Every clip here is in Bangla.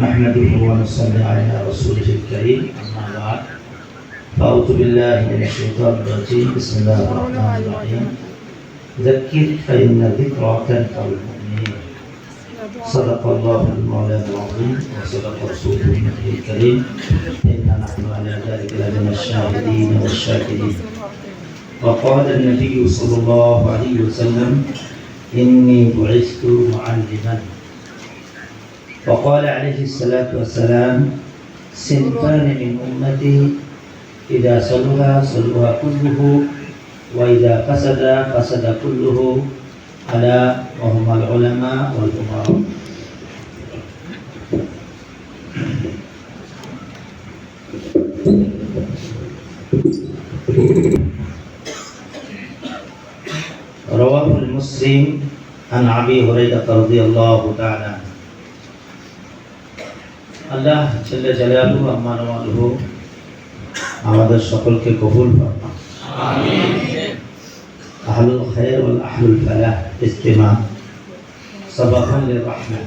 نحمده ونصلي على رسوله الكريم أما بعد فأعوذ بالله من الشيطان الرجيم بسم الله الرحمن الرحيم ذكر فإن الذكرى تنفع المؤمنين صدق الله المولى العظيم وصدق رسوله النبي الكريم إنا نحن على ذلك لمن الشاهدين والشاكرين وقال النبي صلى الله عليه وسلم إني بعثت معلما وقال عليه الصلاة والسلام صنفان من أمتي إذا صلها صلها كله وإذا فسد فسد كله ألا وهم العلماء والأمراء. رواه المسلم عن أبي هريرة رضي الله تعالى عنه. আল্লাহ জল্লে জালালুহু আম্মা নাওয়ালুহু আমাদের সকলকে কবুল করুন আমিন। আহলুল খায়র ওয়াল আহলুল ফালাহ ইজতিমা সাবাহান লির রাহমাহ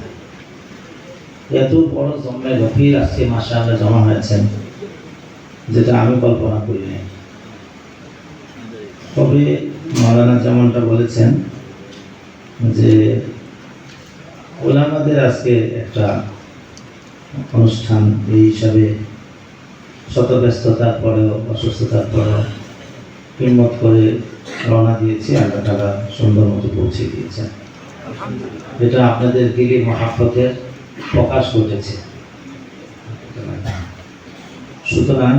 এত বড় জমে গভীর আজকে মাশাআল্লাহ জমা হয়েছেন যেটা আমি কল্পনা করি নাই। তবে মাওলানা যেমনটা বলেছেন যে ওলামাদের আজকে একটা অনুষ্ঠান এই হিসাবে শত ব্যস্ততার পরেও অসুস্থতার পরেও হিম্মত করে রওনা দিয়েছি। আল্লাহ তাআলা সুন্দর মতো পৌঁছে দিয়েছেন। এটা আপনাদের দিলি মহাব্বতের প্রকাশ ঘটেছে। সুতরাং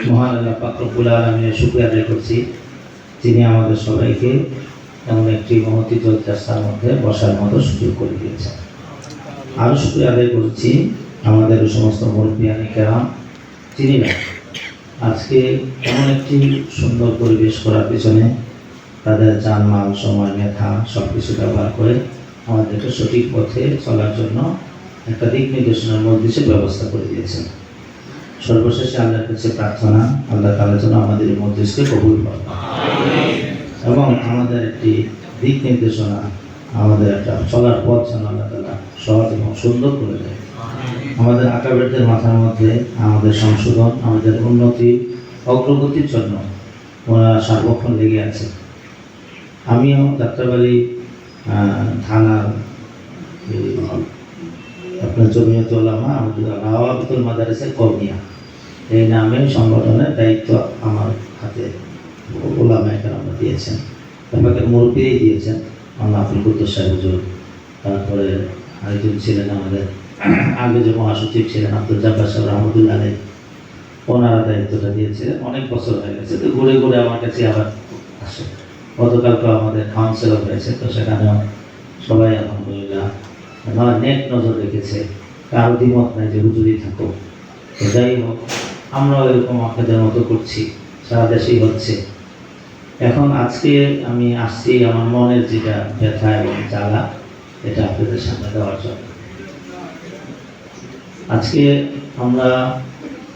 মহান আল্লাহ পাক রব্বুল আলামিনের শুকরিয়া আদায় করছি যিনি আমাদের সবাইকে এমন একটি মহতী জলসার মধ্যে বসার মতো সুযোগ করে দিয়েছেন। আরও শুকরিয়া আদায় করছি আমাদের সমস্ত মুরব্বিয়ানে কেরাম যিনিরা আজকে এমন একটি সুন্দর পরিবেশ করার পিছনে তাদের জানমাল সময় মেধা সব কিছু ব্যবহার করে আমাদেরকে সঠিক পথে চলার জন্য একটা দিক নির্দেশনার মধ্যে ব্যবস্থা করে দিয়েছেন। সর্বশেষে আল্লাহর কাছে প্রার্থনা আল্লাহ তাআলা যেন আমাদের এই মজলিসকে কবুল করেন এবং আমাদের একটি দিক নির্দেশনা আমাদের একটা চলার পথ যেন আল্লাহ তাআলা সহজ এবং সুন্দর করে দেয়। আমাদের আকাবেরদের মাথার মধ্যে আমাদের সংশোধন আমাদের উন্নতি অগ্রগতির জন্য ওনারা সার্বক্ষণ লেগে আছে। আমিও যাত্রাবাড়ি থানার আপনার জমিয়ত উলামা রাওয়াবিতুল মাদারিসের কওমিয়া এই নামে সংগঠনের দায়িত্ব আমার হাতে উলামায়ে কেরাম দিয়েছেন। আমাকে মুরব্বিই দিয়েছেন আল্লাহ আব্দুল কুদ্দুস সাহেব হুজুর, তারপরে আরেকজন ছিলেন আমাদের আগে যে মহাসচিব ছিলেন আব্দুল জাব্বার সাহেব রহমতুল্লাহ আলাইহি, ওনারা দায়িত্বটা দিয়েছিলেন। অনেক বছর হয়ে গেছে, তো ঘুরে ঘুরে আমার কাছে আবার আসে। গতকালকে আমাদের কাউন্সিলর হয়েছে, তো সেখানেও সবাই আলহামদুলিল্লাহ নেট নজর রেখেছে, কারো দ্বিমত নাই যে হুজুরই থাকো। তো যাই হোক, আমরাও এরকম আপনাদের মতো করছি, সারা দেশেই হচ্ছে। এখন আজকে আমি আসছি আমার মনের যেটা ব্যথা এবং জ্বালা এটা আপনাদের সামনে দেওয়ার জন্য। আজকে আমরা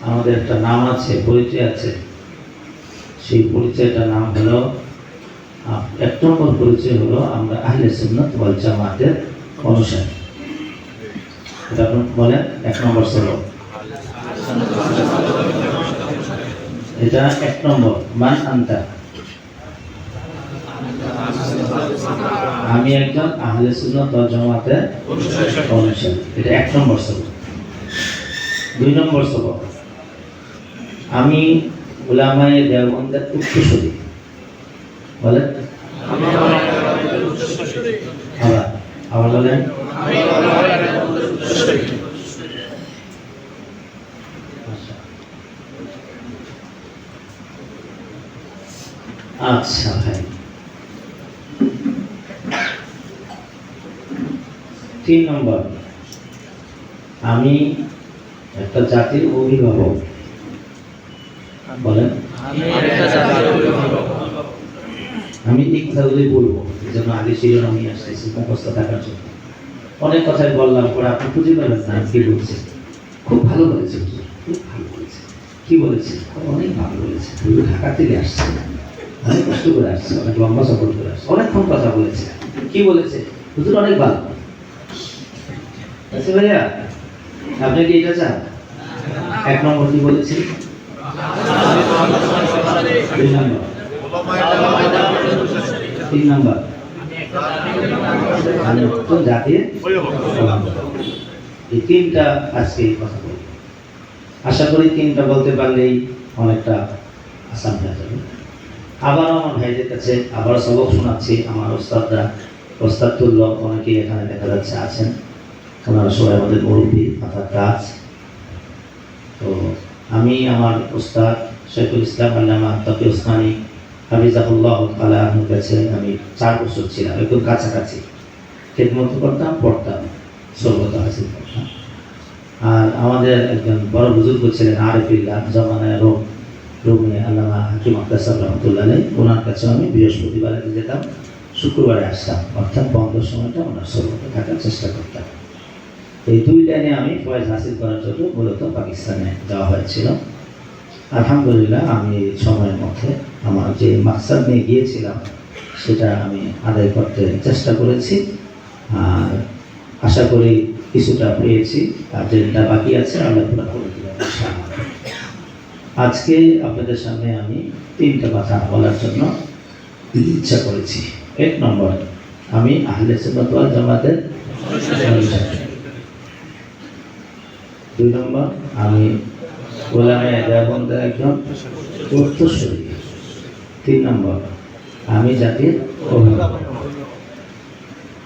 আমাদের একটা নাম আছে, পরিচয় আছে। সেই পরিচয়টার নাম হলো, এক নম্বর পরিচয় হলো আমরা আহলে সুন্নাত ওয়াল জামাতের অনুসারী। এটা আপনি বলেন এক নম্বর সলো, এটা এক নম্বর। মান আনতা, আমি একজন আহলে সুন্নাত ওয়াল জামাতের অনুসারী, এটা এক নম্বর সলো। দুই নম্বর সবক, আমি উলামায়ে দেওবন্দের উত্তরসূরি। বলেন আবার বলেন। আচ্ছা ভাই, তিন নম্বর, আমি একটা জাতির অভিভাবক। বলেন আমি এই কথাগুলি বলবো, এই জন্য আগে শিরোনাম আমি আসতেছি মুখস্থ থাকার জন্য। অনেক কথাই বললাম, পরে আপনি খুঁজে পাবেন না কি বলছে। খুব ভালো বলেছে, খুব ভালো বলেছে। কি বলেছে? অনেক ভালো বলেছে। ঢাকা থেকে আসছে, অনেক কষ্ট করে আসছে, অনেক লম্বা সফর করে আসছে, অনেকক্ষণ কথা বলেছে। কি বলেছে? হুজুর অনেক ভালো। আচ্ছা ভাইয়া, আপনি কি এটা চান? 1 নম্বর কি বলেছি? 2 নম্বর, 3 নম্বর তো জাতির এই 3টা আজকে কথা বলি। আশা করি 3টা বলতে পারলেই অনেকটা আসান হয়ে যাবে। আবার আমার ভাইদের কাছে আবার সবক শোনাচ্ছি। আমার ওস্তাদরা, ওস্তাদুল্লাহ অনেকেই এখানে দেখা যাচ্ছে আছেন। ওনারা সবাই আমাদের মুরব্বী, মাথার কাজ। তো আমি আমার ওস্তাদ শেখুল ইসলাম আল্লামা তকি ওসমানী হাফিজাহুল্লাহ তাআলা আনহুর কাছে আমি 4 বছর ছিলাম, একদম কাছাকাছি খেদমত করতাম, পড়তাম, সর্বত হাসিল করতাম। আর আমাদের একজন বড় বুজুর্গ ছিলেন আরিফুল্লাহ জামানায় রুমে আল্লামা হাকিম আক্তার রহমতুল্লাহ আলাইহি, ওনার কাছে আমি বৃহস্পতিবারে যেতাম, শুক্রবারে আসতাম, অর্থাৎ বন্ধের সময়টা ওনার সর্বত থাকার চেষ্টা করতাম। এই 2টা নিয়ে আমি ফয়েজ হাসিল করার জন্য মূলত পাকিস্তানে যাওয়া হয়েছিল। আলহামদুলিল্লাহ আমি সময়ের মধ্যে আমার যে মাকসাদ নিয়ে গিয়েছিলাম সেটা আমি আদায় করতে চেষ্টা করেছি। আর আশা করি কিছুটা পেয়েছি, আর যেটা বাকি আছে আল্লাহ পুরা করে দেবেন ইনশাআল্লাহ। আজকে আপনাদের সামনে আমি 3টা কথা বলার জন্য ইচ্ছা করেছি। 1 নম্বর, আমি আহলে সুন্নাত ওয়াল জামাতের অনুসারী। 2 নম্বর, আমি ওলামায়ে দেওবন্দের একজন উত্তরসূরি। 3 নম্বর, আমি জাতির অভিভাবক।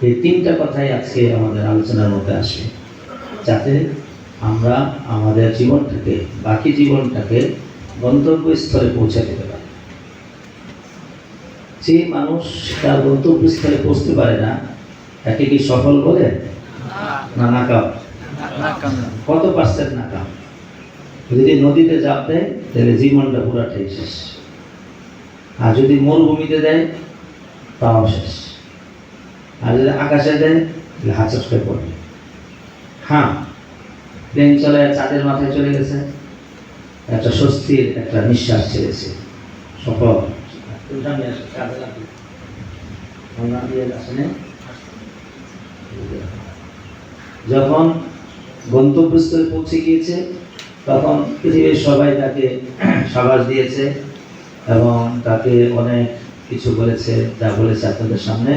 এই 3টা কথাই আজকে আমাদের আলোচনার মধ্যে আসে, যাতে আমরা আমাদের জীবনটাকে, বাকি জীবনটাকে গন্তব্যস্থলে পৌঁছে দিতে পারি। যে মানুষ তার গন্তব্যস্থলে পৌঁছতে পারে না, তাকে কি সফল বলে? না, নাকাম। কত পার্সেন্ট নাকাম? যদি নদীতে ঝাঁপ দেয় তাহলে জীবনটা পুরাটাই শেষ, আর যদি মরুভূমিতে দেয় তাও শেষ, আর যদি আকাশে দেয় তাহলে হাঁচড়ে পড়বে। হ্যাঁ, প্লেন চলে চাঁদের মাথায় চলে গেছে, একটা স্বস্তির একটা নিঃশ্বাস ছেড়েছে, সফল। যখন গন্তব্যস্থলে পৌঁছে গিয়েছে তখন পৃথিবীর সবাই তাকে সাবাস দিয়েছে এবং তাকে অনেক কিছু বলেছে, যা বলেছে আপনাদের সামনে।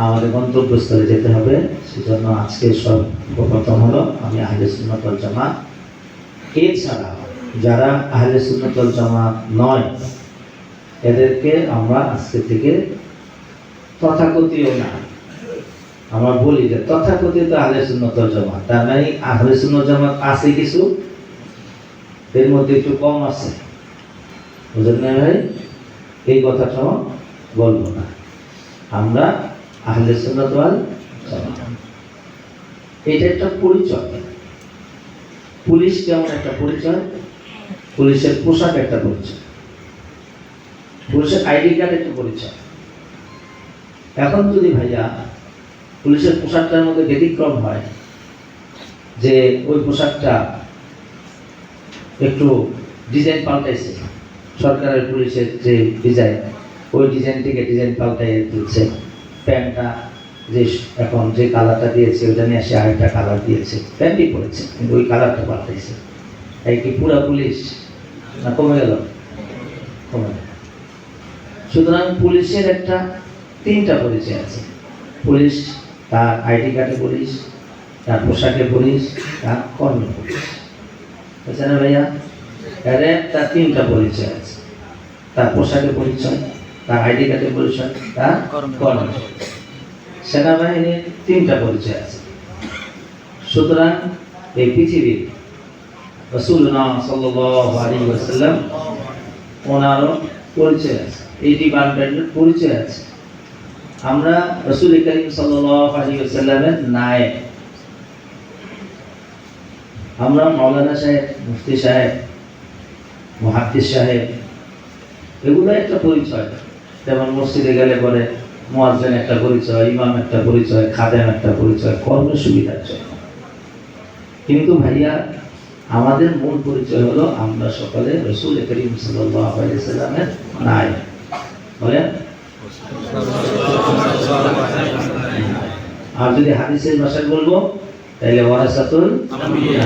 আমাদের গন্তব্যস্থলে যেতে হবে, সেজন্য আজকে সর্বপ্রথম হলো আমি আহলে সুন্নাত ওয়াল জামাত। এছাড়া যারা আহলে সুন্নাত ওয়াল জামাত নয়, এদেরকে আমরা আজকে থেকে তথাকথিত না, আমরা বলি যে তথাকথিত আহলে সুন্নাত ওয়াল জামাত, তার মানে আহলে সুন্নাত জামাত আছে কিছু, এর মধ্যে একটু কম আছে, বুঝলেন না ভাই? এই কথাটা বলবো না, আমরা আহলে সুন্নাত ওয়াল জামাত। এটা একটা পরিচয়। পুলিশ কেমন একটা পরিচয়? পুলিশের পোশাক একটা পরিচয়, পুলিশের আইডি কার্ড একটা পরিচয়। এখন যদি ভাইয়া পুলিশের পোশাকটার মধ্যে ব্যতিক্রম হয়, যে ওই পোশাকটা একটু ডিজাইন পাল্টাইছে, সরকারের পুলিশের যে ডিজাইন, ওই ডিজাইন থেকে ডিজাইন পাল্টাই দিচ্ছে, প্যান্টটা যে এখন যে কালারটা দিয়েছে ওটা নিয়ে এসে আরেকটা কালার দিয়েছে, প্যান্টই পড়েছে কিন্তু ওই কালারটা পাল্টাইছে। এই কি পুরা পুলিশ না কমে গেল? কমে গেল। সুতরাং পুলিশের একটা 3টা পরিচয় আছে। পুলিশ তার আইডি কার্ডে পুলিশ, তার পোশাকে পুলিশ, তার কর্মে পুলিশ, বুঝছে না ভাইয়া? তার 3টা পরিচয় আছে, তার পোশাকে পরিচয়, তার আইডি কার্ডে পরিচয়, তার কর্মে। সেনাবাহিনীর 3টা পরিচয় আছে। সুতরাং এই পৃথিবীর রাসূলুল্লাহ সাল্লাল্লাহু আলাইহি ওয়াসাল্লাম ওনারও পরিচয় আছে, এই ডিপার্টমেন্টের পরিচয় আছে। আমরা রাসূল করিম সাল্লাল্লাহু আলাইহি ওয়াসাল্লামের নায়েব, আমরা মাওলানা সাহেব, মুফতি সাহেব, মুহাদ্দিস সাহেব, এগুলো একটা পরিচয়। যেমন মসজিদে গেলে পরে মুয়াজ্জিন একটা পরিচয়, ইমাম একটা পরিচয়, খাদেম একটা পরিচয়, কর্মের সুবিধার জন্য। কিন্তু ভাইয়া আমাদের মূল পরিচয় হলো আমরা সকলে রাসূল করিম সাল্লাল্লাহু আলাইহি ওয়াসাল্লামের নায়েব। বলেন, আর যদি হাদিসের ভাষায় বলবো তাইলে ওয়ারাসাতুল আম্বিয়া।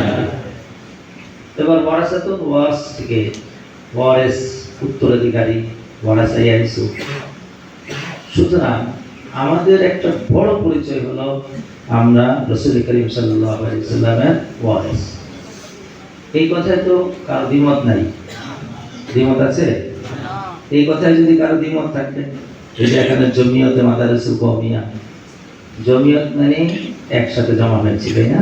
এবার ওয়ারাসাতুল ওয়াস থেকে ওয়ারিস উত্তরাধিকারী, ওয়ারাসা ইয়ারিসু। সুতরাং আমাদের একটা বড় পরিচয় হলো আমরা রাসূল করিম সাল্লাল্লাহু আলাইহি ওয়াসাল্লামের ওয়ারিস। এই কথায় তো কারো দ্বিমত নাই। দ্বিমত আছে? এই কথায় যদি কারো দ্বিমত থাকে, এই যে এখানে জমিয়তে মাদারিসুল কওমিয়া, জমিয়ত মানে একসাথে জমা হয়েছে, তাই না?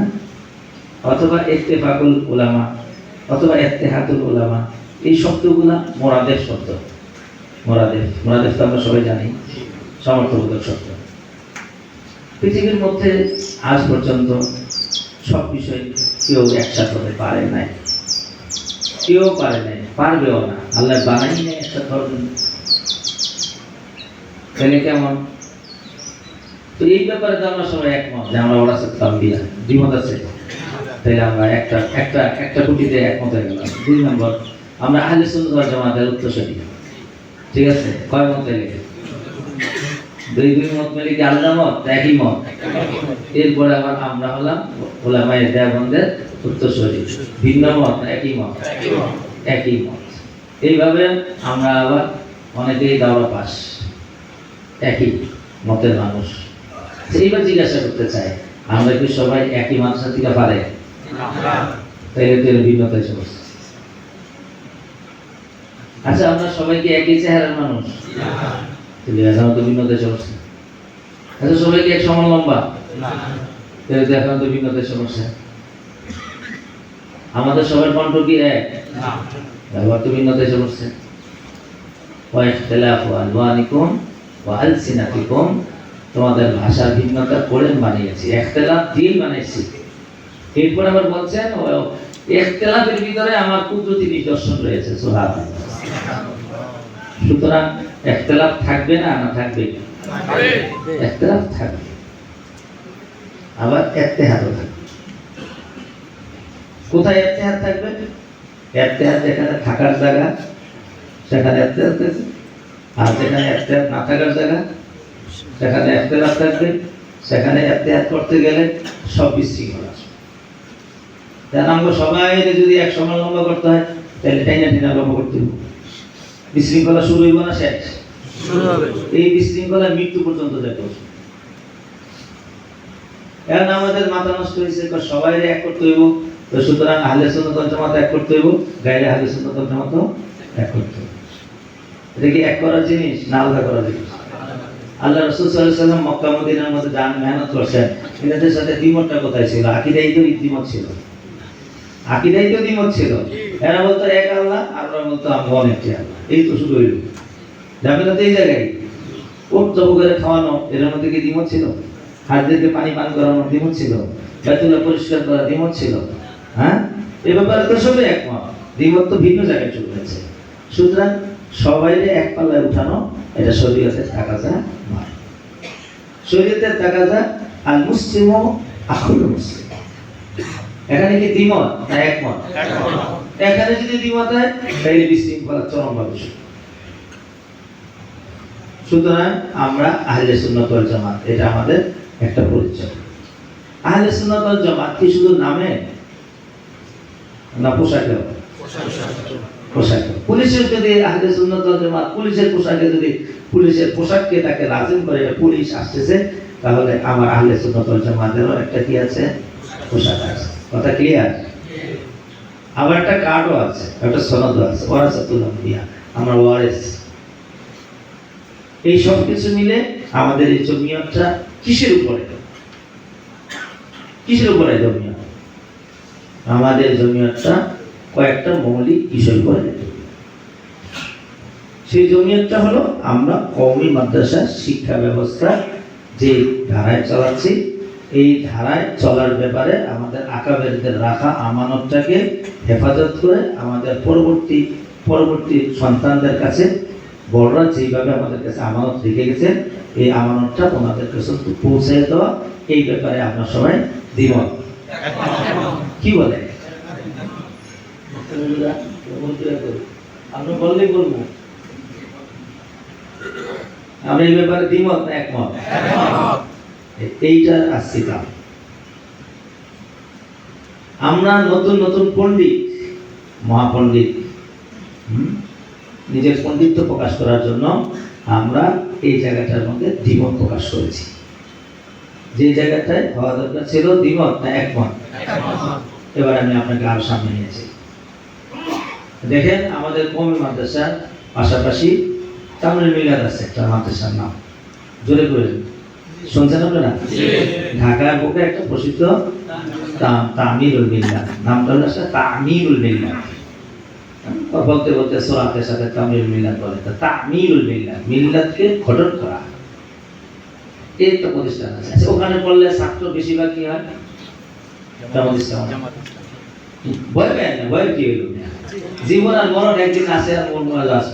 অথবা ইত্তেফাকুল উলামা অথবা ইত্তেহাদুল উলামা, এই শব্দগুলা মোরাদেফ শব্দ। মোরাদেফ তো আমরা সবাই জানি, সমর্থবোধক শব্দ। পৃথিবীর মধ্যে আজ পর্যন্ত সব বিষয় কেউ একসাথে হতে পারে নাই, কেউ পারে নাই, পারবেও না। আল্লাহ বানাই নেই একসাথে হবেন, তাহলে কেমন? তো এই ব্যাপারে তো আমরা সবাই একমত যে আমরা ওয়ারাসাতুল আম্বিয়া। দ্বিমত আছে? তাহলে আমরা একটা কুটিতে একমত হয়ে গেলাম। 2 নম্বর, আমরা আহলে সুন্নাত ওয়াল জামাতের উত্তরসূরি। ঠিক আছে? কয় মত তাইলে? দুই মত মিলে কি আলাদা মত? একই মত। এরপরে আবার আমরা হলাম উলামায়ে দেওবন্দের উত্তরসূরি। ভিন্ন মত না একই মত? একই মত। এইভাবে আমরা আবার অনেকেই দাওয়া পাস, একই মতের মানুষ। এইবার জিজ্ঞাসা করতে চাই, আমরা কি সবাই একই মাদ্রাসা থেকে পারে? তাইলে তো এর ভিন্নতা এসে বসছে। আচ্ছা, আমরা সবাই কি একই চেহারার মানুষ? তাহলে এখন তো ভিন্নতা এসে বসছে। আচ্ছা, সবাই কি এক সমান লম্বা? তাহলে তো এখন তো ভিন্নতা এসে বসছে। আমাদের সবার কণ্ঠ কি এক? এবার তো ভিন্নতা এসে বসছে। ওয়া ইখতিলাফু আলওয়ানিকুম ওয়া আলসিনাতিকুম, তোমাদের ভাষার ভিন্নতা কোরআন বানিয়েছি, ইখতিলাফ দিন বানাইছি। এরপর আবার বলছেন ইখতিলাফের ভিতরে আমার কুদরতি নিদর্শন রয়েছে। সুবহানাল্লাহ। সুতরাং ইখতিলাফ থাকবে না থাকবে? ইখতিলাফ থাকবে, আবার ইত্তেহাদও থাকবে। কোথায় ইত্তেহাদ থাকবে? ইত্তেহাদ যেখানে থাকার জায়গা সেখানে ইত্তেহাদ থাকবে, আর যেখানে ইত্তেহাদ না থাকার জায়গা সেখানে ইখতিলাফ থাকবে। সেখানে ইত্তেহাদ করতে গেলে সব বিশৃঙ্খলা আসবে। আমরা সবাই যদি এক সমান লম্বা করতে হয়, তাহলে টাইনা লম্বা করতে হবে। বিশৃঙ্খলা শুরু হইব না শেষ? শুরু হবে। এই বিশৃঙ্খলা মৃত্যু পর্যন্ত যাবে। এখন আমাদের মাথা নষ্ট হয়েছে, সবাই এক করতে হইব। তো সুতরাং আহলে সুন্নাত ওয়াল জামাত এক করতে হইব, গায়রে আহলে সুন্নাত ওয়াল জামাত এক করতে হইব। এটা কি এক করার জিনিস না আলাদা করার জিনিস? আল্লাহ রাসূল সাল্লাল্লাহু আলাইহি ওয়াসাল্লাম মক্কা মদিনার মধ্যে জান মেহনত করছেন। এদের সাথে দ্বিমতটা কোথায় ছিল? আকীদায় তো দ্বিমত ছিল। আকীদায় তো দ্বিমত ছিল। এরা বলতো এক আল্লাহ, আর ওরা বলতো আমরা অনেকটি আল্লাহ। এই তো শুরু হইল। যাবে না তো এই জায়গায় ওট জব করে খাওয়ানো, এর মধ্যে কি দ্বিমত ছিল? হাজিদেরকে পানি পান করানোর দ্বিমত ছিল, বাইতুল্লাহ পরিষ্কার করার দ্বিমত ছিল। হ্যাঁ, এই ব্যাপারে তো সবাই একমত। দ্বিমত তো ভিন্ন জায়গায় চলে গেছে। সুতরাং সবাইকে এক পাল্লায় উঠানো, এটা শরীয়তের তাকাজা নয়। শরীয়তের তাকাজা আল মুসলিমু আখুল মুসলিম। এখানে কি দ্বিমত না একমত? এখানে যদি দ্বিমত হয় তাহলে বিশৃঙ্খলা চরমভাবে শুরু। সুতরাং আমরা আহলে সুন্নাত ওয়াল জামাত, এটা আমাদের একটা পরিচয়। আহলে সুন্নাত ওয়াল জামাত কি শুধু নামে না পোশাকে? পোশাকে। পুলিশের যদি আহলে সুন্নাত ওয়াল জামাত পুলিশের পোশাকে, যদি পুলিশের পোশাককে তাকে লাজিম করে পুলিশ আসতেছে, তাহলে আমার আহলে সুন্নাত ওয়াল জামাতেরও একটা কি আছে? পোশাক আছে। কথা ক্লিয়ার? আবার একটা কার্ডও আছে, একটা সনদও আছে, ওয়ারাসাতুল আম্বিয়া, আমরা ওয়ারিস। এই সব কিছু মিলে আমাদের এই জমিয়তটা কিসের উপরে? কিসের উপরে জমিয়ত? আমাদের জমিয়তটা কয়েকটা মৌলিক বিষয় উপরে। সেই জমিয়তটা হলো আমরা কওমি মাদ্রাসা শিক্ষা ব্যবস্থা যে ধারায় চালাচ্ছি, এই ধারায় চলার ব্যাপারে আমাদের আকাবেরদের রাখা আমানতটাকে হেফাজত করে আমাদের পরবর্তী সন্তানদের কাছে বড়রা যেইভাবে আমাদের কাছে আমানত রেখে গেছেন, এই আমানতটা ওনাদের কাছে পৌঁছে দেওয়া, এই ব্যাপারে আমরা সবাই দ্বিমত। কি বলে? আমরা বললেই বলবো আমরা এই ব্যাপারে দ্বিমত না একমত? এইটা আসছি কাম। আমরা নতুন নতুন পণ্ডিত, মহাপণ্ডিত, নিজের পণ্ডিত্য প্রকাশ করার জন্য আমরা এই জায়গাটার মধ্যে দ্বিমত প্রকাশ করেছি। যে জায়গাটায় হওয়া দরকার ছিল দ্বিমত না একমত, এবার আমি আপনাকে আরো সামনে নিয়েছি। দেখেন আমাদের কওমি মাদ্রাসার পাশাপাশি তামিল মিলাদ আছে একটা মাদ্রাসার নাম, জোরে করে শুনছেন আপনারা? ঢাকার বুকে একটা প্রসিদ্ধ তামিলুল মিল্লাত, নামটা হলো তামিলুল মিল্লাত। বলতে বলতে সোরাতের সাথে তামিলুল মিল্লাত বলে, তামিলুল মিল্লাত, মিল্লাতকে গঠন করা, এই একটা প্রতিষ্ঠান আছে। আচ্ছা, ওখানে পড়লে ছাত্র বেশিরভাগ কি হয়? ভয় পায় না, ভয় কি হলো? জীবন আর মরণ একদিন আসে আর মন মরে আসে,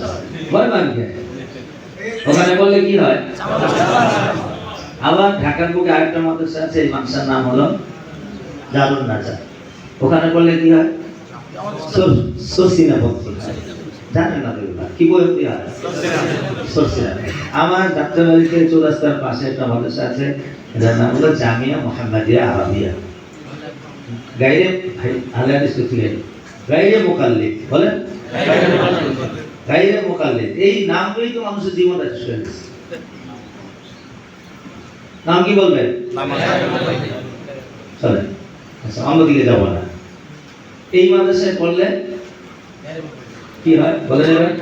ভয় পাবে। ওখানে বললে কি হয়? আবার ঢাকার বুকে আরেকটা মাদ্রাসা আছে, এই মাদ্রাসার নাম হলো দারুন নাজাত। ওখানে বললে কি হয়? সরসিনা ভক্তি হয়, জানেন না কি বলতে হয়? সরসিনা। আমার যাত্রাবাড়িতে চৌরাস্তার পাশে একটা মাদ্রাসা আছে, যার নাম হলো জামিয়া মুহাম্মাদিয়া আরাবিয়া, গাইরে আহলে সুফিয়া, গাইরে মুকাল্লিদ, বলেন গাইরে মুকাল্লিদ। এই নামগুলোই তো মানুষের জীবনটা শেষ হয়ে গেছে। নাম কি বলবেন? চলেন, আচ্ছা অন্যদিকে যাব না। এই মাদ্রাসায় পড়লে কি হয় বলে নেবেন?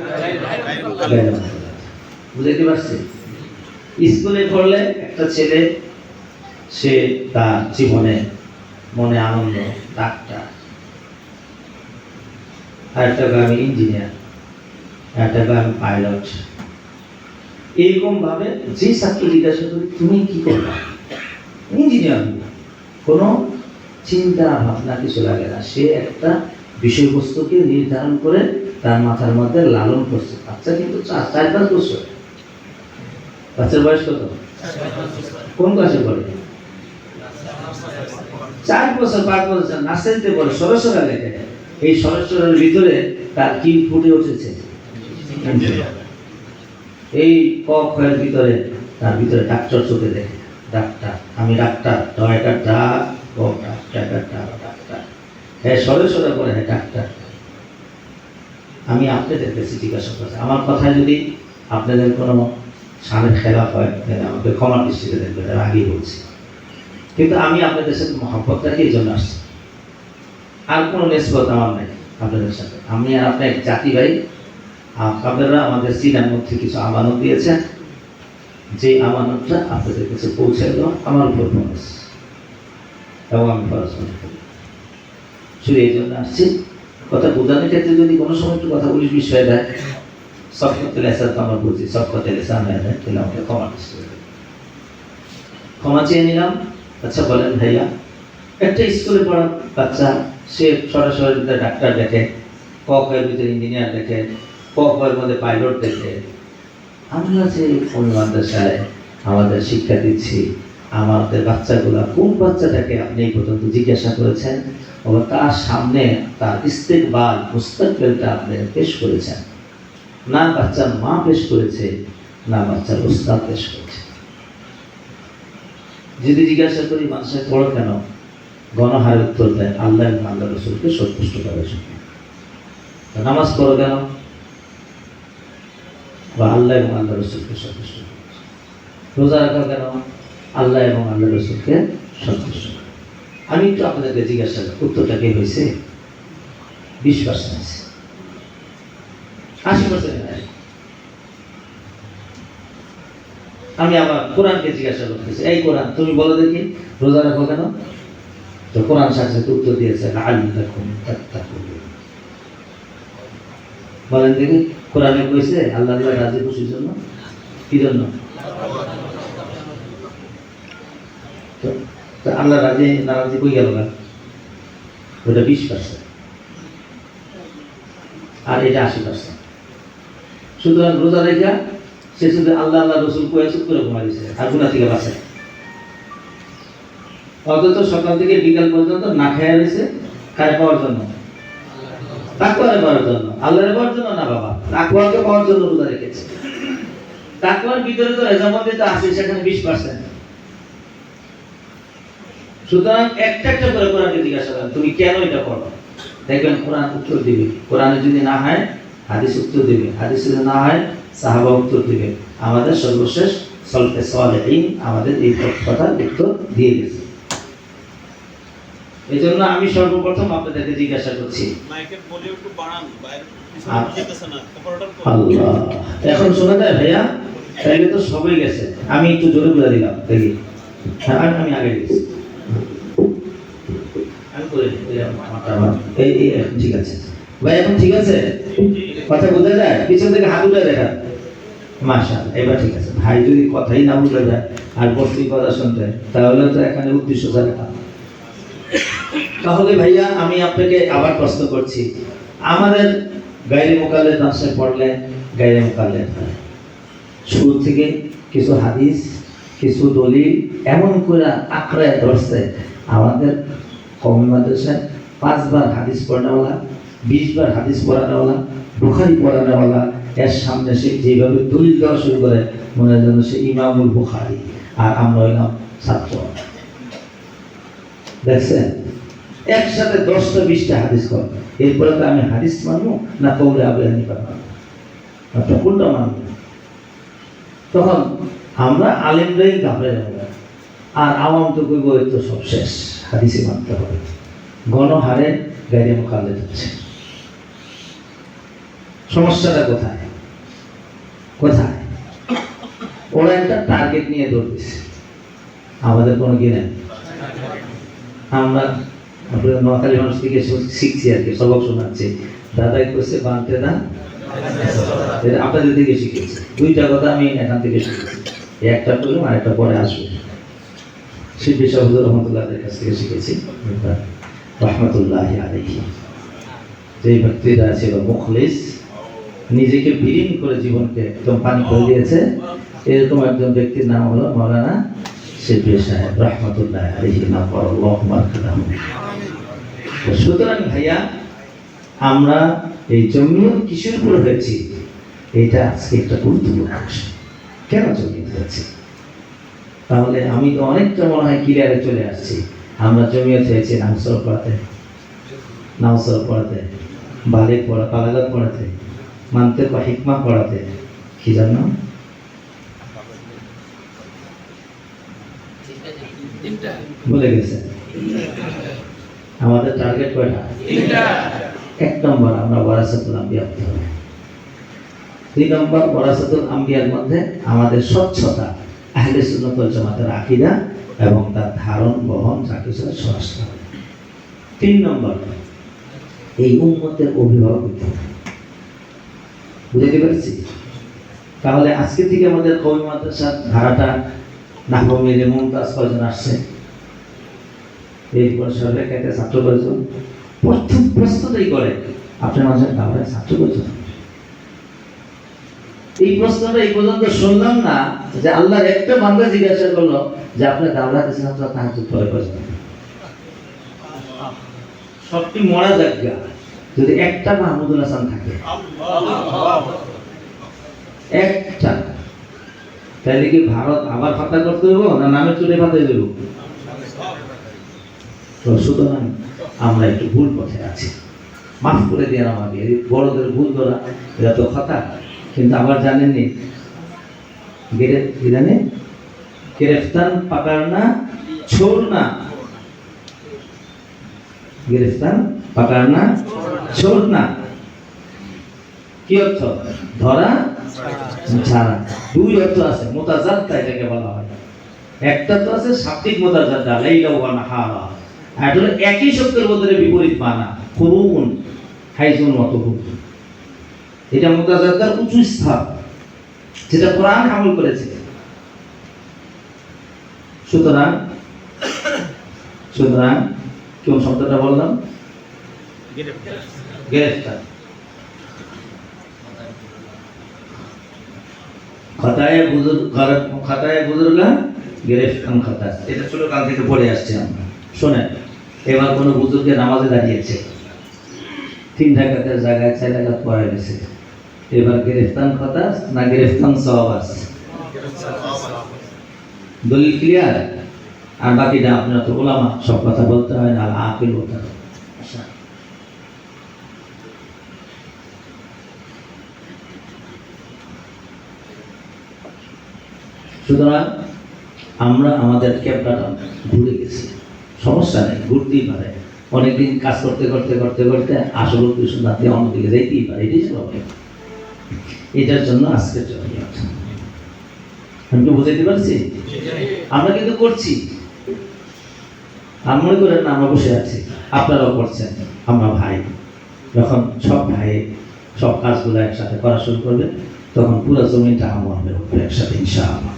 বুঝতে পারছি? স্কুলে পড়লে একটা ছেলে, সে তার জীবনে মনে আনন্দ, ডাক্তার, আরেকটা আমি ইঞ্জিনিয়ার, একটা আমি পাইলট। এইরকম ভাবে যে ছাত্র জিজ্ঞাসা করি তুমি কি করবে, ইঞ্জিনিয়ার, কোনো চিন্তা ভাবনা কিছু লাগে না। সে একটা বিষয়বস্তুকে নির্ধারণ করে তার মাথার মধ্যে লালন করছে। বাচ্চা কিন্তু 4-5 বছর। বাচ্চার বয়স কত? কোন ক্লাসে পড়ে? 4 বছর 5 বছর নার্সারিতে পড়ে, সরসরা লেখে। এই সরসরের ভিতরে তার কি ফুটে উঠেছে? এই ক খয়ের ভিতরে, তার ভিতরে ডাক্তার চোখে দেখে, ডাক্তার, আমি ডাক্তার, টয়টার ডাক, ডাক্তার, হ্যাঁ সরসরা করে, হ্যাঁ ডাক্তার। আমি আপনাদের কাছে জিজ্ঞাসা করছি, আমার কথা যদি আপনাদের কোনো সামনের খেলাফ হয় তাহলে আমাকে ক্ষমা দৃষ্টিতে দেখবেন, আগেই বলছি। কিন্তু আমি আপনাদের সাথে মহব্বত রাখি, এই জন্য আসছি। আর কোনো নিসবত আমার নাই আপনাদের সাথে। আমি আর আপনার এক জাতি ভাই। আপনারা আমাদের সিনার মধ্যে কিছু আমানত দিয়েছেন, যে আমানতটা আপনাদের কাছে পৌঁছে দেওয়া আমার উপর ফরজ, এবং আমি ফরজ মনে করি। শুধু এই জন্য আসছি। কথা বোঝানোর ক্ষেত্রে যদি কোনো সময় একটু কথা বলিস বিষয় দেয়, সবকতে লেসার তো আমরা বুঝি, সবকতে লেসার হয়ে যায়, তাহলে আমাকে ক্ষমা ক্ষমা চেয়ে নিলাম। আচ্ছা বলেন ভাইয়া, একটা স্কুলে পড়া বাচ্চা, সে সরাসরি ডাক্তার দেখে, ক খয়ের ভিতরে ইঞ্জিনিয়ার দেখে, ক খয়ের মধ্যে পাইলট দেখে। আমরা যে কোন মাদ্রাসায় আমাদের শিক্ষা দিচ্ছি, আমাদের বাচ্চাগুলা, কোন বাচ্চাটাকে আপনি এই পর্যন্ত জিজ্ঞাসা করেছেন, ও তার সামনে তার ইস্তেকবাল, মুস্তাকবিলটা আপনি পেশ করেছেন? না বাচ্চার মা পেশ করেছে, না বাচ্চার উস্তাদ পেশ করেছে। যদি জিজ্ঞাসা করি মানুষের পড়ো কেন, গণহারে উত্তর দেয় আল্লাহ এবং আল্লাহ রসুলকে সন্তুষ্ট করার জন্য। নামাজ পড়ো কেন, বা আল্লাহ এবং আল্লাহ রসুলকে সন্তুষ্ট করার জন্য। রোজা রাখো কেন, আল্লাহ এবং আল্লাহ রসুলকে সন্তুষ্ট। আমি একটু আপনাদেরকে জিজ্ঞাসা করি, উত্তরটা কি হয়েছে? 20% আছে, 80% নাই। আমি আবার কোরআনকে জিজ্ঞাসা করতেছি, এই কোরআন তুমি বলো দেখি রোজা রাখো কেন? তো কোরআন সাথে উত্তর দিয়েছে লাআল্লাকুম তাত্তাকুন। বলেন দেখি, কোরআনে কইছে আল্লাহ রাজি খুশির জন্য, কি জন্য? তো আল্লাহ রাজি নারাজি কই গেল না? ওটা 20%, আর এটা 80%। সুতরাং রোজা রেখা সে শুধু আল্লাহ আল্লাহ রসুল কয়ে চুপ করে ঘুমা দিচ্ছে, আর গুণা থেকে বাঁচে। অথচ সকাল থেকে বিকাল পর্যন্ত না খেয়ে রয়েছে, খায় পাওয়ার জন্য, তাকওয়ারে পাওয়ার জন্য, আল্লাহরে পাওয়ার জন্য না বাবা, তাকওয়াকে পাওয়ার জন্য রোজা রেখেছে। তাকওয়ার ভিতরে তো রেজামতে আছে, সেখানে 20%। সুতরাং একটা একটা করে কোরআনকে জিজ্ঞাসা করেন তুমি কেন এটা করো, দেখবেন কোরআন উত্তর দিবে। কোরআনে যদি না হয় হাদিস উত্তর দিবে, হাদিস যদি না হয় সাহাবা উত্তর দিবে। আমাদের সর্বশেষ সলফে সালেহিন আমাদের এই কথার উত্তর দিয়ে গেছে। এই জন্য আমি সর্বপ্রথম আপনাদেরকে জিজ্ঞাসা করছি, আল্লাহ এখন শোনা যায় ভাইয়া? তাইলে তো সবাই গেছে, আমি একটু জোরে বলে দিলাম দেখি। হ্যাঁ আমি আগে গেছি, আমি করে এই এখন ঠিক আছে ভাই, এখন ঠিক আছে, কথা বোঝা যায়? পিছন থেকে হাত উঠে দেখা, মাশাআল্লাহ এবার ঠিক আছে। ভাই যদি কথাই না বুঝে যায় আর বসতি কথা শুনতে, তাহলে তো এখানে উদ্দেশ্য ছাড়া। তাহলে ভাইয়া আমি আপনাকে আবার প্রশ্ন করছি, আমাদের গায়রে মুকাল্লাদ নাসে পড়লে গায়রে মুকাল্লাদ হয়, শুরু থেকে কিছু হাদিস কিছু দলিল এমন করে আঁকড়ে ধরছে। আমাদের কওমি মাদ্রাসায় 5 বার হাদিস পড়ানোওয়ালা, 20 বার হাদিস পড়ানোওয়ালা, বুখারী পড়ানোওয়ালা, এর সামনে সে যেভাবে দলিল দেওয়া শুরু করে মনে হয় যেন সে ইমামুল বুখারী, আর আমরা হইলাম ছাত্র। দেখছেন একসাথে 10টা 20টা হাদিস কর, এরপরে তো আমি হাদিস মানবো না কওলে আবু হানিফা মানবো, আপনার কোনটা মানবো? তখন আমরা আলেমরাই ঘাবড়ে যাবো, আর আওয়াম তো কইব তো সব শেষ, হাদিসে মানতে হবে। গণহারে গায়রে মুকাল্লাদ হচ্ছে। সমস্যাটা কোথায়? কোথায়? ওরা একটা টার্গেট নিয়ে দৌড়তেছে, আমাদের কোনো কি নেই। আমরা আপনার নোয়াখালী মানুষ থেকে শিখছি আর কি, সবক শোনাচ্ছি, দাদাই করছে বানতে না, আপনাদের থেকে শিখেছি। 2টা কথা আমি এখান থেকে শিখেছি, একটা করলাম আর একটা পরে আসবে। শিল্পী শাহুদুর রহমতুল্লাহের কাছ থেকে শিখেছি, রহমতুল্লাহি আলাইহি। যে ব্যক্তিরা ছিল মুখলিস, নিজেকে বিলীন করে জীবনকে একদম পানি করে দিয়েছে, এরকম একজন ব্যক্তির নাম হলো মাওলানা শিল্পী সাহেব রহমতুল্লাহি আলাইহি। সুতরাং ভাইয়া আমরা এই জমিয়ত কিসের উপর হয়েছি, এটা আজকে একটা গুরুত্বপূর্ণ বিষয়। কেন জমিয়ত হয়েছে? তাহলে আমি তো অনেকটা মনে হয় ক্লিয়ারে চলে আসছি। আমরা জমিয়ত হয়েছি নাউসর পড়াতে, বালিক পড়া, বালাগাত পড়াতে, মানতিক বা হিকমা পড়াতে, কি জানো ভুলে গেছে। আমাদের টার্গেট কয়টা? 1 নম্বর আমরা ওয়ারাসাতুল আম্বিয়া হতে হবে। 2 নম্বর ওয়ারাসাতুল আম্বিয়ার মধ্যে আমাদের স্বচ্ছতা, আহলে সুন্নাত ওয়াল জামাতের আকীদা এবং তার ধারণ বহন যা কিছু স্পষ্ট। 3 নম্বর এই উম্মতের অভিভাবক হতে হবে। বুঝতে পেরেছি? তাহলে আজকে থেকে আমাদের কওমি মাদ্রাসার ধারাটা নাহু মিলে মুমতাজ কয়জন আসছে, এরপর সরকারিতে ছাত্র কয়জন, প্রথম প্রশ্নটাই করে আপনার মাঝে দাওরায় ছাত্র কয়জন। এই প্রশ্নটা এই পর্যন্ত শুনলাম না যে আল্লাহর একটা বান্দা জিজ্ঞাসা করলো যে আপনার দাওরাতে ছাত্র তাহাজ্জুদ পড়ে কয়জন। সবটি মরা জায়গা যদি একটা মাহমুদুল হাসান থাকে, একটা, তাহলে কি ভারত আবার ফাতা করতে দেবো না নামে চুলে ফাতাই দেবো? সুতরাং আমরা একটু ভুল পথে আছি, মাফ করে দেন আমাকে। বড়দের ভুল ধরা এটা তো কথা, কিন্তু আবার জানেননি গ্রেফতার পাকাড়না ছোড়না, গ্রেফতার পাকাড়না ছোড়না কি অর্থ? ধরা ছাড়া। 2 অর্থ আছে, মুতাজাদ্দা এটাকে বলা হয়। একটা তো আছে শাব্দিক মুতাজাদ্দা, লাইলা ওয়া নাহারা, আর এটা একই শব্দের মধ্যে বিপরীত মানা, খুরুন হাইজুন ওয়া তুহুর। এটা মুতাজাদ্দার উঁচু স্থান, যেটা কোরআন আমল করেছে। সুতরাং কোন শব্দটা বললাম? গ্রেফতার। খাতায়ে বুজুর্গা গ্রেফতার খাতা, এটা ছোট কাল থেকে পড়ে আসছে আমরা। শোনেন, এবার কোনো বুজুর্গে নামাজে দাঁড়িয়েছে, 3 রাকাতের জায়গায় 4 রাকাত পড়ে গেছে, এবার গ্রেফতার খাতা না গ্রেফতার সওয়াব আছে? দলিল ক্লিয়ার? আর বাকিটা আপনারা তো ওলামা, সব কথা বলতে হয় না, আকিল বলতে হয়। সুতরাং আমরা আমাদের ক্যাবলাটা ঘুরে গেছি, সমস্যা নেই, ঘুরতেই পারে। অনেকদিন কাজ করতে করতে করতে করতে আসল কৃষ্ণনাথ দিয়ে অন্যদিকে যাইতেই পারে, এটাই প্রবলেম। এটার জন্য আজকে চলে আমি তো বুঝাইতে পারছি। আমরা কিন্তু করছি, আর মনে করেন না আমরা বসে আছি, আপনারাও করছেন, আমরা ভাই। যখন সব ভাই সব কাজগুলো একসাথে করা শুরু করবে, তখন পুরো জমিটা আমার উপরে একসাথে ইনশাআল্লাহ।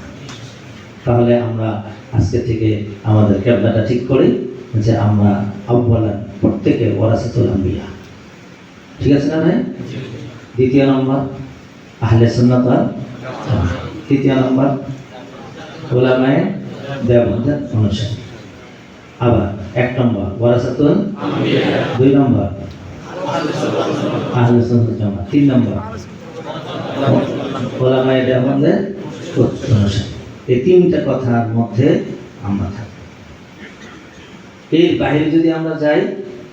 তাহলে আমরা আজকে থেকে আমাদের ক্যাবলাটা ঠিক করি যে আমরা আউ্বালান প্রত্যেকে ওয়ারাসাতুল আম্বিয়া, ঠিক আছে না ভাই? দ্বিতীয় নম্বর আহলে সুন্নাত ওয়াল জামাত, তৃতীয় নম্বর উলামায়ে দেওবন্দের অনুসারী। আবার এক নম্বর ওয়ারাসাতুল আম্বিয়া, দুই নম্বর আহলে সুন্নাত ওয়াল জামাত, তিন নম্বর উলামায়ে দেওবন্দের অনুসারী। এই তিনটা কথার মধ্যে আমরা থাকি। এর বাইরে যদি আমরা যাই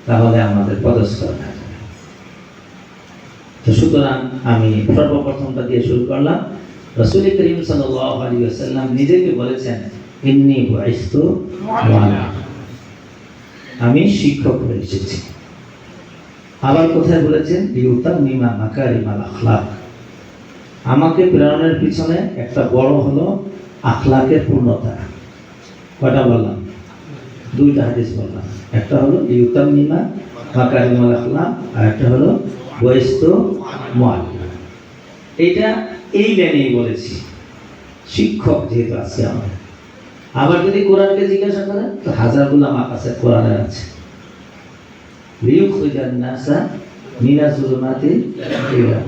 তাহলে আমাদের পদস্খলন থাকে। তো সুতরাং আমি সর্বপ্রথমটা দিয়ে শুরু করলাম। রাসূল করিম সাল্লাল্লাহু আলাইহি ওয়াসাল্লাম নিজেকে বলেছেন ইন্নী বুইসতু মুআল্লিম, আমি শিক্ষক হয়ে এসেছি। আবার কোথায় বলেছেন লিউতাম্মিমা মাকারিমাল আখলাক, আমাকে প্রেরণের পিছনে একটা বড় হলো আখলাকের পূর্ণতা। কয়টা বললাম? দুইটা হাদিস বললাম, একটা হলো লিউতাম্মিমা মাকারিমাল আখলাক, আর একটা হলো বুইসতু মুআল্লিম। এইটা এই লাইনেই বলেছি, শিক্ষক যেহেতু আছে আমরা। আবার যদি কোরআনকে জিজ্ঞাসা করেন তো হাজারগুলো মাকাসে কোরআনের আছে, লিইউখরিজান নাসা মিনাজ যুলুমাতি ইলা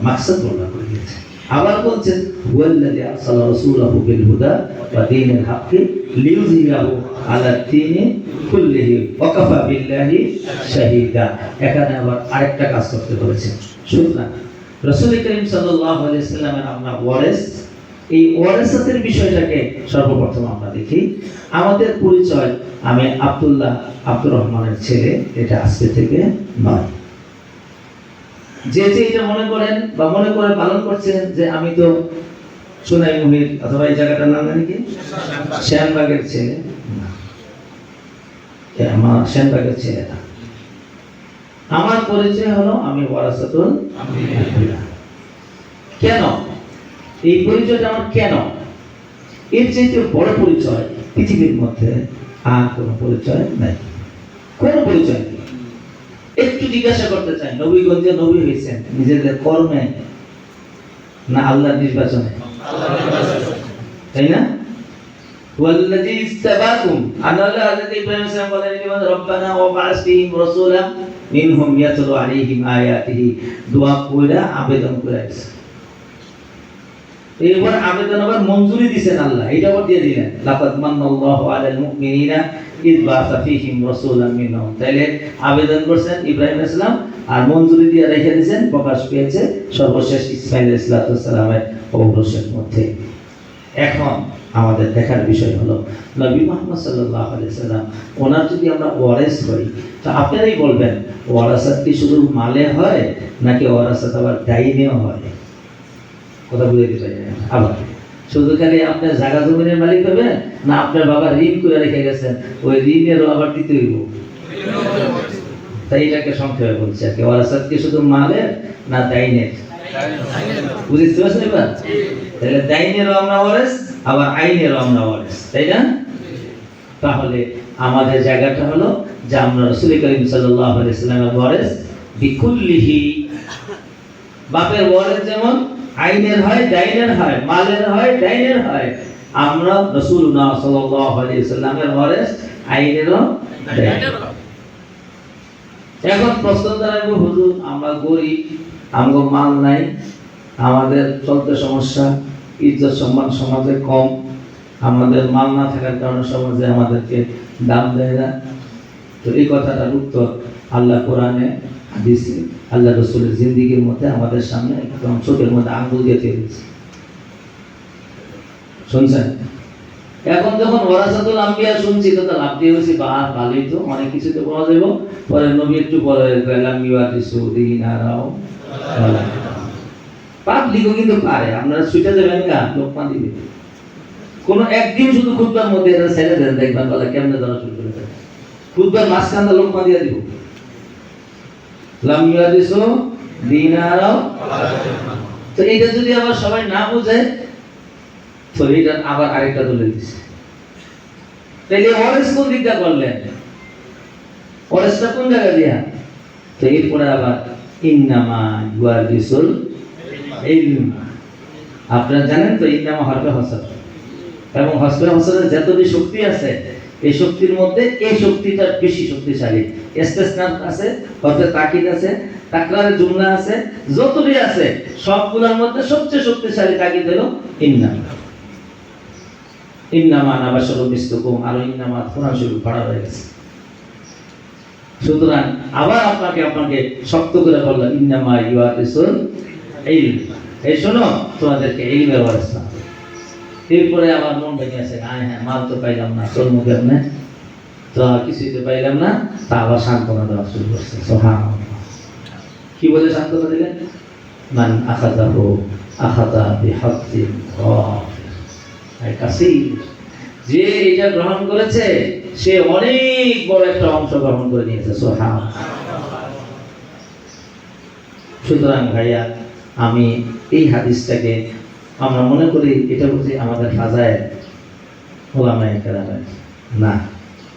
মাকসাদ বলা করে গেছে। আবার বলছেন হুয়াল্লাযী আরসালা রাসূলাহু বিল হুদা ওয়া দীনিল হাক্কি লিইয়ুযহিরাহু আলা দ্বীনি কুল্লিহি ওয়া কাফা বিল্লাহি শাহীদা। এখানে আবার আরেকটা কাজ করতে বলেছেন। সুতরাং রাসূল করিম সাল্লাল্লাহু আলাইহি ওয়াসাল্লামের আমরা ওয়ারিস, এই ওয়ারাসাতের বিষয়টাকে সর্বপ্রথম আমরা দেখি। আমাদের পরিচয় আমি আব্দুল্লাহ আব্দুর রহমানের ছেলে, এটা আজকে থেকে নয়। যে এটা মনে করেন বা মনে করে পালন করছেন যে আমি তো সোনাইমুহির অথবা এই জায়গাটার নাম জানি কি শ্যানবাগের ছেলে, আমার শ্যানবাগের ছেলে না। আমার পরিচয় হলো আমি ওয়ারাসাতুল আম্বিয়া। কেন এই পরিচয়টা আমার? কেন এর চাইতে বড় পরিচয় পৃথিবীর মধ্যে আর কোনো পরিচয় নাই, কোনো পরিচয় নেই। একটু জিজ্ঞাসা করতে চাই, নবীগঞ্জ যে নবী হয়েছেন নিজেদের কর্মে না আল্লাহর নির্বাচনে? তাই না? ওয়াল্লাযী ইসতাবাকুম, আল্লাহ হযরত ইব্রাহিম সাল্লাল্লাহু আলাইহি ওয়া সাল্লাম রব্বানা ওয়া বা'আস ফীহিম রাসূলাম মিনহুম ইয়াতলু আলাইহিম আয়াতিহি, দোয়া কইরা আবেদন করেছে। এবার আবেদন আবার মঞ্জুরি দিবেন আল্লাহ, এটা আবার দিয়ে দিলেন লাকাদ মান্নাল্লাহু আলাল মুমিনিনা ইয বা'আসা ফীহিম রাসূলাম মিনহুম। তাইলে আবেদন করছেন ইব্রাহিম আলাইহিস সালাম আর মঞ্জুরি দিয়ে রেখে দিয়েছেন, প্রকাশ পেয়েছে সর্বশেষ ইসমাঈল আলাইহিস সালামের ঔরসের মধ্যে। এখন আমাদের দেখার বিষয় হলো নবী মুহাম্মদ সাল্লাল্লাহু আলাইহি ওয়াসাল্লাম ওনার যদি আমরা ওয়ারিস হই, তো আপনারাই বলবেন ওয়ারাসাত কি শুধু মালে হয় নাকি ওয়ারাসাত আবার দাইনেও হয়? কথা বুঝাইতে পারি না। আবার শুধু খালি আপনার জায়গা জমিনের মালিক হবেন না আপনার বাবা ঋণ করে রেখে গেছেন, ওই ঋণেরও আবার দিতে হইব? তাই এটাকে সংক্ষেপে বলছি আর কি, ওয়ারাসাত কি শুধু মালের না দাইনের? বুঝতে পারছেন এবার? তাহলে দাইনেরও আমরা ওয়ারিস, আবার আইনেরও আমরা ওয়ারিস, তাই না? তাহলে আমাদের জায়গাটা হলো যে আমরা রাসূল করিম সাল্লাল্লাহু আলাইহি ওয়াসাল্লামের ওয়ারিস বিকুল্লিহি। বাপের ওয়ারিস যেমন আইনের হয়, ডাইনের হয়, মালের হয়, ডাইনের হয়, আমরা রাসূলুল্লাহ সাল্লাল্লাহু আলাইহি ওয়াসাল্লামের ওয়ারিস আইনেরও ডাইনেরও। এখন প্রশ্ন দাঁড়াবে হুজুর আমরা গরিব, আমগো মাল নাই, আমাদের চলতে সমস্যা, ইজ্জত সম্মান সমাজে কম, আমাদের মাল না থাকার কারণে সমাজে আমাদেরকে দাম দেয় না। তো এই কথাটার উত্তর আল্লাহ কোরআনে হাদিসে আল্লাহ রাসূলের জিন্দেগির মধ্যে আমাদের সামনে একদম চোখের মধ্যে আঙ্গুল দিয়ে দিয়েছে। শুনছেন? এখন যখন ওয়ারাসাতুল আম্বিয়া শুনছি তো লাভ দিয়ে হয়েছে ভালোই তো অনেক কিছু তো পাওয়া যাবো। পরে নবী একটু পরে পাবলিকও কিন্তু পারে, আপনারা ছুটে যাবেন না লোকমা দিবে কোন একদিন শুধু খুতবার মধ্যে এটা ছেড়ে দেন, দেখবেন বলে কেমনে ধরা শুরু করে দেয়। খুতবার মাঝখানটা লোকমা দিয়ে দিব, লাম ইউহাদিসু দিনারাও। তো এটা যদি আবার সবাই না বুঝে তো এটা আবার আরেকটা দলে দিচ্ছে। তাইলে ওয়ারিস কোন দিকটা করলেন, ওয়ারিসটা কোন জায়গা দিয়া? তো এরপরে আবার ইন্নামা ইউহাদিসুল ইলম, আপনারা জানেন তো ইন্নামা হরফে হসর, এবং হসফে হসরের যতটি শক্তি আছে এই শক্তির মধ্যে এই শক্তিটা বেশি শক্তিশালী। ইস্তেসনা আছে, হরফে তাকিদ আছে, তাকরারের জুমলা আছে, যতটি আছে সবগুলোর মধ্যে সবচেয়ে শক্তিশালী তাকিদ হলো ইন্নামা। ইন্নামা আনা বাশারুম মিসলুকুম, আর ইন্নামা কোরআন শরীফ পড়া হয়ে গেছে। সুতরাং আবার আপনাকে শক্ত করে বললাম ইন্নামা ইউহাদিসুল ইলম, এই শোনো তোমাদেরকে ইলমের ওয়ারিস না। এরপরে আবার মন ভেঙে আছে, হ্যাঁ মাল তো পাইলাম না, চলমু কেমনে, তো কিছুই তো পাইলাম না, তা আবার সান্ত্বনা দেওয়া শুরু করছে। সুবহানাল্লাহ, কি বলে সান্ত্বনা দিলেন? মান আখাযাহু আখাযা বিহাজ্জিন গাফির, কাসীর, যে এটা গ্রহণ করেছে সে অনেক বড় একটা অংশ গ্রহণ করে নিয়েছে। সুবহানাল্লাহ। সুতরাং ভাইয়া, আমি এই হাদিসটাকে আমরা মনে করি এটা বুঝি আমাদের ফাজায়েল ওলামায়ে কেরামের না,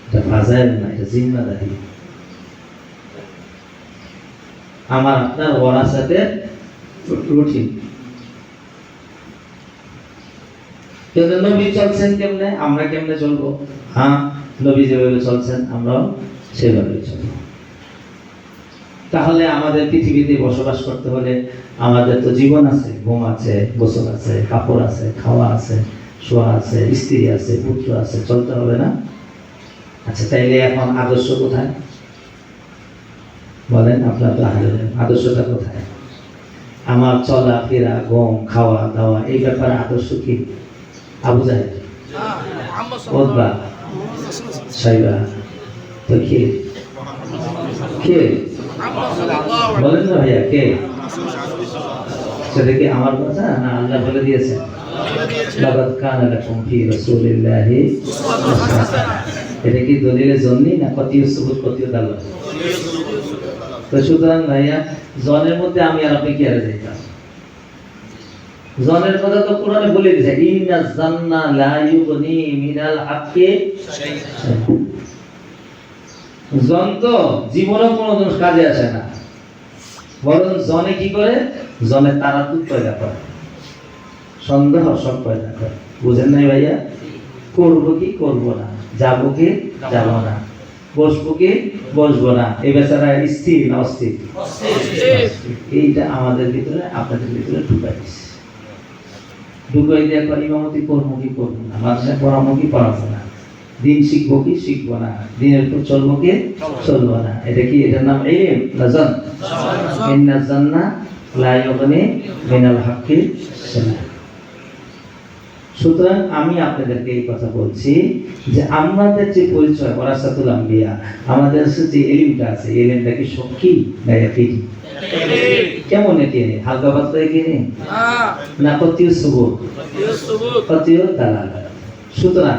এটা ফাজায়েল না, এটা জিম্মাদারি। আমার আপনার ওয়ারাসাতের রুটিন। নবী চলছেন কেমনে, আমরা কেমনে চলবো? হ্যাঁ, নবী যেভাবে চলছেন আমরাও সেভাবে চলবো। তাহলে আমাদের পৃথিবীতে বসবাস করতে হলে আমাদের তো জীবন আছে, ঘুম আছে, গোসল আছে, কাপড় আছে, খাওয়া আছে, শোয়া আছে, স্ত্রী আছে, পুত্র আছে, চলতে হবে না? আচ্ছা, তাইলে এখন আদর্শ কোথায় বলেন? আপনার তো আদর্শটা কোথায়? আমার চলা ফেরা, ঘুম, খাওয়া দাওয়া, এই ব্যাপারে আদর্শ কি? আবু জাহেল, উতবা, সাইবা, তো কে কে বলেন না ভাইয়া, কে? সেটা কি আমার কথা না আল্লাহ বলে দিয়েছেন? লাকাদ কানা লাকুম ফি রাসূলিল্লাহি এটা কি দলিলের জন্যই না কতিউ সুবুত কতিউ দালাল? তো সুতরাং ভাইয়া, জনের মধ্যে আমি আর আপনি কি আর যাইতাম? জনের কথা তো কোরআনে বলে দিয়েছে, ইন্নাজ জান্না লা ইউগনি মিনাল হাক্কি শাইআ। জন তো জীবনে কোনোদিন কাজে আসে না, বরং জনে কি করে? জনে তারাতুত পয়দা করে, সন্দেহ সব পয়দা করে। বুঝেন নাই ভাইয়া? করবো কি করবো না, যাবো কি যাবো না, বসবো কি বসবো না, এই বেচারা স্থির না অস্থির? এইটা আমাদের ভিতরে আপনাদের ভিতরে ঢুকাই দিচ্ছে। ঢুকাই দিয়ে একবার ইমামতি করবো কি করবো না, মাদ্রাসায় পড়াবো কি পড়াবো না, দিন শিখবো কি শিখবো না, দিনের উপর চলবো কি চলবো না। এটা কি? এটার নাম ইলম না জন? ইন্নাজ জান্না লা ইউগনি মিনাল হাক্কি শাইআ। সুতরাং আমি আপনাদেরকে এই কথা বলছি যে আমাদের যে পরিচয় ওয়ারাসাতুল আম্বিয়া, আমাদের যে ইলমটা আছে, ইলমটা কি সত্যি না ইয়াকিন? কেমন এটি? হালকা পাতলা এগিয়ে না কতিউ সুবুত কতিউ দালাল? সুতরাং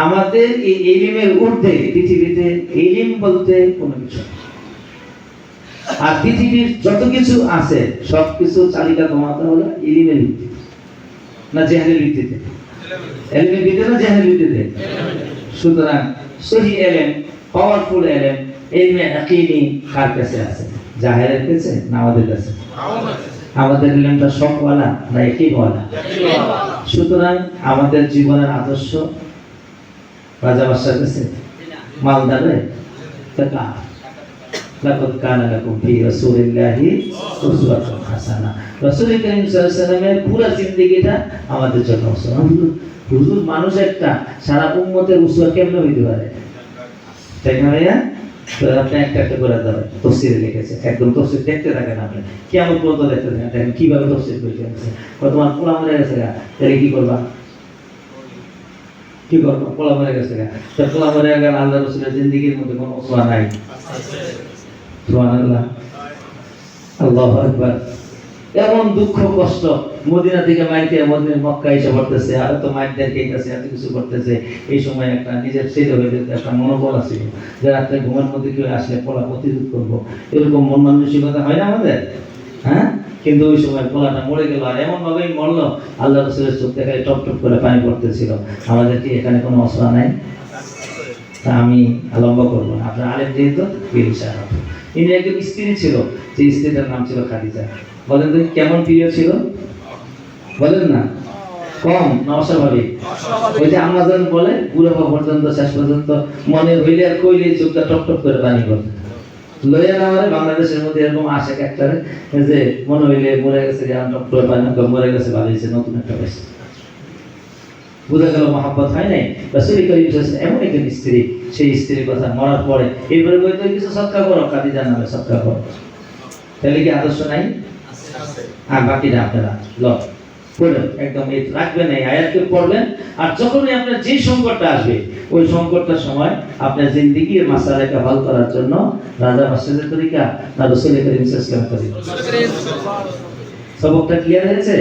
আমাদের এই ইলমের ঊর্ধ্বে পৃথিবীতে ইলম বলতে কোনো কিছু, আর পৃথিবীর যত কিছু আছে সবকিছু চালিকা ক্ষমতা হলো ইলমের ভিত্তিতে না জেহেলের ভিত্তিতে? ইলমের ভিত্তিতে না জেহেলের ভিত্তিতে? সুতরাং সহি ইলম, পাওয়ারফুল ইলম, ইলমে ইয়াকিনি কার কাছে আছে? জাহেলের কাছে না আমাদের কাছে? আমাদের ইলমটা সবওয়ালা না ইয়াকিনওয়ালা? সুতরাং আমাদের জীবনের আদর্শ রাজা বাদশার কাছে মালদারে টাকা। লাকাদ কানা লাকুম ফি রাসূলিল্লাহি উসওয়াতুন হাসানাহ। রাসূল করিম সাল্লাল্লাহু আলাইহি ওয়াসাল্লামের পুরো জিন্দেগিটা আমাদের জন্য উসওয়া। হুজুর মানুষ একটা, সারা উম্মতের উসওয়া কেমনে হইতে পারে? তাই না ভাইয়া? তো আপনি একটা একটা করে দেবেন, তাফসীরে লিখেছে, একদম তাফসীর দেখতে থাকেন আপনি, কিয়ামত পর্যন্ত দেখতে থাকেন কিভাবে তাফসীর করেছে। তোমার পুরা মনে গেছে, তাহলে কি করবা? কি করবো, পোলা মরে গেছে গা, পোলা মরে গেল, আল্লাহ রসুলের জিন্দিগির মধ্যে কোনো ওসওয়া নাই। সুবহানাল্লাহ, আল্লাহু আকবার। এমন দুঃখ কষ্ট, মদিনা থেকে মাইতে মদিনা মক্কা এসে পড়তেছে, আর তো মাইদের খেয়েছে, এত কিছু করতেছে। এই সময় একটা নিজের ছেলে হয়ে যেতে একটা মনোবল আছে যে রাত্রে ঘুমের মধ্যে কেউ আসলে পোলা প্রতিরোধ করবো, এরকম মন মানসিকতা হয় না আমাদের, হ্যাঁ? কিন্তু ওই সময় পোলাটা মরে গেল, আর এমন ভাবেই মরলো, আল্লাহ রসুলের চোখ থেকে টপ টপ করে পানি পড়তেছিল। আমাদের কি এখানে কোনো অসরা নাই? তা আমি লম্বা করবো না, আপনার আলেম যেহেতু ইনি একজন স্ত্রী ছিল, যে স্ত্রীটার নাম ছিল খাদিজা। বলেন তো কেমন প্রিয় ছিল, বলেন না? কম না অস্বাভাবিক? ওই যে আমাজন বলে বুড়ো হওয়া পর্যন্ত, শেষ পর্যন্ত মনে হইলে আর কইলে চোখটা টপ টপ করে পানি পড়ে। লইয়া আমাদের বাংলাদেশের মধ্যে এরকম আসে একটা, যে মনে হইলে মরে গেছে, টপ করে পানি মরে গেছে, ভালো হয়েছে, নতুন একটা বেশি বোঝা গেল মহাব্বত হয় নাই। রাসূল করিম এমন একজন স্ত্রী, সেই স্ত্রীর কথা মরার পরে এরপরে বলতে কিছু সৎকার করো, খাদিজার নামে সৎকার করো। তাহলে কি আদর্শ নাই? আর বাকিটা আপনারা পড়েন, একদম এই রাখবেন, এই আয়াতকে পড়বেন। আর যখনই আপনার যে সংকটটা আসবে, ওই সংকটটার সময় আপনার জিন্দেগির মাসালাকে হল করার জন্য রাজা মাসুদের তরিকা না রাসূল করিম সাল্লাল্লাহু আলাইহি ওয়াসাল্লাম? সবকটা ক্লিয়ার হয়েছে?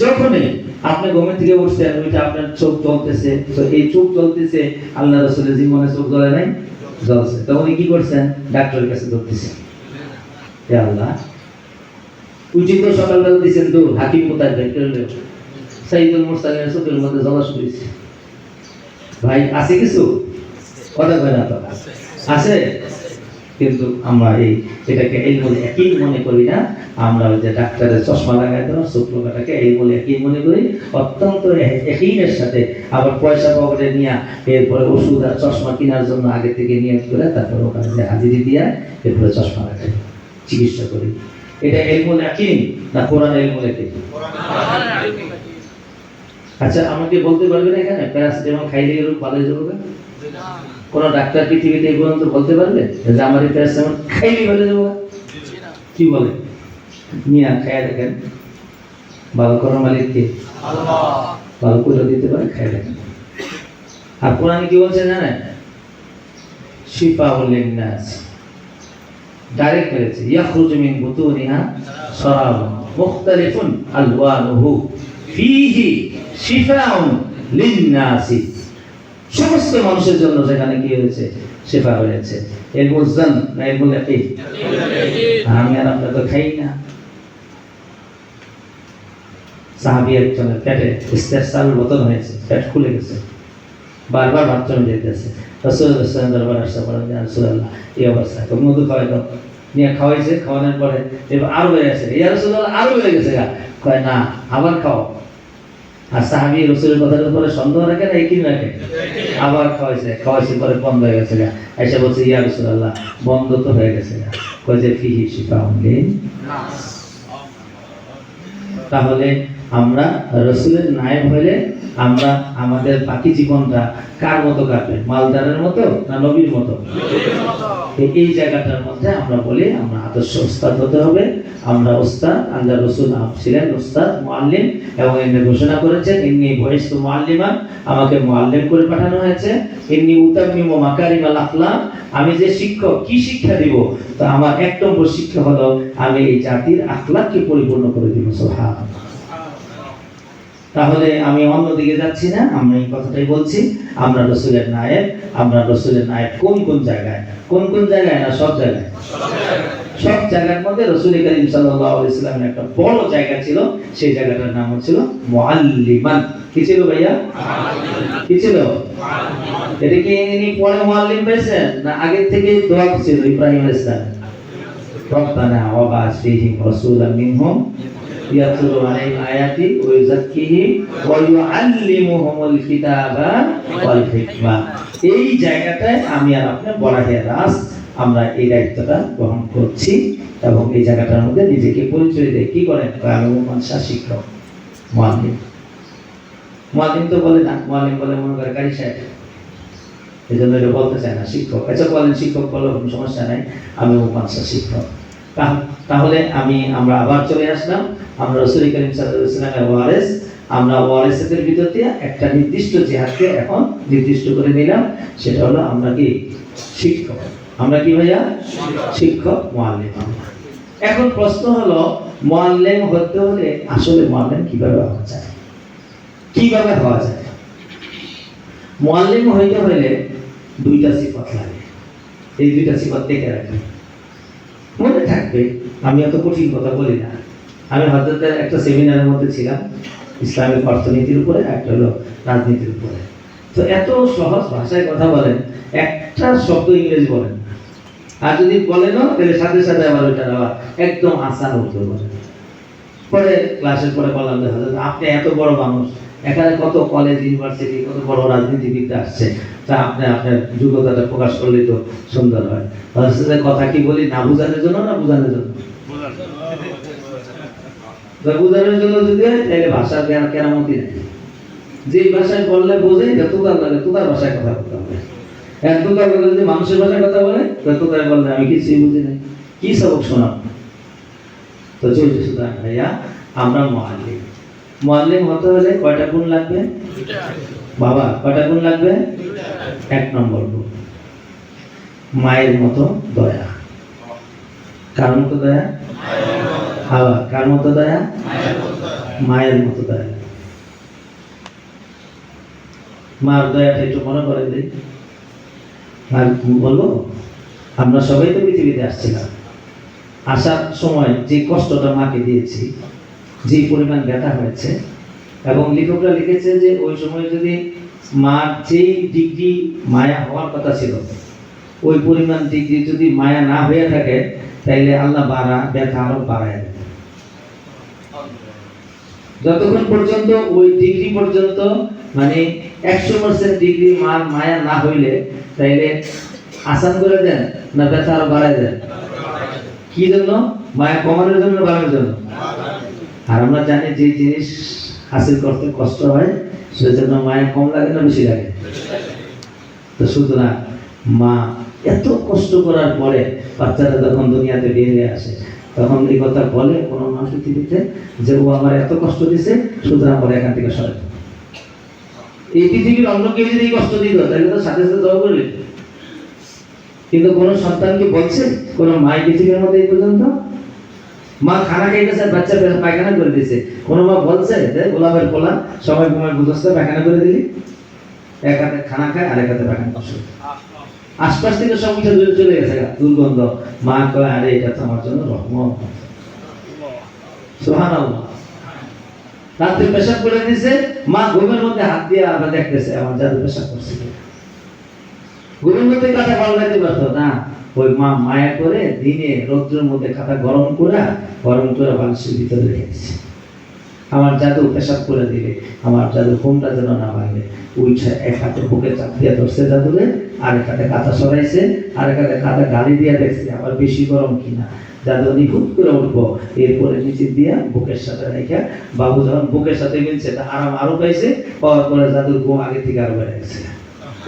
যখনই আপনি ঘুমের থেকে উঠছেন, ওইটা আপনার চোখ জ্বলতেছে, তো এই চোখ জ্বলতেছে, আল্লাহ রাসূলের জীবনে চোখ জ্বলে নাই? জ্বলছে। তখন কি করছেন? ডাক্তারের কাছে দৌড়তেছেন, হে আল্লাহ। উচিত সকালবেলা দিচ্ছেন দৌড়, হাকিম কোথায় সাইদুল মুরসালিনের চোখের মধ্যে জলাশ করেছে। ভাই আছে কিছু কথা কয় না তো, আছে। কিন্তু আমরা এটাকে এই বলে একই মনে করি না। আমরা ওই যে ডাক্তারের চশমা লাগাই দেওয়া চোখ লোকাটাকে এই বলে একই মনে করি, অত্যন্ত একইনের সাথে। আবার পয়সা পকেটে নিয়ে এরপরে ওষুধ আর চশমা কেনার জন্য আগে থেকে নিয়োগ করে, তারপরে ওখানে যে হাজিরি দিয়া এরপরে চশমা লাগাই চিকিৎসা করি। এটা ইলমুল ইয়াকিন না কোরআন ইলমুল ইয়াকিন? আচ্ছা, আমাকে বলতে পারবেন এখানে প্যারাসিটামল খাইলে এরকম ভালো হয়ে যাবে? কোন ডাক্তার পৃথিবীতে এই পর্যন্ত বলতে পারবে যে আমার এই প্যারাসিটামল খাইলে ভালো হয়ে যাবে? কি বলে? নিয়ে খাইয়া দেখেন, ভালো করার মালিক কে? আল্লাহ। ভালো করে দিতে পারে, খাইয়া দেখেন। আর কোরআনে কি বলছে জানেন? শিফাউল লিন্নাস, ডাইরেক্ট বলেছে, ইয়াখরুজু মিন বুতুনিহা শারাবুন মুখতালিফুন আলওয়ানুহু ফীহি শিফাউন লিন্নাসি। সমস্ত মানুষের জন্য সেখানে কি হয়েছে? শিফা হয়েছে। ইলমুল জান না ইলমুল ইয়াকিন? আমি আর আপনি তো খাই না। সাহাবী একজনের পেটে ইস্তেসালের মতন হয়েছে, পেট খুলে গেছে, বারবার বাথরুম যেতেছে। রাসূলুল্লাহ সাল্লাল্লাহু আলাইহি ওয়াসাল্লাম বলেন, ইয়া রাসূলুল্লাহ, এই অবস্থা তো মধু খাওয়াই দাও। নিয়ে খাওয়াইছে, খাওয়ানোর পরে এবার আরো বেড়ে গেছে, ইয়া রাসূলুল্লাহ আরো বেড়ে গেছে, কয় না আবার খাও। আর সাহাবী রাসূলের কথার উপরে সন্দেহ রাখে না, একই রাখে, আবার খাওয়াইছে পরে বন্ধ হয়ে গেছে। এসে বলছে, ইয়া রাসূলুল্লাহ বন্ধ তো হয়ে গেছে। কয় যে ফিহি শিফাউন লিন-নাস। তাহলে আমরা রসুলের নায়েব হলে আমরা আমাদের বাকি জীবনটা কার মতো কাটবে? মালদারের মতো না নবীর মতো? এই জায়গাটার মধ্যে আমরা বলি আমরা আদর্শ উস্তাদ হতে হবে। আমরা উস্তাদ, আল্লাহ রসুল ছিলেন উস্তাদ মুআল্লিম, এবং এমনি ঘোষণা করেছেন, ইন্নী বুইস্তু মুআল্লিমান, আমাকে মুআল্লিম করে পাঠানো হয়েছে। ইন্নী উতাম্মিমু মাকারিমাল আখলাক, আমি যে শিক্ষক, কি শিক্ষা দিব? তো আমার এক নম্বর শিক্ষা হলো আমি এই জাতির আখলাককে পরিপূর্ণ করে দিব। সুবহানাল্লাহ। তাহলে আমি অন্যদিকে যাচ্ছি না, আমি এই কথাটাই বলছি। আমরা রসুলের নায়েব। আমরা রসুলের নায়েব কোন কোন জায়গায়? কোন কোন জায়গায় না সব জায়গায়? সব জায়গার মধ্যে রাসূল করিম সাল্লাল্লাহু আলাইহি ওয়াসাল্লামের একটা বড় জায়গা ছিল, সেই জায়গাটার নাম ছিল মুআল্লিমান। কি ছিল ভাইয়া? কি ছিল? এটা কি ইনি পরে মুআল্লিম পেয়েছেন না আগে থেকে দোয়া ছিল ইব্রাহিম আলাইহিস সালাম? রব্বানা ওয়া বা'আথ ফীহিম রাসূলাম মিনহুম ইয়াতলু আলাইহিম আয়াতি ওয়া ইউযাক্কিহিম ওয়া ইউআল্লিমুহুমুল কিতাবা ওয়াল হিকমা। এই জায়গাটায় আমি আর আপনি বড়াহে রাস, আমরা এই দায়িত্বটা গ্রহণ করছি এবং এই জায়গাটার মধ্যে নিজেকে পরিচয় দেয়। কি করেন? আমি মানসা শিক্ষক, মুআল্লিম। মুআল্লিম তো বলে না, মুআল্লিম বলে মনে করে কারি সাহেব, এই জন্য এটা বলতে চায় না শিক্ষক। আচ্ছা বলেন শিক্ষক বলো, কোনো সমস্যা নাই, আমি মানসা শিক্ষক। তাহলে আমরা আবার চলে আসলাম, আমরা রাসূল করিম সাল্লাল্লাহু আলাইহি ওয়াসাল্লামের ওয়ারিস, আমরা ওয়ারেসের ভিতর দিয়ে একটা নির্দিষ্ট জিহাদকে এখন নির্দিষ্ট করে নিলাম, সেটা হলো আমরা কি শিক্ষক। আমরা কি ভাইয়া? শিক্ষক, মুআল্লিম। এখন প্রশ্ন হলো মুআল্লিম হতে হলে আসলে মুআল্লিম কিভাবে হওয়া যায়? কিভাবে হওয়া যায়? মুআল্লিম হইতে হলে দুইটা সিফাত লাগে। এই দুইটা সিফাত দেখে রাখবেন, মনে থাকবে। আমি এত কঠিন কথা বলি না। আমি হযরতের একটা সেমিনারের মধ্যে ছিলাম, ইসলামিক অর্থনীতির উপরে, একটা হলো রাজনীতির উপরে। তো এত সহজ ভাষায় কথা বলেন, একটা শব্দ ইংরেজি বলেন, আর যদি বলেনও তাহলে সাথে সাথে আবার ওইটা আবার একদম আসান উর্দু বলেন। পরে ক্লাসের পরে বললাম যে হযরত আপনি এত বড় মানুষ, এখানে কত কলেজ ইউনিভার্সিটি, কত বড় রাজনীতিবিদরা আসছে, তা আপনি আপনার যোগ্যতাটা প্রকাশ করলে তো সুন্দর হয়। হযরতের কথা কি বলি, না বুঝানোর জন্য না বোঝানোর জন্য? বোঝানোর জন্য যদি হয় তাহলে ভাষার কেরামতি নেই। যে ভাষায় বললে বোঝে তুকার লাগে, তুকার ভাষায় কথা বলতে হবে। তুকার বলে যদি মানুষের ভাষায় কথা বলে, তুকার বললে আমি কিছুই বুঝি নাই, কি সবক শোনাব? তো চলছে। সুতরাং ভাইয়া আমরা মুআল্লিম। মুআল্লিম হতে হলে কয়টা গুণ লাগবে বাবা? কয়টা গুণ লাগবে? 1 নম্বর গুণ, মায়ের মতো দয়া। কার মতো দয়া? আবার কার মতো দয়া? মায়ের মতো দয়া। মার দয়াটা একটু মনে করে দিই। আর বলবো, আমরা সবাই তো পৃথিবীতে আসছিলাম, আসার সময় যে কষ্টটা মাকে দিয়েছি, যে পরিমাণ ব্যথা হয়েছে, এবং লেখকরা লিখেছে যে ওই সময় যদি মার যেই ডিগ্রি মায়া হওয়ার কথা ছিল, ওই পরিমাণ ডিগ্রি যদি মায়া না হয়ে থাকে, তাইলে আল্লাহ ব্যথা আরো বাড়ায় দেবে। যতক্ষণ পর্যন্ত ওই ডিগ্রি পর্যন্ত, মানে 100% ডিগ্রি মার মায়া না হইলে, তাইলে আসান করে দেন না ব্যথা আরো বাড়ায় দেন? কি জন্য? মায়া কমানোর জন্য, বাড়ানোর জন্য। আর আমরা জানি যে জিনিস হাসিল করতে কষ্ট হয়, সেজন্য মায়া কম লাগে না বেশি লাগে? তো সুতরাং মা এত কষ্ট করার পরে বাচ্চারা যখন দুনিয়াতে বের হয়ে আসে, তখন এই কথা বলে কোনো মানুষ পৃথিবীতে যে ও আমার এত কষ্ট দিছে, সুতরাং ওরা এখান থেকে সরে। এই পৃথিবীর অন্য কেউ যদি কষ্ট দিত তাহলে তো সাথে সাথে দোয়া করবে। কিন্তু কোন সন্তান কি বলছে, কোন মাই পৃথিবীর মধ্যে এই পর্যন্ত? মা খানা খাইতেছে, বাচ্চা পায়খানা করে দিয়েছে, কোন মা বলছে গোলাপের পোলা সময় সময় বুঝতে পায়খানা করে দিলি? এক হাতে খানা খায় আর এক হাতে পায়খানা বসে, আশপাশ থেকে সব কিছু দূরে চলে গেছে, দুর্গন্ধ। মা কয় আরে এটা তো আমার জন্য রহমত। সুবহানাল্লাহ। রাতে পেশাব করে দিয়েছে, মা ঘুমের মধ্যে হাত দিয়ে আবার দেখতেছে আমার জাদু পেশাব করছে। ঘুমের মধ্যে কাঁথা পাল্টাইতে পারতো না, ওই মা মায়া করে দিনে রৌদ্রের মধ্যে কাঁথা গরম করে বালিশের ভিতরে রেখে দিচ্ছে। আমার জাদু পেশাব করে দিলে আমার জাদু ঘুমটা যেন না ভাঙে, উঠে এক হাতে বুকে চাপ দিয়ে ধরছে জাদুরে, আরেক হাতে কাঁথা সরাইছে, আরেক হাতে কাঁথা গালি দিয়ে দেখছে আবার বেশি গরম কিনা। জাদু নিখুঁত করে উঠবো, এরপরে নিচে দিয়া বুকের সাথে রেখে, বাবু যখন বুকের সাথে মিলছে তা আরাম আরো পাইছে, পাওয়ার পরে জাদুর ঘুম আগে থেকে আরো বেড়ে গেছে।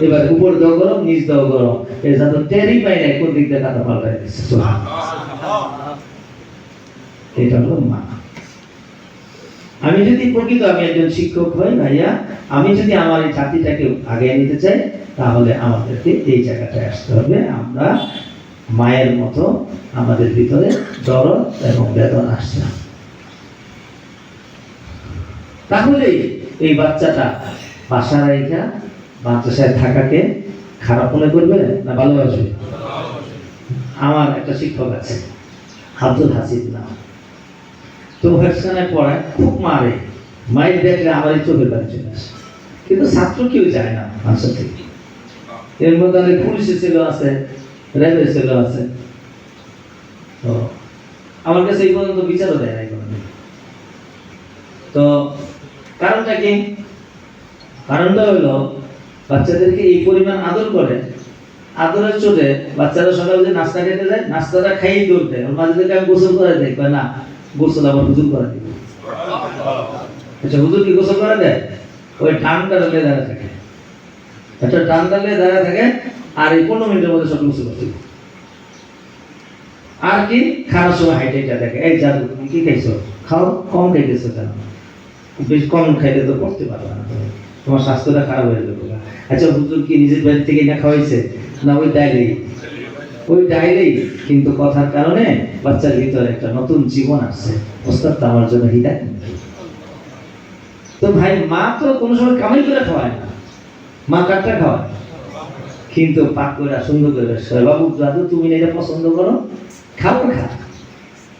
এবার উপর দাও গরম, নিচ দাও গরম, এই জাদু টেরই পাই নাই কোন দিক দিয়ে কাঁথা পাল্টাই দিচ্ছে। এটা হলো মা। আমি যদি প্রকৃত আমি একজন শিক্ষক হই ভাইয়া, আমি যদি আমার এই জাতিটাকে আগে নিতে চাই, তাহলে আমাদেরকে এই জায়গাটায় আসতে হবে। আমরা মায়ের মতো আমাদের ভিতরে দরদ এবং বেদনা আসছে, তাহলে এই বাচ্চাটা বাসা রেখা বাচ্চার থাকাকে খারাপ মনে করবে না ভালোবাসবে? আমার একটা শিক্ষক আছে, আব্দুল হাসিব নাম। তো ওখানে পড়ায়, খুব মারে, মায়ের দেখলে আমার চোখের বাড়ি চলে আসে, কিন্তু ছাত্র কেউ যায় না বাসা থেকে। এর মধ্যে পুলিশের ছেলে আছে, রেলের ছেলে আছে। তো আমার কাছে এই পর্যন্ত বিচারও দেয় নাই। তো কারণটা কি? কারণটা হলো বাচ্চাদেরকে এই পরিমাণ আদর করে, আদরের চোটে বাচ্চারা সকালে যে নাস্তা খেতে যায়, নাস্তাটা খাইয়ে দৌড় দেয়। ওর মাঝে আমি গোসল করে দেয়, কয় না গোসল আবার হুজুর করে দিব। আচ্ছা, হুজুর কি গোসল করে দেয়? ওই টানটা ডালে দাঁড়া থাকে, একটা টান ডালে দাঁড়া থাকে, আর এই 15 মিনিটের মধ্যে সব গোসল করতে। আর কি খাওয়ার সময় হাইটে দেখে, এই জাদু তুমি কি খাইছো, খাও, কম খাইতেছো কেন? বেশ কম খাইলে তো পড়তে পারবে না, তোমার স্বাস্থ্যটা খারাপ হয়ে যাবে। আচ্ছা হুজুর কি নিজের বাড়ি থেকে না খাওয়াইছে? না ওই ডাইরেই কিন্তু কথার কারণে বাচ্চার ভিতরে একটা নতুন জীবন আসছে। ওস্তাদ তো আমার জন্য হিদায়াত। তো ভাই মা তো কোনো সময় কামাই করে খাওয়ায় না, মা কাটটা খাওয়ায়, কিন্তু পাক করে সুন্দর করে বাবু দাদু তুমি এটা পছন্দ করো, খাও খা,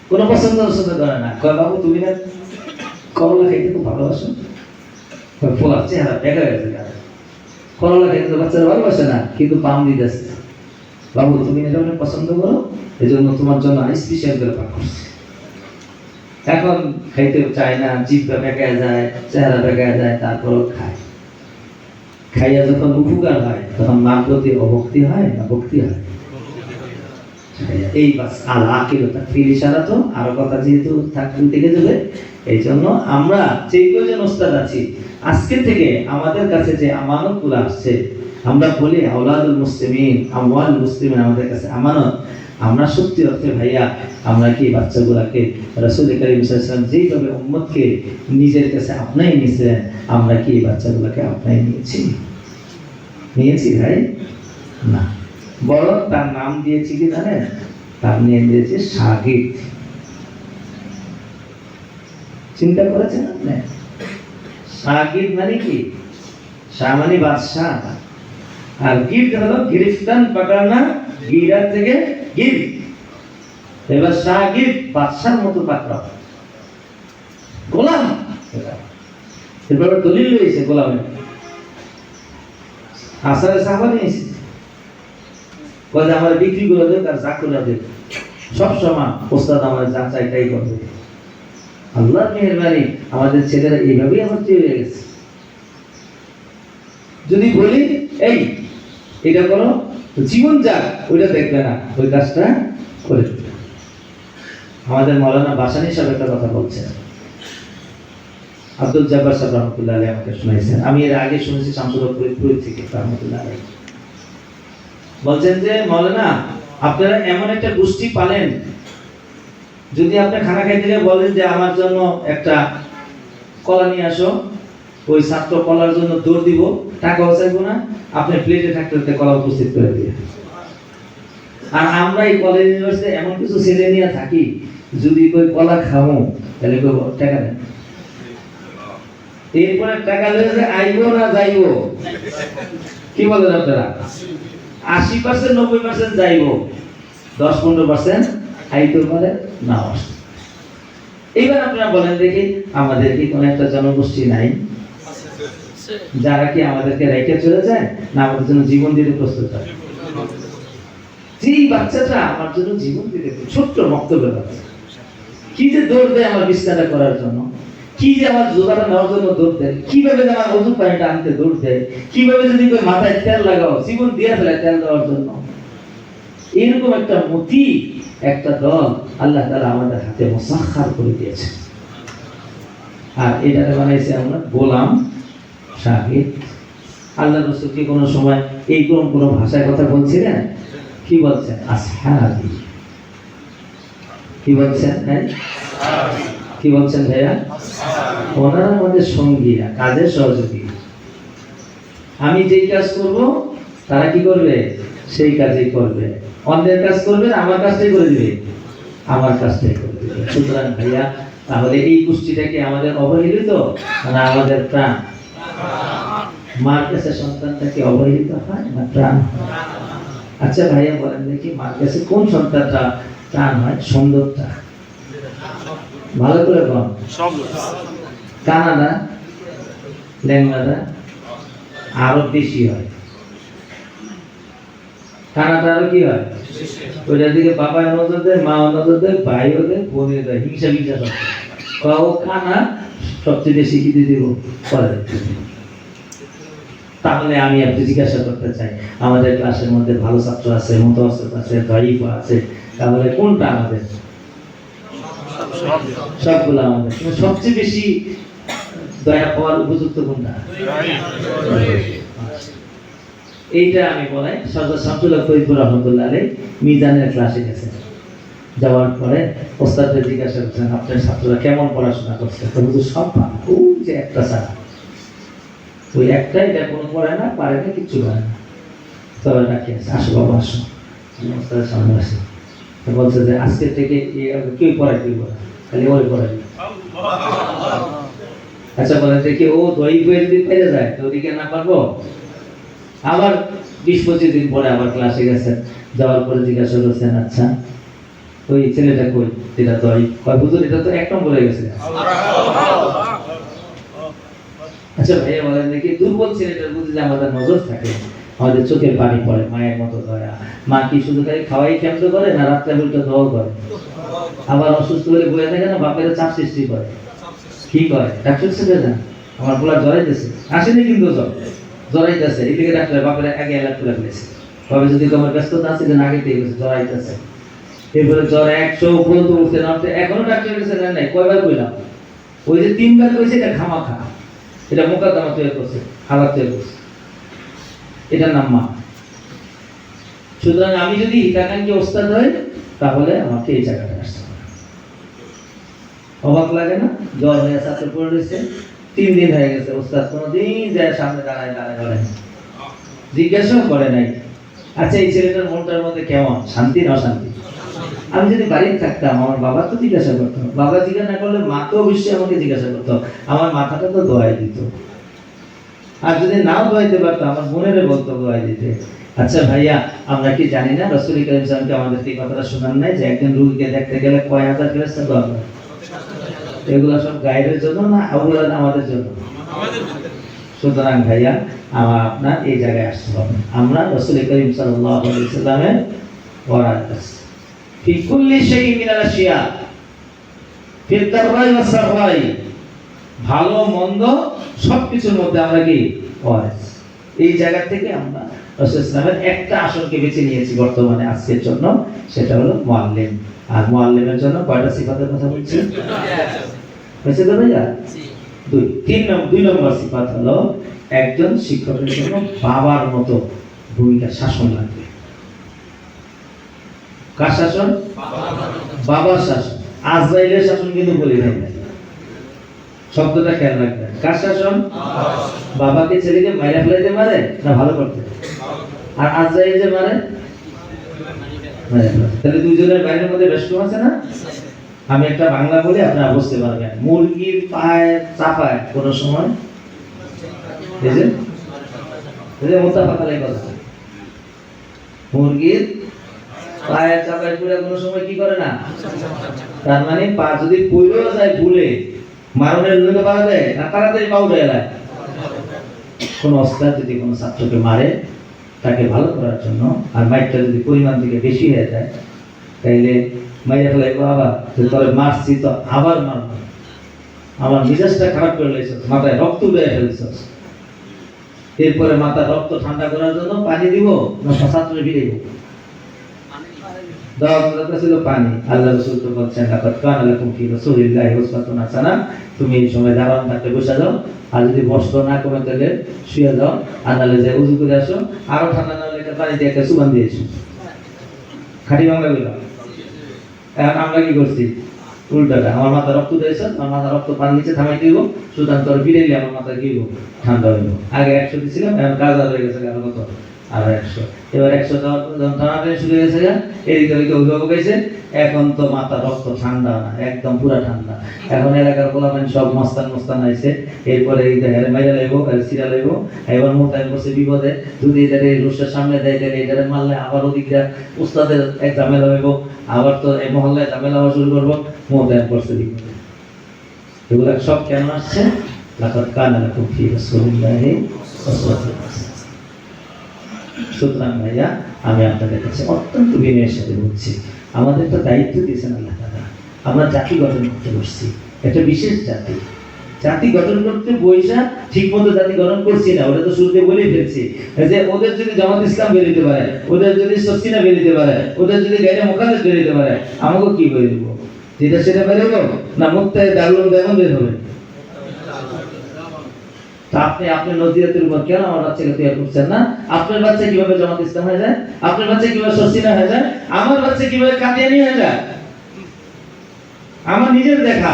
কোনো পছন্দ করে না। কয় বাবু তুমি না করলা খাইতে খুব ভালোবাসো, পোলা চেহারা দেখা গেছে, করলা খাইতে তো বাচ্চারা ভালোবাসে না, কিন্তু পাম দিতেছে। বাবু তুমি এটা অনেক পছন্দ করো, এই জন্য তোমার জন্য স্পেশাল করে পাক করছি। এখন খাইতে চায় না, জিভটা বেঁকা যায়, চেহারা বেঁকা যায়, তারপরও খায়। খাইয়া যখন উপকার হয় তখন মার প্রতি অভক্তি হয় না ভক্তি হয়? এই বাস আল-আকিলতা ফিল ইশারা। তো আরো কথা যেহেতু থাকতে থেকে যাবে, এই জন্য আমরা যে কয়জন ওস্তাদ আছি আজকে থেকে আমাদের কাছে যে আমানতগুলো আসছে, আমরা বলি আওলাদুল মুসলিমিন, আমওয়াল মুসলিমিন আমাদের কাছে আমানত। আমরা সত্যি অর্থে ভাইয়া আমরা কি বাচ্চাগুলাকে রাসূল কারীম সাল্লাল্লাহু আলাইহি ওয়াসাল্লাম যেইভাবে উম্মতকে নিজের কাছে আপনাই নিয়েছিলেন, আমরা কি বাচ্চাগুলাকে আপনাই নিয়েছি ভাই? না, বরং তার নাম দিয়েছি কি জানেন? তার নিয়ে দিয়েছে শাগিদ। চিন্তা করেছেন আপনি? শাগিদ মানে কি? শাহ মানে বাদশাহ, আর গির্দ হলো গিরিফতান পাকানা, গিরা থেকে গির। এবার শাগিদ বাদশার মতো পাকড়াও, গোলাম। এবার দলিল রয়েছে গোলামের, আসারে সাহাবা নিয়েছে, বলে আমার বিক্রি করে দেবে তার চাকরিরা দেবে, সবসময় ওস্তাদ আমার যা চাই তাই করবে। আল্লাহর মেহেরবানি আমাদের ছেলেরা এইভাবেই আমার তৈরি হয়ে গেছে। যদি বলি এই এটা করো, জীবন যাক, ওইটা দেখবে না, ওই কাজটা করে দেবে। আমাদের মৌলানা বাসানী সাহেব একটা কথা বলছেন, আব্দুল জব্বার সাহেব রহমতুল্লাহ আলাইহি আমাকে শোনাইছেন, আমি এর আগে শুনেছি শামসুল হক ফরিদপুর থেকে রহমতুল্লাহ আলাইহি। বলছেন যে মৌলানা আপনারা এমন একটা গোষ্ঠী পালেন, যদি আপনি খানা খাইতে গিয়ে বলেন যে আমার জন্য একটা কলা নিয়ে আসো, ওই ছাত্র কলার জন্য দৌড় দিব, টাকাও চাইবো না, আপনি প্লেটে থাকতে কলা উপস্থিত করে দিয়ে। আর আমরা এই কলেজ ইউনিভার্সিটি এমন কিছু ছেলে নিয়ে থাকি, যদি কই কলা খাবো তাহলে কই টাকা দেন, এরপরে টাকা লয়ে আইবো না যাইবো, কি বলেন আপনারা? 80% 90% যাইবো, 10-15% আইতে পারে না আসতে। এইবার আপনারা বলেন দেখি, আমাদের কি কোনো একটা জনগোষ্ঠী নাই যারা কি আমাদেরকে রেখে চলে যায়, না আমাদের জন্য জীবন দিতে প্রস্তুত হয়? যেই বাচ্চাটা আমার জন্য জীবন দিতে, ছোট্ট বক্তব্যের বাচ্চা, কি যে দৌড় দেয় আমার বিস্তারটা করার জন্য, কি যে আমার জোগাড়া নেওয়ার জন্য দৌড় দেয়, কিভাবে যে আমার ওষুধ পানিটা আনতে দৌড় দেয়, কিভাবে যদি মাথায় তেল লাগাও, জীবন দিয়ে ফেলে তেল দেওয়ার জন্য। এরকম একটা মতি, একটা দল আল্লাহ তাআলা আমাদের হাতে মুসাখখার করে দিয়েছে। আর এটাকে বানাইছে আমরা গোলাম শাগিদ। আল্লাহ রাসূল কি কোনো সময় এই কোন ভাষায় কথা বলছিলেন? কি বলছেন? আসহাবি। কি বলছেন? কি বলছেন ভাইয়া? ওনারা আমাদের সঙ্গীরা, কাজের সহযোগী। আমি যেই কাজ করব তারা কি করবে? সেই কাজই করবে। অন্যের কাজ করবে, আমার কাজটাই করে দিবে, আমার কাজটাই করে দিবে। সুতরাং ভাইয়া, তাহলে এই গোষ্ঠীটাকে আমাদের অবহেলিত না আমাদের প্রাণ? মার কাছে সন্তানটাকে অবহেলিত হয় না প্রাণ? আচ্ছা ভাইয়া বলেন দেখি, মার কাছে কোন সন্তানটা প্রাণ হয়? সুন্দরটা। ভালো করে বল। কানাডা, ল্যাংড়াটা আরো বেশি হয়। কানাডা আরো কি হয়? ওইটার দিকে বাবা নজর দেয়, মা নজর দেয়, ভাই ওদের, বোনের দেয়, হিংসা সব কানা সবচেয়ে বেশি কি দিব করে। তাহলে আমি আপনি জিজ্ঞাসা করতে চাই, আমাদের ক্লাসের মধ্যে ভালো ছাত্র আছে, মুতাওয়াসসিত আছে, দাঈফ আছে, তাহলে কোনটা আমাদের? সবগুলো আমাদের। সবচেয়ে বেশি দয়া পাওয়ার উপযুক্ত কোনটা? এইটা আমি বলাই সরদার শামসুল হক ফরিদপুর রহমতুল্লাহ আলাইহি মিজানের ক্লাসে গেছেন। যাওয়ার পরে ওস্তাদকে জিজ্ঞাসা করছেন, আপনার ছাত্ররা কেমন পড়াশোনা করছে? তো হুজুর সব ভালো। যে একটা ছাড়া, ওই একটা, এটা কোনো পড়ে না, পারে না, কিচ্ছু করে না। তবে ডাকি আছে, আসো বাবা আসো, ওস্তাদের সামনে আসে। বলছে যে আজকে থেকে কেউ পড়াই দিব না, খালি ওই পড়াই। আচ্ছা বলেন যে ও দই বইয়ে যদি পেয়ে যায় তো ওদিকে না পারবো? আবার 20-25 দিন পরে আবার ক্লাসে গেছেন, যাওয়ার পরে জিজ্ঞাসা করছেন, আচ্ছা ওই ছেলেটা কই, যেটা দই কয় হুজুর এটা তো 1 নম্বরে গেছে। আচ্ছা ভাইয়া বলেন দেখি, দুর্বল ছেলেটার প্রতি যে আমাদের নজর থাকে, আমাদের চোখের পানি পড়ে, মায়ের মতো দয়া। মা কি শুধু খালি খাওয়াই কেন্দ্র করে না, রাত্রে উল্টো দোয়া করে? আবার অসুস্থ হলে বয়ে থাকে না, বাপের চাপ সৃষ্টি করে, কি করে? ডাক্তার সাথে যান, আমার পোলা জ্বরাইতেছে, আসেনি কিন্তু জ্বরাইতেছে, এদিকে ডাক্তার বাপের আগে এলাক করে ফেলেছে, বাপে যদি তোমার ব্যস্ততা আছে যেন আগে থেকে জ্বরাইতেছে, এরপরে জ্বর 100 উপরন্ত উঠতে নামতে, এখনো ডাক্তার কাছে নেন নাই। কয়বার কইলাম? ওই যে 3 বার কইছে, এটা খামাখা, এটা মোকাদ্দমা তৈরি করছে, হালাত তৈরি করছে, এটার নাম মা। সুতরাং আমি যদি হিতাকাঙ্ক্ষী ওস্তাদ হই, তাহলে আমাকে এই জায়গাটা আসতে হবে। অবাক লাগে না? জ্বর হয়ে ছাত্র পড়ে রয়েছে, 3 দিন হয়ে গেছে, ওস্তাদ কোনোদিন যায় সামনে দাঁড়ায় জিজ্ঞাসাও করে নাই, আচ্ছা এই ছেলেটার মনটার মধ্যে কেমন, শান্তি না অশান্তি? আমি যদি বাড়িতে থাকতাম, আমার বাবা তো জিজ্ঞাসা করতো, বাবা জিজ্ঞাসা না করলে মা তো অবশ্যই আমাকে জিজ্ঞাসা করতো, আমার মাথাটা তো দোয়াই দিত। আর যদি নাও দোয়াইতে পারতো, আমার বোনেরে বলতো দোয়াই দিতে। আচ্ছা ভাইয়া, আমরা কি জানি না রাসূল কারীম সাল্লাল্লাহু আলাইহি ওয়াসাল্লাম আমাদেরকে এই কথাটা শোনান নাই যে একজন রোগীকে দেখতে গেলে কয় হাজার ফেরেশতা দোয়া করে? এগুলো সব গায়ের জন্য না আমাদের জন্য? সুতরাং ভাইয়া, আপনার এই জায়গায় আসতে হবে, আমরা রাসূল কারীম সাল্লাল্লাহু আলাইহি ওয়াসাল্লামের ওয়ারাত আছে ফি কুল্লি শাইইন মিনাল আশিয়া, ফিল দাররাই ওয়াস সাররাই, ভালো মন্দ সবকিছুর মধ্যে আমরা কি ওয়ারিস। এই জায়গা থেকে আমরা রাসূল ইসলামের একটা আসনকে বেছে নিয়েছি বর্তমানে আজকের জন্য, সেটা হলো মুআল্লিম। আর মুআল্লিমের জন্য কয়টা সিফাতের কথা বলছি? বুঝতে তো ভাইয়া? 2 নম্বর সিফাত হলো একজন শিক্ষকের জন্য বাবার মতো ভূমিকা, শাসন লাগবে। কার শাসন? বাবার শাসন। আজরাইলের শাসন কিন্তু বলি ভাই, শব্দটা খেয়াল রাখবেন। কার শাসন? বাবাকে ছেলেকে মাইরা ফেলাইতে পারে না ভালো করতে? আর আজরাইল যে মারে, তাহলে দুইজনের বাইরের মধ্যে বেশ কম আছে না? আমি একটা বাংলা বলি, আপনারা বুঝতে পারবেন। মুরগির পায়ে চাপায় কোন সময়, এই যে মোতাফাকালের কথা, মুরগির পায়ে চাপায় পুরো কোন সময় কি করে না। তার মানে পা যদি পড়েও যায় ভুলে, মারণের জন্য পাওয়া যায় না, তাড়াতাড়ি পাও যায় না। কোন ওস্তাদ যদি কোনো ছাত্রকে মারে, তাকে ভালো করার জন্য, আর মাইরটা যদি পরিমাণ থেকে বেশি হয়ে যায়, তাইলে মাইরা ফেলাইবো, আবার তোরে মারছি তো আবার মারবো, আমার মিজাজটা খারাপ করে লেগেছে, মাথায় রক্ত বেয়ে ফেলেছ, এরপরে মাথার রক্ত ঠান্ডা করার জন্য পানি দিব না ছাত্রে ফিরেব? ছিল পানি। আল্লাহ রাসূল তো বলছেন, লাকাদ কানা লাকুম ফি রাসূলিল্লাহি উসওয়াতুন হাসানাহ, তুমি এই সময় দাঁড়ান থাকতে বসে যাও, আর যদি বস্ত্র না কমে তাহলে শুয়ে যাও, আনালে যে ওযু করে আসো, আরো ঠান্ডা না হলে পানি দিয়ে একটা সুবান দিয়েছো। খাঁটি বাংলা বললাম। এখন আমরা কি করছি? উল্টাটা, আমার মাথা রক্ত দিয়েছ, আমার মাথা রক্ত পানি নিচে থামাই দিব, সুতরাং তোর ফিরে গেলে আমার মাথা কি ঠান্ডা হইব। আগে 100 দিয়েছিলাম, এখন কাজ হয়ে গেছে, কারণ কত আর 100, এবার 100 দেওয়ার পর যখন টানাটানি শুরু হয়েছে, এদিকে ওইদিকে অভিভাবক গেছে, এখন তো মাথা রক্ত ঠান্ডা না, একদম পুরা ঠান্ডা। এখন এলাকার পোলাপান সব মস্তান আইছে, এরপরে এই দেখে মাইরা লাইব, সিরা লাইব, এবার মোতায়েন করছে বিপদে, যদি এটা এই রুশের সামনে দেয় তাহলে এটা মারলে আবার ওদিকটা উস্তাদের এক ঝামেলা হইব, আবার তো এই মহল্লায় ঝামেলা হওয়া শুরু করবো, মোতায়েন করছে বিপদে। এগুলো সব কেন আসছে? লাকাদ কানা লাকুম ফি রাসূলিল্লাহি উসওয়াতুন হাসানাহ। সুতরাং ভাইয়া, আমি আপনাদের কাছে অত্যন্ত বিনয়ের সাথে বলছি, আমাদের তো দায়িত্ব দিয়েছেন আল্লাহ তাআলা, আমরা জাতি গঠন করতে বসছি, একটা বিশেষ জাতি গঠন করতে বইসা ঠিক মতো জাতি গঠন করছি না। ওটা তো শুরুতে বলেই ফেলছি যে ওদের যদি জামাত ইসলাম বেরোতে পারে, ওদের যদি সসিনা বেরোতে পারে, ওদের যদি গাইরে মোকাদ্দেস বেরোতে পারে, আমাকে কি বলে দিব? যেটা সেটা বেরোবো না, মুক্তায় দারুল দেমন বের হবে। আপনি নজিরাতের উপর কেন আমার বাচ্চাকে তৈরি করছেন না? আপনার বাচ্চা কিভাবে জামাত ইসলাম হয়ে যায়, আপনার বাচ্চা কিভাবে সসিনা হয়ে যায়, আমার বাচ্চা কিভাবে কাদিয়ানি হয়ে যায়, আমার নিজের দেখা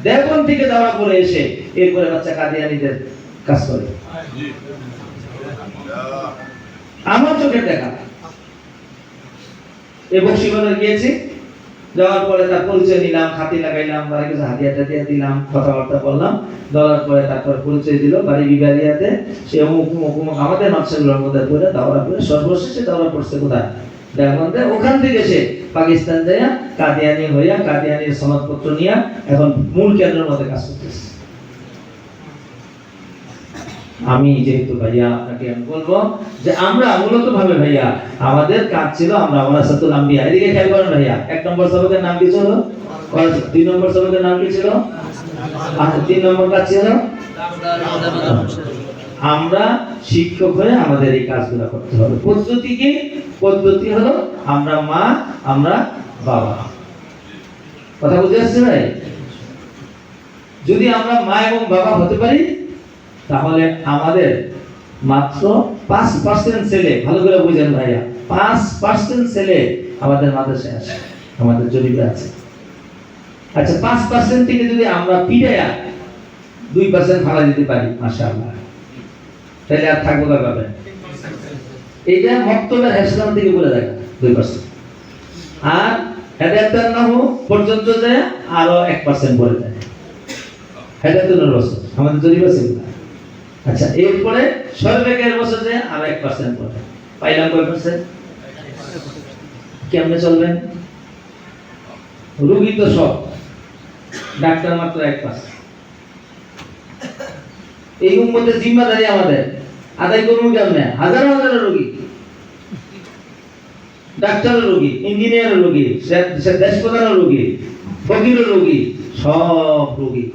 দেওবন্দ থেকে দাওরা পড়ে এসে এরপরে বাচ্চা কাদিয়ানীদের কাজ করে। আমার চোখের দেখা। এই বক্সিবাজার গিয়েছি, যাওয়ার পরে তার পরিচয় নিলাম, হাতি লাগাইলাম, বাড়ি কিছু হাতিয়া টাতিয়া দিলাম, কথাবার্তা বললাম, দেওয়ার পরে তারপর পরিচয় দিল বাড়ি বিবারিয়াতে, সে অমুক অমুক আমাদের নকশাগুলোর মধ্যে পড়ে দাওরা পড়ে সর্বশেষে দাওরা পড়ছে কোথায়? দেওবন্দে। ওখান থেকে সে পাকিস্তান যায় কাদিয়ানি হইয়া কাদিয়ানির সনদপত্র নিয়ে এখন মূল কেন্দ্রের মধ্যে কাজ করতেছে। আমি যেহেতু ভাইয়া আপনাকে আমি বলবো যে আমরা মূলত ভাবে ভাইয়া আমাদের কাজ ছিল আমরা ওয়ারাসাতুল আম্বিয়া। এদিকে খেয়াল করেন ভাইয়া, 1 নম্বর সবকের নাম কি ছিল? 2 নম্বর সবকের নাম কি ছিল? আর 3 নম্বর কাজ ছিল আমরা শিক্ষক হয়ে আমাদের এই কাজগুলো করতে হবে। পদ্ধতি কি? পদ্ধতি হলো আমরা মা, আমরা বাবা। কথা বুঝতে পারছি ভাই? যদি আমরা মা এবং বাবা হতে পারি তাহলে আমাদের মাত্র 5% ছেলে, ভালো করে বুঝেন ভাইয়া, 5% ছেলে আমাদের মাদ্রাসায় আসে, আমাদের জরিপে আছে। আচ্ছা, 5% থেকে যদি আমরা পিড়াইয়া 2% ফালা দিতে পারি, মাশাআল্লাহ, তাহলে আর থাকবো কাভাবে? এইটা মক্তবের হেসলাম থেকে বলে দেখা 2%। আর হেদায়েতুন নহু পর্যন্ত যায় আরো 1% পড়ে যায়। হেদায়েতুন রসুল আমাদের জরিপ আছে। আচ্ছা, এরপরে সর্বেকের বছর যায় আরো 1% পড়ে। পাইলাম কয় পার্সেন্ট? কেমনে চলবেন? রোগী তো সব, ডাক্তার মাত্র 1%। এই উম্মতের জিম্মাদারি আমাদের, আদায় করবো কেমনে? হাজার হাজার রোগী, ডাক্তারের রোগী, ইঞ্জিনিয়ারের রোগী, দেশ প্রধানের রোগী, ফকিরের রোগী, সব রোগী।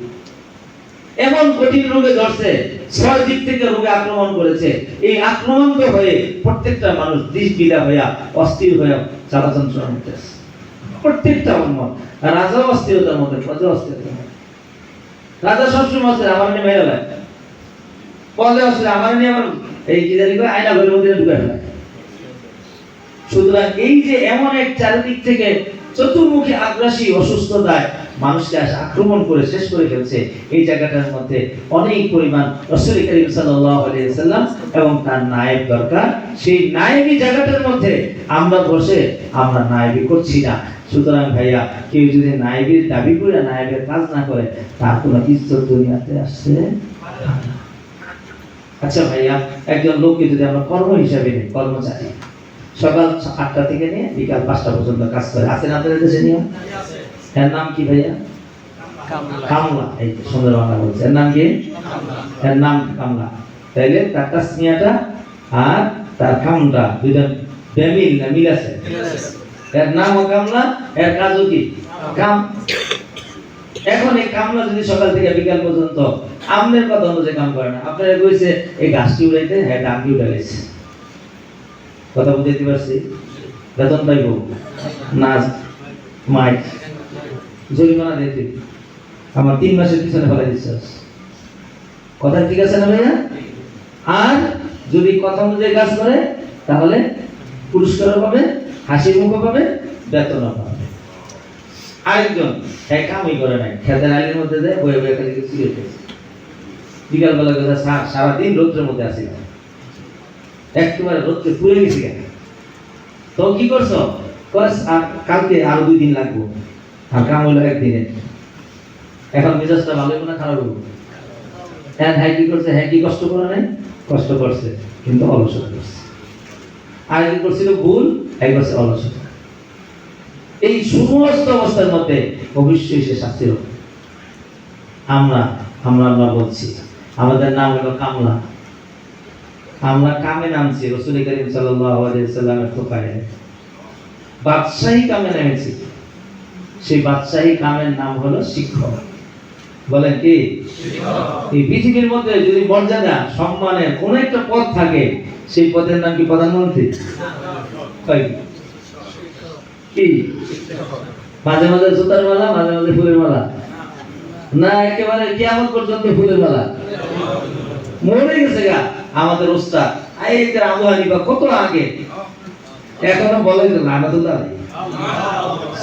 এমন কঠিন রোগে ধরছে, 6 দিক থেকে রোগে আক্রমণ করেছে। এই আক্রমণ হয়ে প্রত্যেকটা মানুষ দিশবিলা হইয়া অস্থির হয়ে চালাচন্ত্রণার মধ্যে আছে। প্রত্যেকটা উম্মত, রাজা অস্থিরতার মধ্যে, প্রজা অস্থিরতার মধ্যে। রাজা সবসময় আছে আমার নিয়ে মেরে লাগে, বলে আসলে আমার নিয়ে আমার এই কি জানি করে আয়না ঘরের মধ্যে ঢুকে ফেলে। সুতরাং এই যে এমন এক চারিদিক থেকে চতুর্মুখী আগ্রাসী অসুস্থতায় মানুষকে আক্রমণ করে শেষ করে ফেলছে, এই জায়গাটার মধ্যে অনেক পরিমাণ রাসূল করিম সাল্লাল্লাহু আলাইহি ওয়াসাল্লাম এবং তার নায়েব দরকার। সেই নায়েবি জায়গাটার মধ্যে আমরা বসে আমরা নায়েবি করছি না। সুতরাং ভাইয়া, কেউ যদি নায়েবের দাবি করে নায়েবের কাজ না করে, তার কোনো ইজ্জত দুনিয়াতে আসছে না। আচ্ছা ভাইয়া, একজন লোককে যদি আমরা কর্ম হিসাবে নিই, কর্মচারী, সকাল 8টা থেকে নিয়ে বিকাল 5টা পর্যন্ত কাজ করে, আছেন আপনাদের দেশে নিয়ম? এর নাম কি ভাইয়া? কামলা। এই সুন্দর বাংলা বলছে, এর নাম কি? এর নাম কামলা। তাইলে তার তাসমিয়াটা আর তার কামটা দুইটা বেমিল না মিল আছে? এর নামও কামলা, এর কাজও কি? কাম। এখন এই কামলা যদি সকাল থেকে বিকাল পর্যন্ত আমনের কথা অনুযায়ী কাম করে না, আপনারা কইছে এই গাছটি উড়াইতে, হ্যাঁ ডামটি উড়াইছে, কথা বুঝতে পারছি? বেতন পাইব না? মাইক জরিমানা দিতে আমার 3 মাসের পিছনে ফেলাই দিচ্ছে। কথা ঠিক আছে না ভাইয়া? আর যদি কথা অনুযায়ী কাজ করে তাহলে পুরস্কারও পাবে, হাসি মুখও পাবে, বেতনও পাবে। আরেকজন এক কামই করে নাই, খেতের আলির মধ্যে দেয়, বয়ে বয়ে খালি সিগারেট খাইছে, বিকালবেলা কথা সারাদিন রোদ্রের মধ্যে আসি, একেবারে রোদ্রে পুড়ে গেছি। তো কি করছো? কালকে আরো 2 দিন লাগবো, আর কাম হলো 1 দিনে। এখন মেজাজটা ভালো হবে না খারাপ হবে? হ্যাঁ কি করছে? হ্যাঁ কি কষ্ট করে নাই? কষ্ট করছে, কিন্তু অলসতা করছে। আর কি করছিল? ভুল। এক করছে অলসতা। এই সমস্ত অবস্থার মধ্যে অবশ্যই সে শাস্তি হবে। আমরা বলছি আমাদের নাম হলো কামলা। আমরা কামে নামছি রাসূল করিম সাল্লাল্লাহু আলাইহি ওয়াসাল্লামের তোপায়, বাদশাহী কামে নেমেছি। সেই বাদশাহী কামের নাম হলো শিক্ষক। বলেন কি? এই পৃথিবীর মধ্যে যদি মর্যাদা সম্মানের কোন একটা পদ থাকে, সেই পদের নাম কি প্রধানমন্ত্রী? কি মাঝে মাঝে জুতার মালা, মাঝে মাঝে ফুলের মালা, না একেবারে কিয়ামত পর্যন্ত ফুলের মালা? মরে গেছে গা আমাদের উস্তাদ আবু হানিফা কত আগে, এখনো বলে যে লানাতুল্লাহ।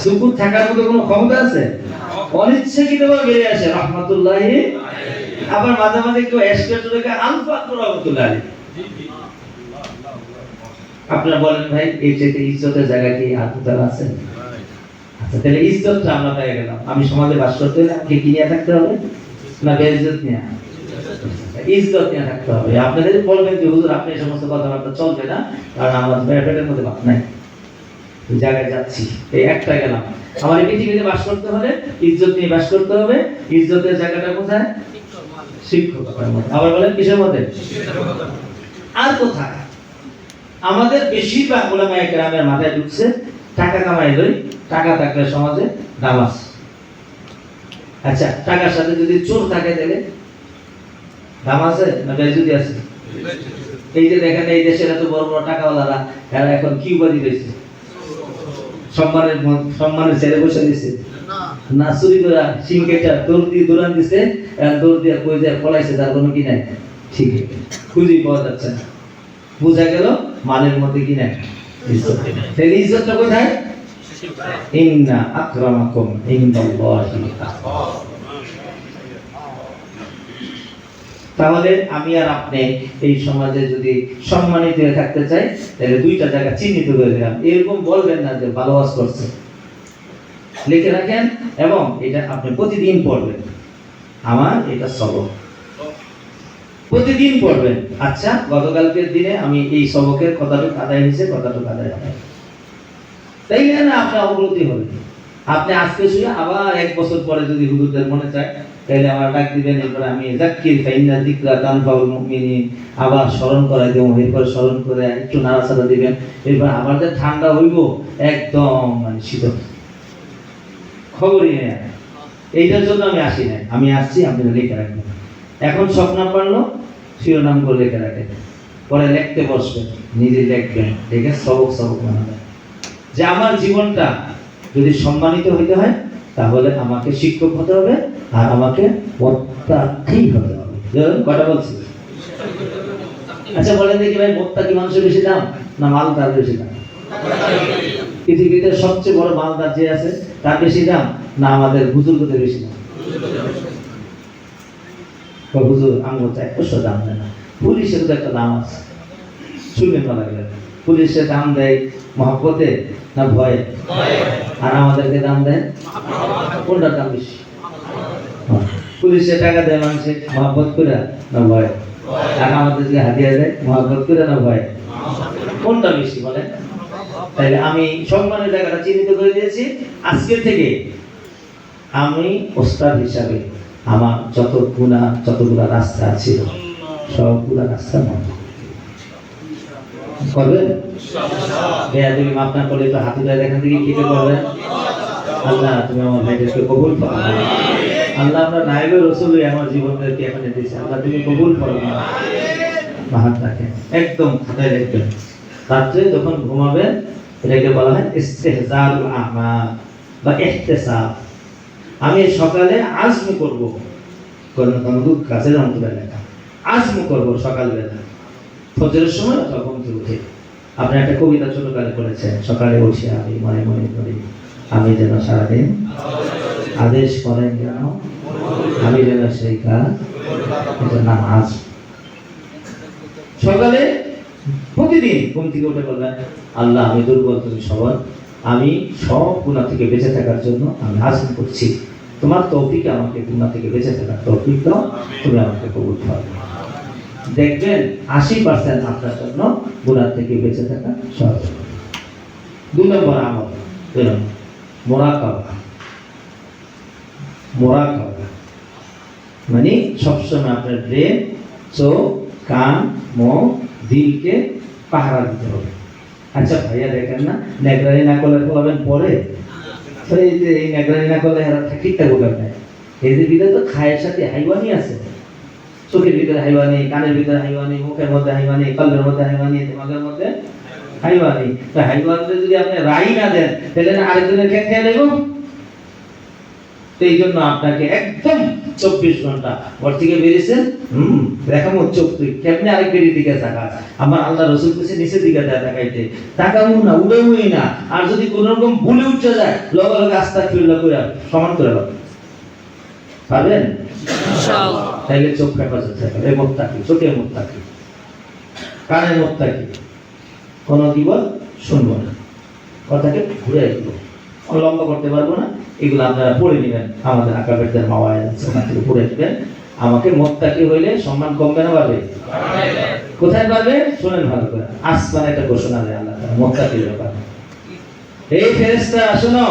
সুকুত থাকার মতো কোনো ক্ষমতা আছে? অনিচ্ছাকৃতভাবে বেরিয়ে আসে রহমাতুল্লাহি। আবার মাঝে মাঝে কেউ এসকেট রেখে আলফা রহমাতুল্লাহ আলাইহি। আপনারা বলেন ভাই এই যে ইজ্জতের জায়গা কি আর কোথাও আছে? আচ্ছা তাহলে ইজ্জতটা আমরা পেয়ে গেলাম। আমি সমাজে বাস করতে হলে আমাকে কি নিয়ে থাকতে হবে? না বেইজ্জত নিয়ে, ইজ্জত নিয়ে থাকতে হবে। আপনাদের বলবেন যে হুজুর আপনি এই সমস্ত কথাবার্তা চলবে না, কারণ আমার পেটের মধ্যে ভাত নাই, ওই জায়গায় যাচ্ছি, এই একটা গেলাম। আমার এই পৃথিবীতে বাস করতে হলে ইজ্জত নিয়ে বাস করতে হবে। ইজ্জতের জায়গাটা কোথায়? শিক্ষকতার মধ্যে। আবার বলেন কিসের মধ্যে? আর কোথায়? আমাদের বেশিরভাগ উলামায়ে কেরামের মাথায় ঢুকছে টাকা কামাই লই, টাকা থাকলে সমাজে দাম আছে। আচ্ছা টাকার সাথে যদি চোর থাকে তাহলে দাম আছে না বেইজ্জতি আছে? এই যে দেখেন এই দেশের এত বড় বড় টাকাওয়ালারা এরা এখন কি উপাধি পেয়েছে? সম্মানের ছেলে বসে দিছে না, চুরি করে সিংকেটা দৌড় দিয়ে দৌড়ান দিছে, দৌড় দিয়ে কই যায় পলাইছে, তার কোনো কি নাই, ঠিক খুঁজেই পাওয়া যাচ্ছে না। বোঝা গেল মালের মধ্যে কি নাই ইজ্জত। তাহলে ইজ্জতটা কোথায়? ইন্না আকরামাকুম ইনদাল্লাহি আতকাকুম। তাহলে আমি আর আপনি এই সমাজে যদি সম্মানিত হয়ে থাকতে চাই তাহলে দুইটা জায়গা চিহ্নিত করে দিলাম। এরকম বলবেন না যে ভালো ওয়াজ করছে, লিখে রাখেন এবং এটা আপনি প্রতিদিন পড়বেন। আমার এটা সবক প্রতিদিন পড়বেন। আচ্ছা গতকালকের দিনে আমি এই সবকের কতটুকু আদায় হয়েছে, কতটুকু আদায় হবে, তাই না আপনার অগ্রগতি হবে। আপনি আজকে শুয়ে আবার এক বছর পরে যদি হুজুরদের মনে চায় তাহলে আমার ডাক দিবেন, এরপরে আমি যাক্কির ফাইন্না যিকরা তানফাউল মুমিনিন আবার স্মরণ করাই দেব, এরপর স্মরণ করে একটু নাড়াচাড়া দিবেন, এরপর আবার যে ঠান্ডা হইব একদম মানে শীতল, খবরই নেই। এইটার জন্য আমি আসি নাই, আমি আসছি আপনি লিখে রাখবেন। এখন স্বপ্ন পারলো শিরোনাম করে লিখে রাখেন, পরে লিখতে বসবেন, নিজে লিখবেন, দেখে সবক সবক বানাবেন যে আমার জীবনটা যদি সম্মানিত হইতে হয় তাহলে আমাকে শিক্ষক হতে হবে আর আমাকে মুত্তাকি হতে হবে। কটা বলছি? আচ্ছা বলেন দেখি ভাই, মুত্তাকি মানুষের বেশি দাম না মালদার বেশি দাম? পৃথিবীতে সবচেয়ে বড় মালদার যে আছে তার বেশি দাম না আমাদের বুজুর্গদের বেশি দাম? হুজুর আঙ্গুর 100 দাম দেয় না, পুলিশের তো একটা দাম আছে, শুনে না লাগলে পুলিশের দাম দেয় মহব্বতে না ভয়ে? আর আমাদেরকে দাম দেয় কোনটার দাম বেশি? পুলিশে টাকা দেয় মানুষে মহব্বত করে না ভয়ে? আর আমাদেরকে হাদিয়া দেয় মহব্বত করে না ভয়ে? কোনটা বেশি বলেন? তাইলে আমি সম্মানের জায়গাটা চিহ্নিত করে দিয়েছি। আজকে থেকে আমি ওস্তাদ হিসাবে আমার যতগুলা রাস্তা ছিল সবগুলা রাস্তা বন্ধ করবেন। তুমি মাফ না করলে তো হাত উঠায় এখান থেকে কেটে করবেন। আল্লাহ তুমি আমার ভাইদেরকে কবুল করো। আল্লাহ আমরা নায়েবে রাসূল আমার জীবনকে এখানে দিয়েছি, আল্লাহ তুমি কবুল করো। হাত রাখেন একদম খাতায় লিখবেন। রাত্রে যখন ঘুমাবেন এটাকে বলা হয় ইস্তিহজারুল আমাল বা ইহতিসাব। আমি সকালে আজম করব, কোন কাজের অন্তরে লেখা আজম করব সকালবেলা ফজরের সময় তখন উঠে। আপনি একটা কবিতা ছোটকালে করেছেন, সকালে উঠে আমি মনে মনে করি আমি যেন সারাদিন আদেশ করেন যেন আমি যেন সেই কাজ, এটা নামাজ। সকালে প্রতিদিন ঘুম থেকে উঠে বলবেন আল্লাহ আমি দুর্বল তুমি সবল, আমি সব গুনাহ থেকে বেঁচে থাকার জন্য আমি আজম করছি, তোমার তৌফিক আমাকে গুনাহ থেকে বেঁচে থাকার তৌফিক দাও, তুমি আমাকে কবুল করো। দেখবেন 80% আপনার জন্য গুনাহ থেকে বেঁচে থাকা সহজ। 2 নম্বর আমল মুরাকাবা। মুরাকাবা মানে সবসময় আপনার ব্রেন, চোখ, কান, মুখ, দিলকে পাহারা দিতে হবে। আচ্ছা ভাইয়া দেখেন না নেগরানি না করলে বলবেন পরে এই যে এই নেগরানি না করলে এরা ঠিকঠাক বলবেন না। এদের ভিতরে তো খায়ের সাথে হাইওয়ানি আছে, চোখের ভিতরে হাইওয়ানি, কানের ভিতরে হাইওয়ানি, মুখের মধ্যে হাইওয়ানি, কলবের মধ্যে হাইওয়ানি, দিমাগের মধ্যে হাইওয়ানি। তো হাইওয়ানিতে যদি আপনি রাই না দেন তাহলে না আরেকজনের খেয়ে নেব। তো এই জন্য আপনাকে একদম 24 ঘন্টা ঘর থেকে বেরিয়েছেন, দেখামো চোখ তুই কেমনি আরেক বেরিয়ে দিকে তাকা। আমার আল্লাহ রসুল কাছে নিচের দিকে তাকাইতে তাকাবো না, উড়েই না। আর যদি কোন রকম ভুলে উঠে যায় লগে লগে আস্তা ফিরলা করে সমান করে দাও, পারবেন? ইনশাআল্লাহ। তাইলে চোখ হেফাজত থাকবে। এই মুত্তাকি, চোখের মুত্তাকি, কানের মুত্তাকি, কোনো বিপদ শুনবো না, কথাকে ঘুরে দিব, লম্বা করতে পারবো না। এগুলো আপনারা পড়ে নেবেন, আমাদের আকাবেরদের মাওয়ায় আছে, ওখান থেকে পড়ে নেবেন। আমাকে মুত্তাকি হইলে সম্মান কমবে না বাড়বে? কোথায় পারবে? শুনেন ভালো করে, আসমানে একটা ঘোষণা দেয় আল্লাহ তাআলা মুত্তাকির ব্যাপারে। এই ফেরেশতা শোনো,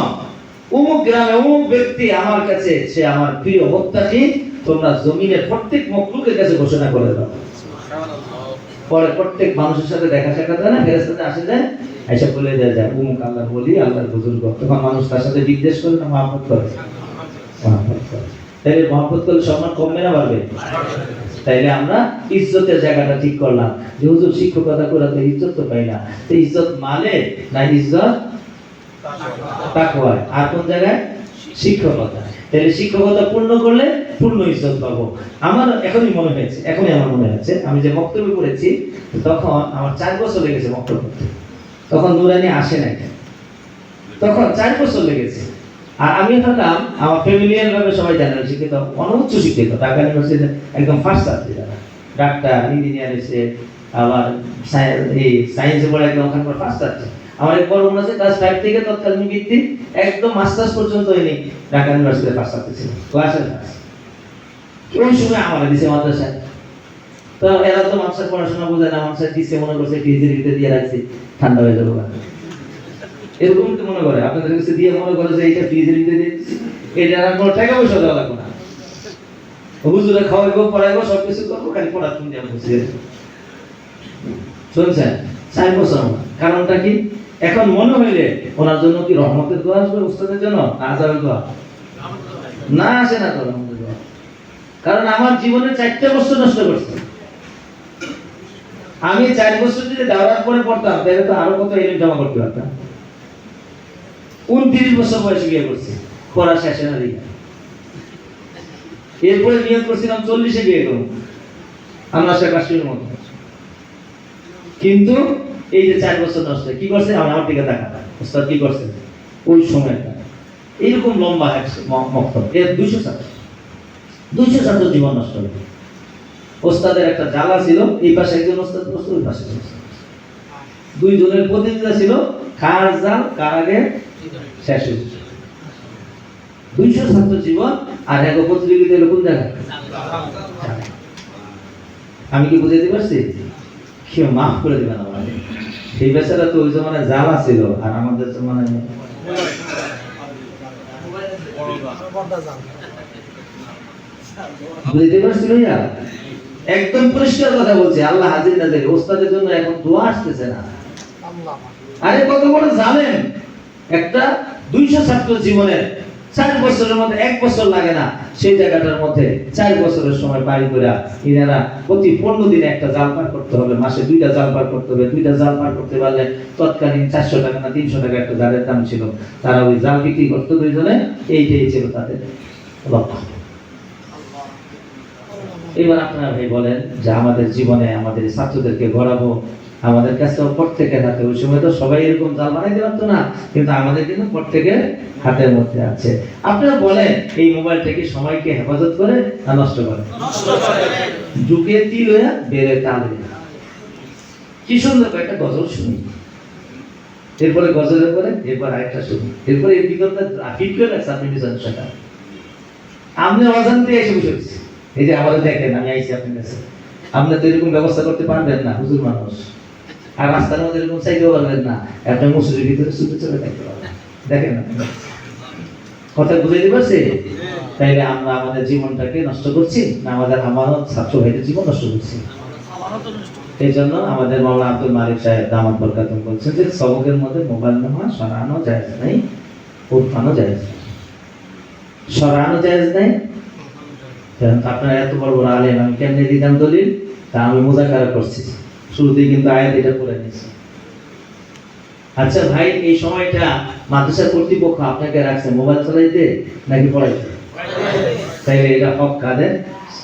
অমুক গ্রামে অমুক ব্যক্তি আমার কাছে, সে আমার প্রিয় মুত্তাকি, তোমরা জমিনের প্রত্যেক মখলুকের কাছে ঘোষণা করে দাও। পরে প্রত্যেক মানুষের সাথে দেখা সাক্ষাৎ হয় না, ফেরেশতারা আসে যায়, এসে বলে দেয় যায় অমুক আল্লাহর ওলি, আল্লাহর বুজুর্গ। তখন মানুষ তার সাথে বিদ্বেষ করে না মহব্বত করে? মহব্বত করে। তাইলে মহব্বত করলে সম্মান কমবে না বাড়বে? তাইলে আমরা ইজ্জতের জায়গাটা ঠিক করলাম যে হুজুর শিক্ষকতা করে তো ইজ্জত তো পাই না। তো ইজ্জত মালে না ইজ্জত তাকওয়া? আর কোন জায়গায়? শিক্ষকতা। তাহলে শিক্ষকতা পূর্ণ করলে পূর্ণ ইজ্জত পাবো। আমার এখনই মনে হয়েছে আমি যে বক্তব্য করেছি তখন আমার 4 বছর লেগেছে বক্তব্য করতে। তখন নুরানি আসে নাই, তখন 4 বছর লেগেছে। আর আমি ভাবলাম আমার ফ্যামিলিয়ার ভাবে সবাই জানে শিক্ষিত, অনউচ্চ শিক্ষিত, ঢাকা ইউনিভার্সিটিতে একদম ফার্স্ট ছাত্রী, যারা ডাক্তার ইঞ্জিনিয়ার এসে আবার সায়েন্সে পড়ে একদম ওখানকার ফার্স্ট ছাত্রী। আমার এক বড় বোন আছে ক্লাস 5 থেকে তৎকালীন ভিত্তি একদম মাস্টার্স পর্যন্ত এনে ঢাকা ইউনিভার্সিটিতে ফার্স্ট ছাত্রী ছিল, ক্লাসের ফার্স্ট। ওই সময় আমার দিছে মাদ্রাসায়। তো এরা তো মাদ্রাসার পড়াশোনা বোঝে না, মাদ্রাসায় দিছে মনে করছে ফ্রিজের ভিতরে দিয়ে রাখছে ঠান্ডা হয়ে যাবে, এরকম তো মনে করে। আপনাদের কাছে দিয়ে মনে করে যে এইটা ফ্রিজের ভিতরে দিচ্ছি, এটা আর কোনো টাকা পয়সা দেওয়া লাগবে না, হুজুরে খাওয়াইবো পড়াইবো সবকিছু করবো, খালি পড়াশোনা দিয়ে বসে শুনছেন 4 বছর। কারণটা কি? এখন মনে হইলে ওনার জন্য কি রহমতের দোয়া আসবে উস্তাদের জন্য? আযাবের দোয়া না আসে না তো রহমতের দোয়া। কারণ আমার জীবনে 4টা বছর নষ্ট করছে। আমি 4 বছর যদি দাওরাত পরে পড়তাম তাহলে তো আরো কত ইলম জমা করতে পারতাম। 29 বছর বয়সে বিয়ে করছি, পড়া শেষে না দিকে। এরপরে নিয়ত করছিলাম 40-এ বিয়ে করব, আমরা সে কাশ্মীরের মতো। কিন্তু এই যে 4 বছর নষ্ট কি করছে? আমার দিকে তাকা, উস্তাদ কি করছে ওই সময়টা। এইরকম লম্বা মক্তব, এর 200 ছাত্র জীবন নষ্ট হলো। ওস্তাদের একটা জ্বালা ছিল, এই পাশে একজন ওস্তাদ বসতো, ওই পাশে দুইজনের প্রতিযোগিতা ছিল, কার জাল কার আগে শেষ হয়েছে। 200 ছাত্র জীবন আর এক প্রতিযোগিতা হলো কোন জায়গায়? আমি কি বুঝাইতে পারছি? কেউ মাফ করে দিবেন আমাকে। সেই বেচারা তো ওই জমানে জ্বালা ছিল, আর আমাদের জমানে বুঝতে পারছি ভাইয়া? একদম পরিষ্কার কথা বলছি, আল্লাহ হাজির নাজির। ওস্তাদের জন্য এখন দোয়া আসতেছে না। আরে কত বড় জানেন, একটা 200 ছাত্র জীবনের 4 বছরের মধ্যে 1 বছর লাগে না, সেই জায়গাটার মধ্যে 4 বছরের সময় পারি করে ইনারা প্রতি 15 দিনে একটা জাল পার করতে হবে, মাসে 2টা জাল পার করতে হবে। 2টা জাল পার করতে পারলে তৎকালীন 400 টাকা না 300 টাকা একটা জালের দাম ছিল। তারা ওই জাল বিক্রি করতো দুইজনে, এইটাই ছিল তাদের লক্ষ্য। এবার আপনারা ভাই বলেন যে আমাদের জীবনে আমাদের ছাত্রদেরকে গড়াবো, আমাদের কাছে প্রত্যেকের হাতে, ওই সময় তো সবাই এরকম জাল বানাইতে পারতো না, কিন্তু আমাদের কিন্তু প্রত্যেকের হাতের মধ্যে আছে। আপনারা বলেন এই মোবাইলটা কি সময়কে হেফাজত করে না নষ্ট করে? ঢুকে তিল হয়ে বেড়ে টালে। কি সুন্দর একটা গজল শুনি, এরপরে গজলের পরে এরপর আরেকটা শুনি, এরপরে এই বিগতটা ফিট করে রাখছে আপনি মিশন সেটা। আপনি অজান্তে এসে বসেছি, এই যে আমাদের দেখেন আমি আইসি আপনার কাছে, আপনি তো এরকম ব্যবস্থা করতে পারবেন না, হুজুর মানুষ। আর রাস্তার মধ্যে এরকম চাইতেও পারবেন না, আপনি মসজিদের ভিতরে ছুটে চলে থাকতে পারবেন। দেখেন না কথা বুঝাইতে পারছি? তাইলে আমরা আমাদের জীবনটাকে নষ্ট করছি না আমাদের আমানত ছাত্র ভাইদের জীবন নষ্ট করছি? এই জন্য আমাদের মাওলানা আব্দুল মালিক সাহেব দামাত বরকাতুম বলছেন যে সবকের মধ্যে মোবাইল নাম্বার সরানো জায়েজ নাই, উঠানো জায়েজ নাই। সরানো জায়েজ নাই, আপনারা এত বড় বড় আলেম, আমি কেমনে দিতাম দলিল? তা আমি মুযাকারা করছি, শুরুতেই কিন্তু আয়াত এটা পড়ে নিয়েছি। আচ্ছা ভাই, এই সময়টা মাদ্রাসা কর্তৃপক্ষ আপনাকে রাখছে মোবাইল চালাইতে নাকি পড়াইতে? তাইলে এটা হক কাদের?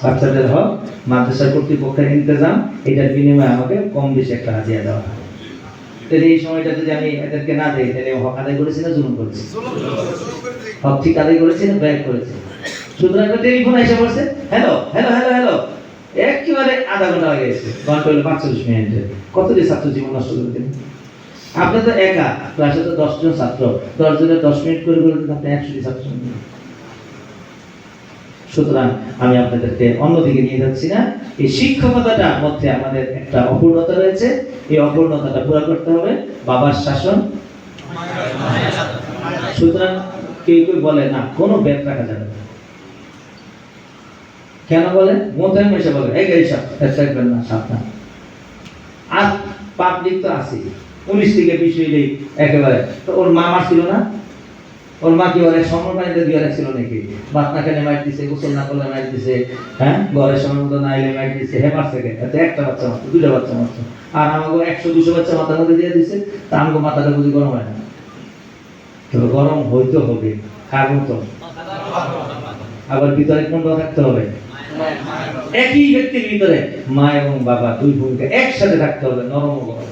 বাচ্চাদের হক, মাদ্রাসা কর্তৃপক্ষের ইন্তজাম, এটার বিনিময়ে আমাকে কম বেশি একটা হাজিয়া দেওয়া হয়। তাহলে এই সময়টা যদি আমি এদেরকে না দিই তাহলে হক আদায় করেছি না জুলুম করেছি? হক ঠিক আদায় করেছি না ব্যয় করেছি? সুতরাং একটা টেলিফোন এসে বলছে হ্যালো হ্যালো হ্যালো হ্যালো, একেবারে আধা ঘন্টা আগে এসে ঘন্টা হলো 45 মিনিটে কতটি ছাত্র জীবন নষ্ট করে দিলেন। আপনি তো একা, ক্লাসে তো 10 জন ছাত্র, 10 জনের 10 মিনিট করে করে দিন, আপনি 100টি ছাত্র। সুতরাং আমি আপনাদেরকে অন্যদিকে নিয়ে যাচ্ছি না। এই শিক্ষকতাটার মধ্যে আমাদের একটা অপূর্ণতা রয়েছে, এই অপূর্ণতাটা পুরো করতে হবে। বাবার শাসন, সুতরাং কেউ কেউ বলে না কোনো ব্যাগ রাখা যাবে না। কেন বলে? মোতায়েন এসে বলে এই গাড়ি সাপ রাখবেন না, সাবধান। আর পাবলিক তো আছে 19 থেকে 20 হইলেই একেবারে। তো ওর মা মারছিল না? ওর মা কি বলে সমর পানিতে দিয়ে রাখছিল নাকি? ভাত না খেলে মাইট দিছে, গোসল না করলে মাইট দিছে, হ্যাঁ ঘরের সময় মতো না এলে মাইট দিছে, হে মারছে কে? এতে একটা বাচ্চা মারছে, দুটো বাচ্চা মারছে, আর আমাকে 100-200 বাচ্চা মাথার মধ্যে দিয়ে দিছে, তা আমাকে মাথাটা বুঝি গরম হয় না? তো গরম হইতে হবে, কার মতো? আবার ভিতরে কোনটা থাকতে হবে? একই ব্যক্তির ভিতরে মা এবং বাবা দুই ভূমিকা একসাথে থাকতে হবে, নরম ও গরম।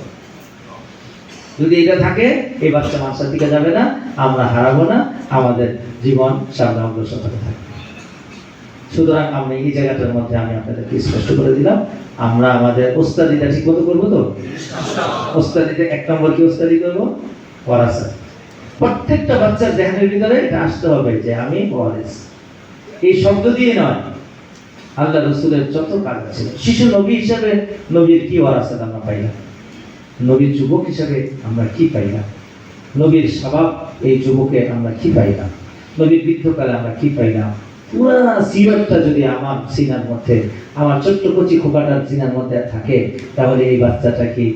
যদি এটা থাকে এই বাচ্চা মানসার দিকে যাবে না, আমরা হারাবো না, আমাদের জীবন সামনে অগ্রসর হতে থাকবে। সুতরাং আমরা এই জায়গাটার মধ্যে আমি আপনাদেরকে স্পষ্ট করে দিলাম, আমরা আমাদের ওস্তাদিটা ঠিক মতো করবো তো? ওস্তাদিতে 1 নম্বর কি ওস্তাদি করবো? ওয়ারাসা। প্রত্যেকটা বাচ্চার দেহের ভিতরে এটা আসতে হবে যে আমি ওয়ারিস। এই শব্দ দিয়ে নয়, আল্লাহ রাসূলের যত কাজ আছে, শিশু নবী হিসাবে নবীর কি ওয়ারাসাত আমরা পাইলাম, নবীর যুবক হিসাবে আমরা কি পাইলাম, নবীর স্বভাব এই যুবকে আমরা কি পাইলাম, নবীর বৃদ্ধকালে আমরা কি পাইলাম। পুরা সিরাতটা যদি আমার সিনার মধ্যে, আমার ছোট্ট কচি খোকাটার সিনার মধ্যে থাকে, তাহলে এই বাচ্চাটা কি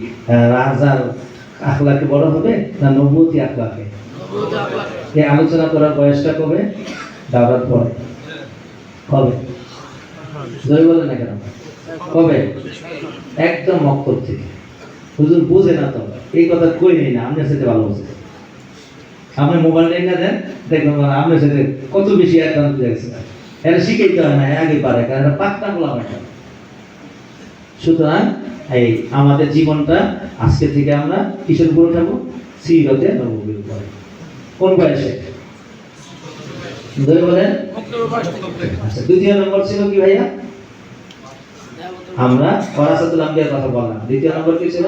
রাজার আখলাকে বড় হবে না নবুয়তি আখলাকে? এই আলোচনা করার বয়সটা কবে? দাওয়াত পরে। কবে? জয় বলেন না কেন? কবে? একদম মক্তব থেকে। হুজুর বুঝে না তো, এই কথা কই নেই না, আপনার সাথে ভালো বুঝে। আপনি মোবাইল রেখে দেন, দেখবেন আপনার সাথে কত বেশি অ্যাডভান্স হয়ে গেছে। এটা শিখাইতে হয় না, আগে পারে, কারণ এটা পাক্তা বলা হয় না। সুতরাং এই আমাদের জীবনটা আজকে থেকে আমরা কিসের উপর উঠাবো? সিরাতে নববীর উপরে। কোন বয়সে? ধরে বলেন। আচ্ছা, দ্বিতীয় নম্বর ছিল কি ভাইয়া? আমরা ওয়ারাসাতুল আম্বিয়ার কথা বললাম। দ্বিতীয় নম্বর কি ছিল?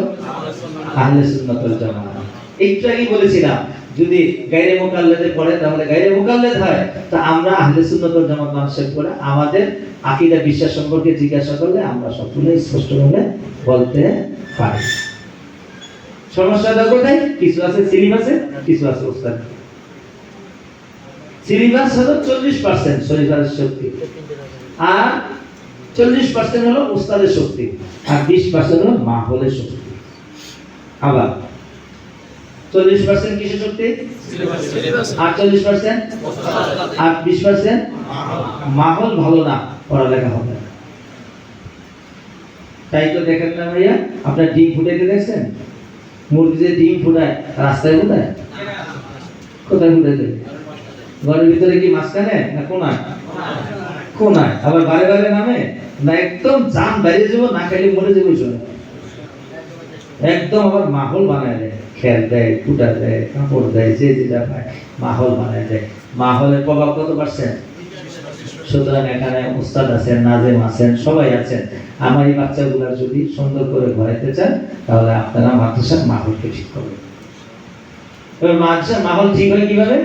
আহলে সুন্নাত ওয়াল জামাত। একটু আগে বলেছিলাম যদি গায়রে মুকাল্লাদে পড়ে তাহলে গায়রে মুকাল্লাদ হয়, তা আমরা আহলে সুন্নাত ওয়াল জামাত মানুষের পড়ে আমাদের আকীদা বিশ্বাস সম্পর্কে জিজ্ঞাসা করলে আমরা সকলেই স্পষ্টভাবে বলতে পারি। সমস্যাটা কোথায়? কিছু আছে সিলেবাসে, কিছু আছে উস্তাদ। সিলেবাস হলো 40% শরীফের শক্তি, আর 40% হলো উস্তাদের শক্তি, আর 20% হলো মাহফিলের শক্তি। আবার 40% কিসের শক্তি? সিলেবাস। আর 40% আর 20% মাহফিল ভালো না, পড়ালেখা হবে না। তাই তো দেখেন না ভাইয়া, আপনার ডিম ফুটাইতে দেখছেন? মুরগি যে ডিম ফুটায় রাস্তায় ফুটায়? কোথায় ফুটাইতে? ঘরের ভিতরে কি মাঝখানে না কোনায়? কোনায়। আবার বারে বারে নামে না, একদম জান বাইরে যাবো, না খাইলে মরে যাবো। একদম আবার মাহল বানায় দেয়, খেল দেয়, ফুটা দেয়, কাপড় দেয়, যে যেটা পায় মাহল বানায় দেয়। মাহলের প্রভাব কত পারছেন? সুতরাং এখানে উস্তাদ আছেন, নাজেম আছেন, সবাই আছেন। আমার এই বাচ্চাগুলা যদি সুন্দর করে ঘরাইতে চান তাহলে আপনারা মাদ্রাসার মাহলকে ঠিক করবেন। এবার মাদ্রাসার মাহল ঠিক হয় কিভাবে?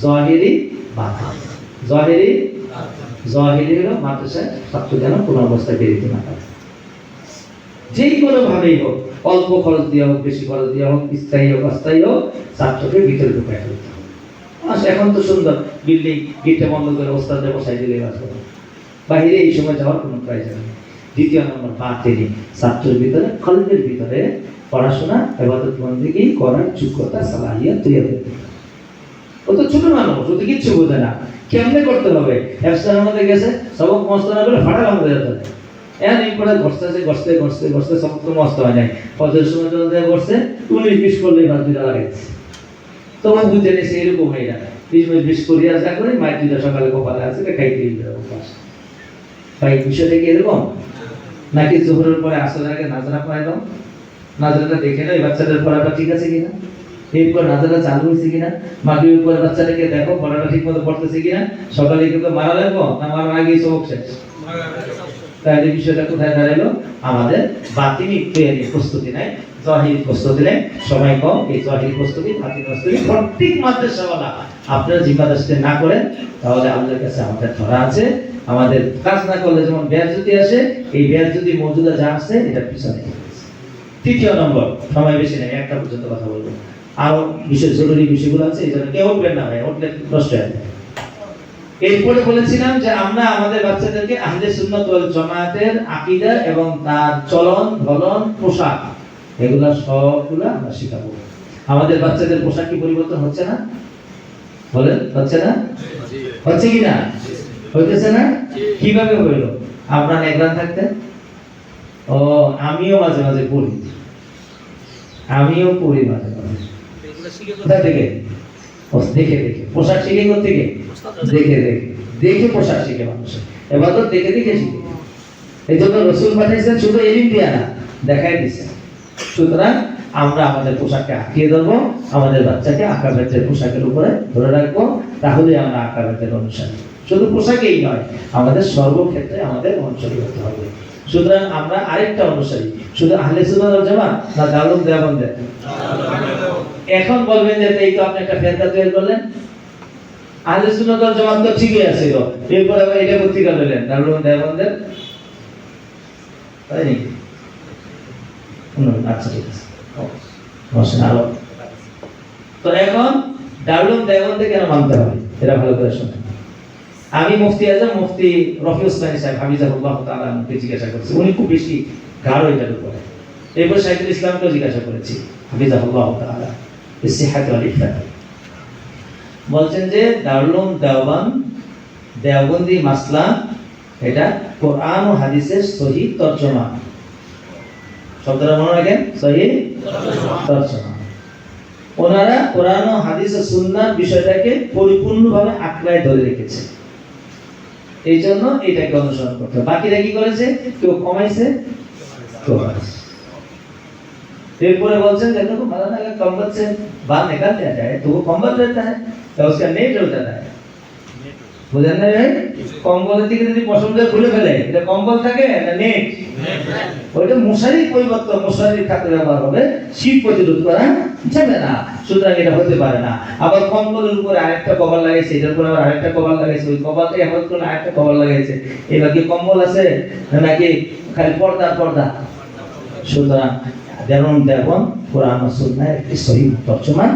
জাহিরি বাতিনি। জাহিরি হলো মাদ্রাসায় ছাত্র যেন কোনো অবস্থায় বেরিয়ে না পারে, যে কোনো ভাবেই হোক, অল্প খরচ দেওয়া হোক, বেশি খরচ দেওয়া হোক, স্থায়ী হোক অস্থায়ী হোক, ছাত্রকে ভিতরে ঢুকাই ফেলতে হবে। এখন তো সুন্দর বিল্ডিং, গেটটা বন্ধ করে ওস্তাদে বসাই দিলে বাস করে, বাইরে এই সময় যাওয়ার কোনো প্রয়োজন নেই। দ্বিতীয় নম্বর বাতিনি, ছাত্রের ভিতরে কলবের ভিতরে পড়াশোনা ইবাদত বন্দেগী করার যোগ্যতা সালাহিয়াত তৈরি করতে হবে। ও তো ছোট মানুষ, ও তো কিচ্ছু বোঝে না, কেমনে করতে হবে? এফসার আমাদের গেছে সবক মস্ত না করে ফাটা আমাদের যেতে হবে। এখন এই পরে ঘষতে সবক তো মস্ত হয় নাই, ফজরের সময় চলে যায় ঘষছে 19-20 করলেই ভাত দুটা লাগাইছে। তোমার বুঝতে নেই এরকম হয়ে যায়, 20-20 করিয়া যা করে মায়ের দুটা সকালে কপালে আছে খাইতে যাবো। ভাই বিষয়টা কি এরকম নাকি? জোহরের পরে আসরের আগে নাজরা পড়াই দাও, নাজরাটা দেখে নাও এই বাচ্চাদের পড়াটা ঠিক আছে কিনা। এরপর নাজারা চালু হয়েছে কিনা, মাগরিবের পরে বাচ্চাটাকে দেখো পড়াটা ঠিক মতো পড়তেছে কিনা, সকালে কিন্তু মারা লাগবো না মারার আগেই সবক শেষ। তাহলে বিষয়টা কোথায় দাঁড়ালো? আমাদের বাতিনি তৈরি প্রস্তুতি নাই, জাহির প্রস্তুতি নাই, সময় কম। এই জাহির প্রস্তুতি বাতিনি প্রস্তুতি প্রত্যেক মাদ্রাসাওয়ালা আপনারা জিম্মাদারিতে না করেন তাহলে আল্লাহর কাছে আমাদের ধরা আছে। আমাদের কাজ না করলে যেমন বেয়াজ্জতি আসে, এই বেয়াজ্জতি মওজুদা যা আছে এটা পিছনে। তৃতীয় নম্বর, সময় বেশি নেই, একটা পর্যন্ত কথা বলবো। আরো বিশেষ জরুরি বিষয়গুলো আছে, এই জন্য কেউ উঠবেন না ভাই, উঠলে নষ্ট হয়ে যাবে। এরপরে বলেছিলাম যে আমরা আমাদের বাচ্চাদেরকে আহলে সুন্নাত ওয়াল জামায়াতের আকীদা এবং তার চলন ধরন পোশাক এগুলা সবগুলা আমরা শেখাবো। আমাদের বাচ্চাদের পোশাক কি পরিবর্তন হচ্ছে না? বলে হচ্ছে না? হচ্ছে কি না? হইতেছে না? কিভাবে হইল? আমরা নেগরান থাকতে ও আমিও মাঝে মাঝে পড়ি, আমিও পড়ি মাঝে মাঝে। কোথা থেকে? দেখে দেখে পোশাক শিখে, থেকে দেখে দেখে দেখে পোশাক শিখে মানুষ। এবার তো দেখে দেখে শিখে। এই জন্য রসুল পাঠাইছেন শুধু এলিম দিয়া না, দেখাই দিচ্ছেন। সুতরাং আমরা আমাদের পোশাককে আঁকিয়ে ধরবো, আমাদের বাচ্চাকে আঁকা বেতের পোশাকের উপরে ধরে রাখবো, তাহলে আমরা আঁকা বেতের অনুসারী। শুধু পোশাকেই নয়, আমাদের সর্বক্ষেত্রে আমাদের অনুসারী হতে হবে। সুতরাং আমরা আরেকটা অনুসারী, শুধু আহলে সুন্নাত ওয়াল জামাত না দারুল দেওবন্দের? এখন বলবেন যে এই তো আপনি একটা ফেরকা তৈরি করলেন, আহলে সুন্নাত ওয়াল জামাত তো ঠিকই আছে, এরপর আবার এটা পত্রিকা নিলেন দারুল দেওবন্দের, তাই নাকি? আচ্ছা ঠিক আছে, বসেন আরো। তো এখন দারুল দেওবন্দে কেন মানতে হবে এটা ভালো করে শুনুন। আমি মুফতি আজম মুফতি রফি ওসমানী সাহেব হাফিজাহুল্লাহ তাআলা কে জিজ্ঞাসা করেছি, উনি খুব বেশি গাঢ় এটার উপরে। এরপর শাইখুল ইসলামকেও জিজ্ঞাসা করেছি হাফিজাহুল্লাহ তাআলা ইসিহাত ওয়াল ইফাত। বলছেন যে দারুল দেওবন্দ দেওবন্দি মাসলা এটা কোরআন ও হাদিসের সহিহ তরজমা। শব্দটা মনে রাখেন, সহিহ তরজমা। ওনারা কোরআন ও হাদিস ও সুন্নাহর বিষয়টাকে পরিপূর্ণভাবে আঁকড়ায় ধরে রেখেছে, এই জন্য এটাকে অনুসরণ করতে হবে। বাকিরা কি করেছে? কেউ কমাইছে, কেউ বাড়াইছে। এরপরে বলছেন যে देखो मौलाना अगर कंबल से बाहर निकाल दिया जाए तो वो कंबल रहता है तो उसका नेट हो जाता है। বুঝেন না ভাই? কম্বলের থেকে যদি পছন্দ খুলে ফেলে এটা কম্বল থাকে না নেট? ওইটা মশারি পরিবর্তন, মশারির খাতে ব্যবহার হবে, শীত প্রতিরোধ করা যাবে না। সুতরাং এটা হতে পারে না। আবার কম্বলের উপরে আরেকটা কভার লাগাইছে, এটার উপরে আবার আরেকটা কভার লাগাইছে, ওই কভারটাই আবার কোন আরেকটা কভার লাগাইছে। এবার কি কম্বল আছে নাকি খালি পর্দা পর্দা? সুতরাং দারুল দেওবন্দ কোরআন ও সুন্নাহর একটি সহিহ তরজমা।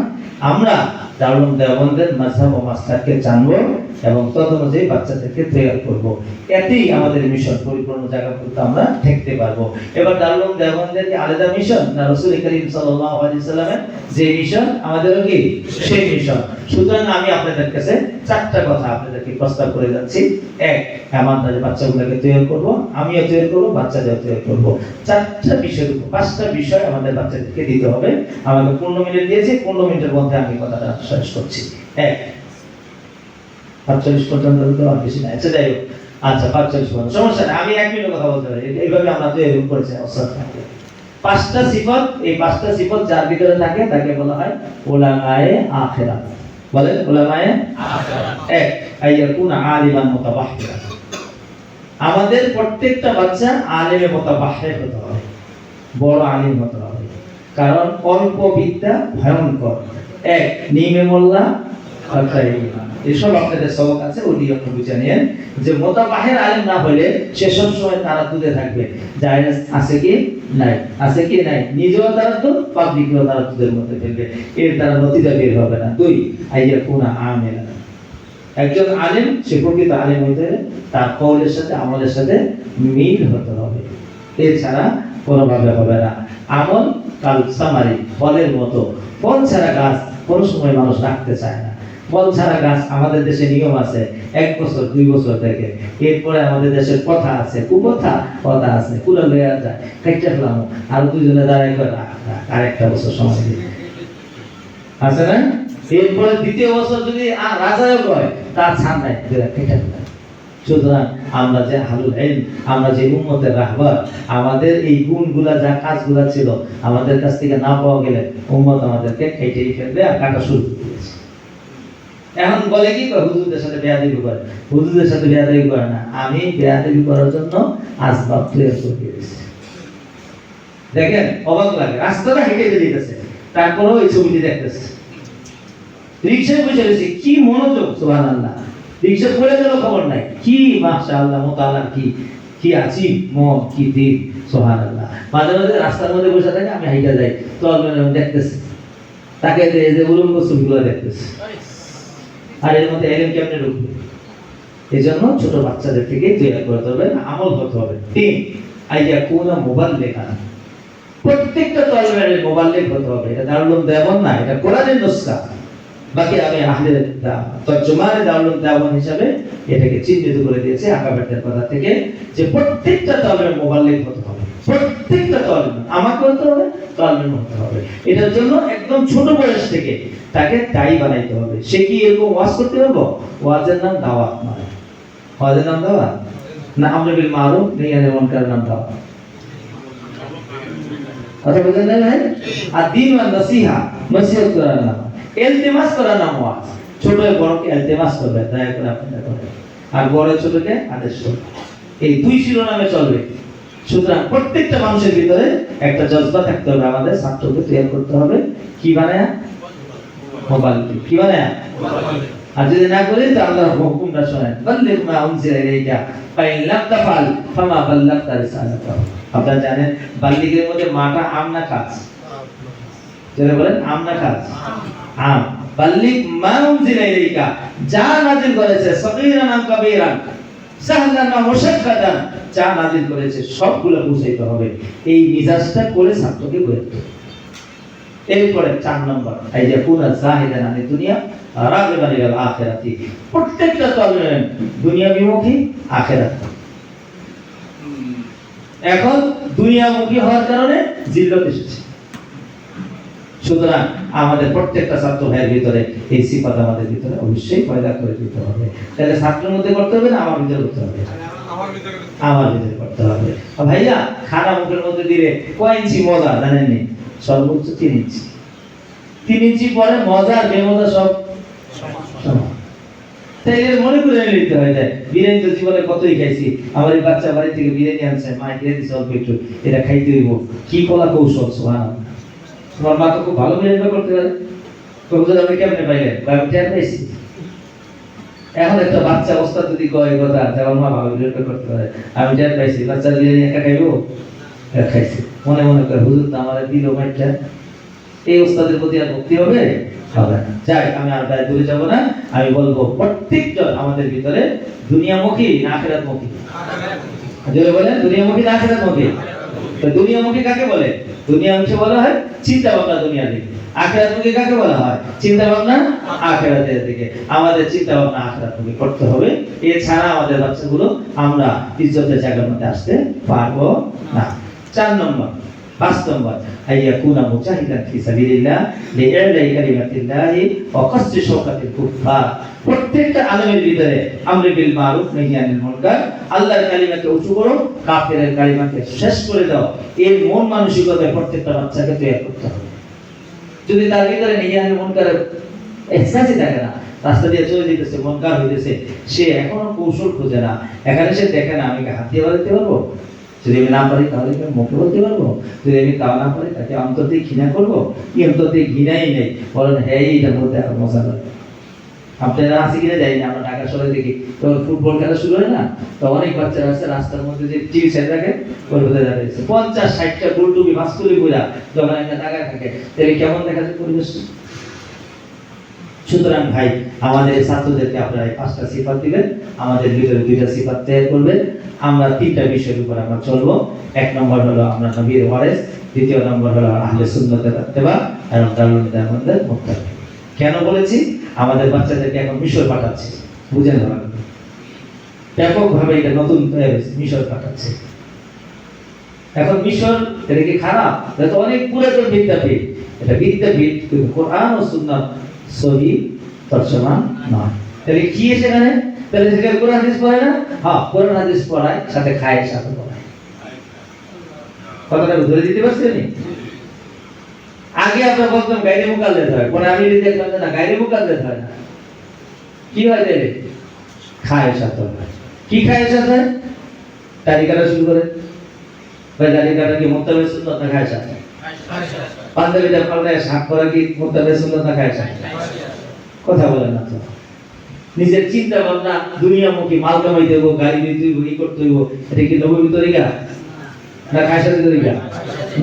আমরা দারুল দেওবন্দের মাযহাব ও মাসলাককে জানবো এবং তদনুযায়ী বাচ্চাদেরকে তৈরি করব। এতেই আমাদের মিশন পরিপূর্ণ জায়গা করতে আমরা ঠেকতে পারবো। এবার দারুল দেওবন্দের কি আলাদা মিশন না রাসূল করিম সাল্লাল্লাহু আলাইহি সাল্লামের যে মিশন আমাদেরও কি সেই মিশন? সুতরাং আমি আপনাদের কাছে চারটা কথা আপনাদেরকে প্রস্তাব করে যাচ্ছি। এক, আমাদের বাচ্চাগুলোকে তৈরি করব, আমিও তৈরি করব, বাচ্চাদের তৈরি করব। চারটা বিষয়ের উপর 5টা বিষয় আমাদের বাচ্চাদেরকে দিতে হবে। আমাকে 15 মিনিট দিয়েছি, 15 মিনিটের মধ্যে আমি কথাটা শেষ করছি। এক, 45 পর্যন্ত তো আর বেশি না, আচ্ছা যাই হোক, আচ্ছা 45 পর্যন্ত সমস্যা নেই, আমি 1 মিনিট কথা বলতে পারি। এইভাবে আমরা তো এরকম করেছি অবস্থা থাকে। 5টা সিফাত, এই 5টা সিফাত যার ভিতরে থাকে তাকে বলা হয় উলামায়ে আখিরাত। বলেন উলামায়ে আখিরাত। এক, আইয়াকুনা আলিমান মুতাবাহহিরা। আমাদের প্রত্যেকটা বাচ্চা আলেমে মুতাবাহহির হতে হবে, বড় আলিম হতে হবে। কারণ অল্প বিদ্যা ভয়ঙ্কর। এক, নিমে মোল্লা এসব আপনাদের সবক আছে, ওই আপনি বুঝে নিন যে মুতাবাহহির আলেম না হলে সে সব সময় তারা দুধে থাকবে, জায়েজ আছে কি নাই, আছে কি নাই, নিজেও তারা তো পাবলিকও তারা দুধের মধ্যে ফেলবে, এর দ্বারা নতিজা বের হবে না। দুই, আইয়াকুনা আমিলা। একজন আলেম সে প্রকৃত আলেম হইতে হবে, তার কওলের সাথে আমলের সাথে মিল হতে হবে, এছাড়া কোনোভাবে হবে না। আমল কাল সামারি, ফলের মতো। ফল ছাড়া গাছ কোনো সময় মানুষ রাখতে চায় না। ফল ছাড়া গাছ আমাদের দেশে নিয়ম আছে 1 বছর 2 বছর থেকে, এরপরে আমাদের দেশের কথা আছে, কুকথা কথা আছে, পুরো লইয়া যায় কাইটা ফেলাম আর দুজনে দাঁড়াই করে আরেকটা বছর সময় দিই আছে না। এরপরে দ্বিতীয় বছর যদি আর রাজাও হয় তার ছাড় নাই, কেটে ফেলায় সুতরাং আমরা যে আহলুল ইলম, আমরা যে উম্মতের রাহবার, আমাদের এই গুণগুলা যা কাজগুলা ছিল আমাদের কাছ থেকে না পাওয়া গেলে উম্মত আমাদেরকে কেটেই ফেলবে আর কাটা শুরু করে দিয়েছে। এখন বলে কি হুজুরদের সাথে বেয়াদবি করে, হুজুরদের সাথে বেয়াদবি করে না, আমি বেয়াদবি করার জন্য আসবাব তৈরি করে দিয়েছি। দেখেন অবাক লাগে, রাস্তাটা হেঁটে যেতেছে তারপরেও এই ছবিটি দেখতেছে। রিকশায় বসে রয়েছে, কি মনোযোগ, সুবহানাল্লাহ। রিকশা পড়ে গেল খবর নাই, কি মাশাআল্লাহ, মুতাআল্লাহ, কি আছি মন, কি দিন, সুবহানাল্লাহ। মাঝে মাঝে রাস্তার মধ্যে বসে থাকে, আমি হাইটা যাই তো দেখতেছি, তাকে যে উলঙ্গ ছবিগুলো দেখতেছি, আর এর মধ্যে এলেন কেমনে ঢুকবে। এই জন্য ছোট বাচ্চাদের থেকে তৈরি করতে হবে, আমল হতে হবে। তিন, আইয়া কোন মোবাইল লেখা, প্রত্যেকটা তলবের মোবাইল হতে হবে। এটা দারুল দেওয়ান না, এটা কোরআনের নুসখা। বাকি আমি আহলে তর্জমানে দারুল দেওয়ান হিসাবে এটাকে চিহ্নিত করে দিয়েছে আকাবেরদের কথা থেকে, যে প্রত্যেকটা তলবের মোবাইল হতে হবে, প্রত্যেকটা তলব আমাকে হতে হবে, তলবের হতে হবে। এটার জন্য একদম ছোট বয়স থেকে তাকে দায়ী বানাইতে হবে। সে কি এরকম ওয়াজ করতে পারবো? ওয়াজের নাম দাওয়াত নয়। ওয়াজের নাম দাওয়াত না, আমর বিল মারুফ নাহি আনিল মুনকারের নাম দাওয়াত। কথা বুঝেন না ভাই? আর দিন ওয়ান নসিহা, নসিহত করার নাম, ইলতিমাস করার নাম ওয়াজ। ছোট বড়কে ইলতিমাস করবে, দয়া করে আপনারা করেন, আর বড় ছোটকে আদেশ করবে। এই দুই শিরোনামে চলবে। সুতরাং প্রত্যেকটা মানুষের ভিতরে একটা জজবা থাকতে হবে, আমাদের ছাত্রকে তৈরি করতে হবে। কি বানায়? মোবাইল। কি বানায়? আর যদি না করি তো আল্লাহর হুকুমটা শোনেন, বাল্লিগ মা উনজিলা ইলাইকা ফাইন লাম তাফআল ফামা বাল্লাগতা রিসালাতাহু। আপনারা জানেন বাল্লিগের মধ্যে মাটা আম না খাস? যারা বলেন আম না খাস? আম। বাল্লিগ মা উনজিলা ইলাইকা, যা নাযিল করেছে, সগীরান আম কাবীরান, সাহলান ওয়া মুশাক্কাদান, যা নাযিল করেছে সবগুলো বুঝাইতে হবে। এই মিজাজটা করে ছাত্রকে বোঝাতে হবে। এরপরে 4 নম্বর, এই যে কুনা জাহিদান আনি দুনিয়া রাগিবান ইলাল আখিরাতি। প্রত্যেকটা তলবে দুনিয়া বিমুখী, আখিরাত। এখন দুনিয়ামুখী হওয়ার কারণে জিল্লত এসেছে। সুতরাং আমাদের প্রত্যেকটা ছাত্র ভাইয়ের ভিতরে এই সিফাত আমাদের ভিতরে অবশ্যই পয়দা করে দিতে হবে। তাহলে ছাত্রের মধ্যে করতে হবে না আমার ভিতরে করতে হবে? আমার ভিতরে করতে হবে। ভাইয়া খানা মুখের মধ্যে দিলে কয় ইঞ্চি মজা জানেন নি? সর্বোচ্চ 3 ইঞ্চি। 3 ইঞ্চি পরে মজা আর বেমজা সব সমান। তাই মনে করে নিতে হয় যায়, বিরিয়ানি তো জীবনে কতই খাইছি, আমার এই বাচ্চা বাড়ি থেকে বিরিয়ানি আনছে, মা দিয়ে দিছে অল্প একটু, এটা খাইতে হইব। কি কলা কৌশল, সুবহানাল্লাহ। তোমার মা তো খুব ভালো বিরিয়ানি করতে পারে, কবুতর আমি কেমনে পাইলেন? আমি টের পাইছি। এখন একটা বাচ্চা অবস্থা যদি কয় কথা যে আমার মা ভালো বিরিয়ানি করতে পারে, আমি টের পাইছি। বাচ্চা বিরিয়ানি একা খাইবো? খাইছি। মনে মনে করে হুজুর তো আমার দিল মাইটা, এই ওস্তাদের প্রতি আর ভক্তি হবে? হবে না। যাই, আমি আর গায়ে দূরে যাব না। আমি বলবো প্রত্যেকজন আমাদের ভিতরে দুনিয়ামুখী না আখিরাতমুখী? জোরে বলেন, দুনিয়ামুখী না আখিরাতমুখী? তো দুনিয়ামুখী কাকে বলে? দুনিয়ামুখী বলা হয় চিন্তা ভাবনা দুনিয়ার দিকে। আখিরাতমুখী কাকে বলা হয়? চিন্তা ভাবনা আখিরাতের দিকে। আমাদের চিন্তা ভাবনা আখিরাতমুখী করতে হবে। এছাড়া আমাদের বাচ্চাগুলো আমরা ইজ্জতের জায়গার মধ্যে আসতে পারবো না। 4 নম্বর, 5 নম্বর, আইয়াকুনা মুজাহিদান ফি সাবিলিল্লাহ লিইলাই কালিমাতিল্লাহি ওয়া কাসরি শাওকাতিল কুফার। প্রত্যেকটা আলেমের ভিতরে আমর বিল মারুফ নাহি আনিল মুনকার, আল্লাহর কালিমাকে উঁচু করো, কাফিরের কালিমাকে শেষ করে দাও। এই মন মানসিকতায় প্রত্যেকটা বাচ্চাকে তৈরি করতে হবে। যদি তার ভিতরে নাহি আনিল মুনকারের এহসাসই থাকে না, রাস্তা দিয়ে চলে যেতেছে, মুনকার হইতেছে, সে এখনো কৌশল খোঁজে না। এখানে সে দেখে না আমি হাত দিয়ে বাড়াতে পারবো, যদি আমি না পারি তাহলে মুখে বলতে পারবো, যদি আমি তাও না পারি তাকে অন্তর দিয়ে ঘৃণা করবো। কি অন্তর দিয়ে ঘৃণাই নেই, বলেন হ্যাঁ এইটার মধ্যে আর মজা লাগে। আপনারা আসি কিনে যাই না, আমরা ঢাকা শহরে দেখি তো ফুটবল খেলা শুরু হয় না, তো অনেক বাচ্চারা আছে রাস্তার মধ্যে যে টিভি সেট রাখে ওর ভিতরে দাঁড়িয়েছে 50-60টা গোলটুপি মাস্কুলি পুরা, যখন একটা টাকায় থাকে তাহলে কেমন দেখা যায় পরিবেশ। সুতরাং ভাই আমাদের ছাত্রদেরকে আপনারা এই 5টা সিফাত দিবেন, আমাদের ভিতরে 2টা সিফাত তৈরি করবেন। আমরা 3টা বিষয়ের উপর আমরা চলবো। 1 নম্বর হলো আমরা নবীর ওয়ারিস, 2য় নম্বর হলো আহলে সুন্নাতের ইত্তেবা, আর দারুল দেওয়ানদের মুত্তাকি। কেন বলেছি? আমাদের বাচ্চাদেরকে এখন মিশর পাঠাচ্ছে, বুঝেন না? ব্যাপকভাবে এটা নতুন মিশর পাঠাচ্ছে। এখন মিশর এটা কি খারাপ? এটা তো অনেক পুরাতন বিদ্যাপীঠ। এটা বিদ্যাপীঠ, কিন্তু কোরআন ও সুন্নাত সহি তর্জমা নয়। তাহলে কি সেখানে তাহলে সেটা কোরআন হাদিস পড়ে না? হ্যাঁ, কোরআন হাদিস পড়ায়, সাথে খায়, সাথে পড়ায়। কথাটা ধরে দিতে পারছেন? আগে আমরা বলতাম গাইরে মুকাল্লেদ হয়, পরে আমি দেখলাম যে না, গাইরে মুকাল্লেদ হয় না। কি হয় তাহলে? খায় সাথে হয়। কি খায় সাথে? দাড়ি কাটা শুরু করে। ভাই দাড়ি কাটা কি মুত্তাবে সুন্নাত না খায় সাথে? পাঞ্জাবিটা পাল্টায় শাক করা কি মুত্তাবে সুন্নাত না খায় সাথে? কথা বলেন না তো। নিজের চিন্তা ভাবনা দুনিয়ামুখী, মাল কামাইতে হইব, গাড়ি নিতে হইব, ই করতে হইব, এটা কি নবীর তরিকা না খায় সাথে তরিকা?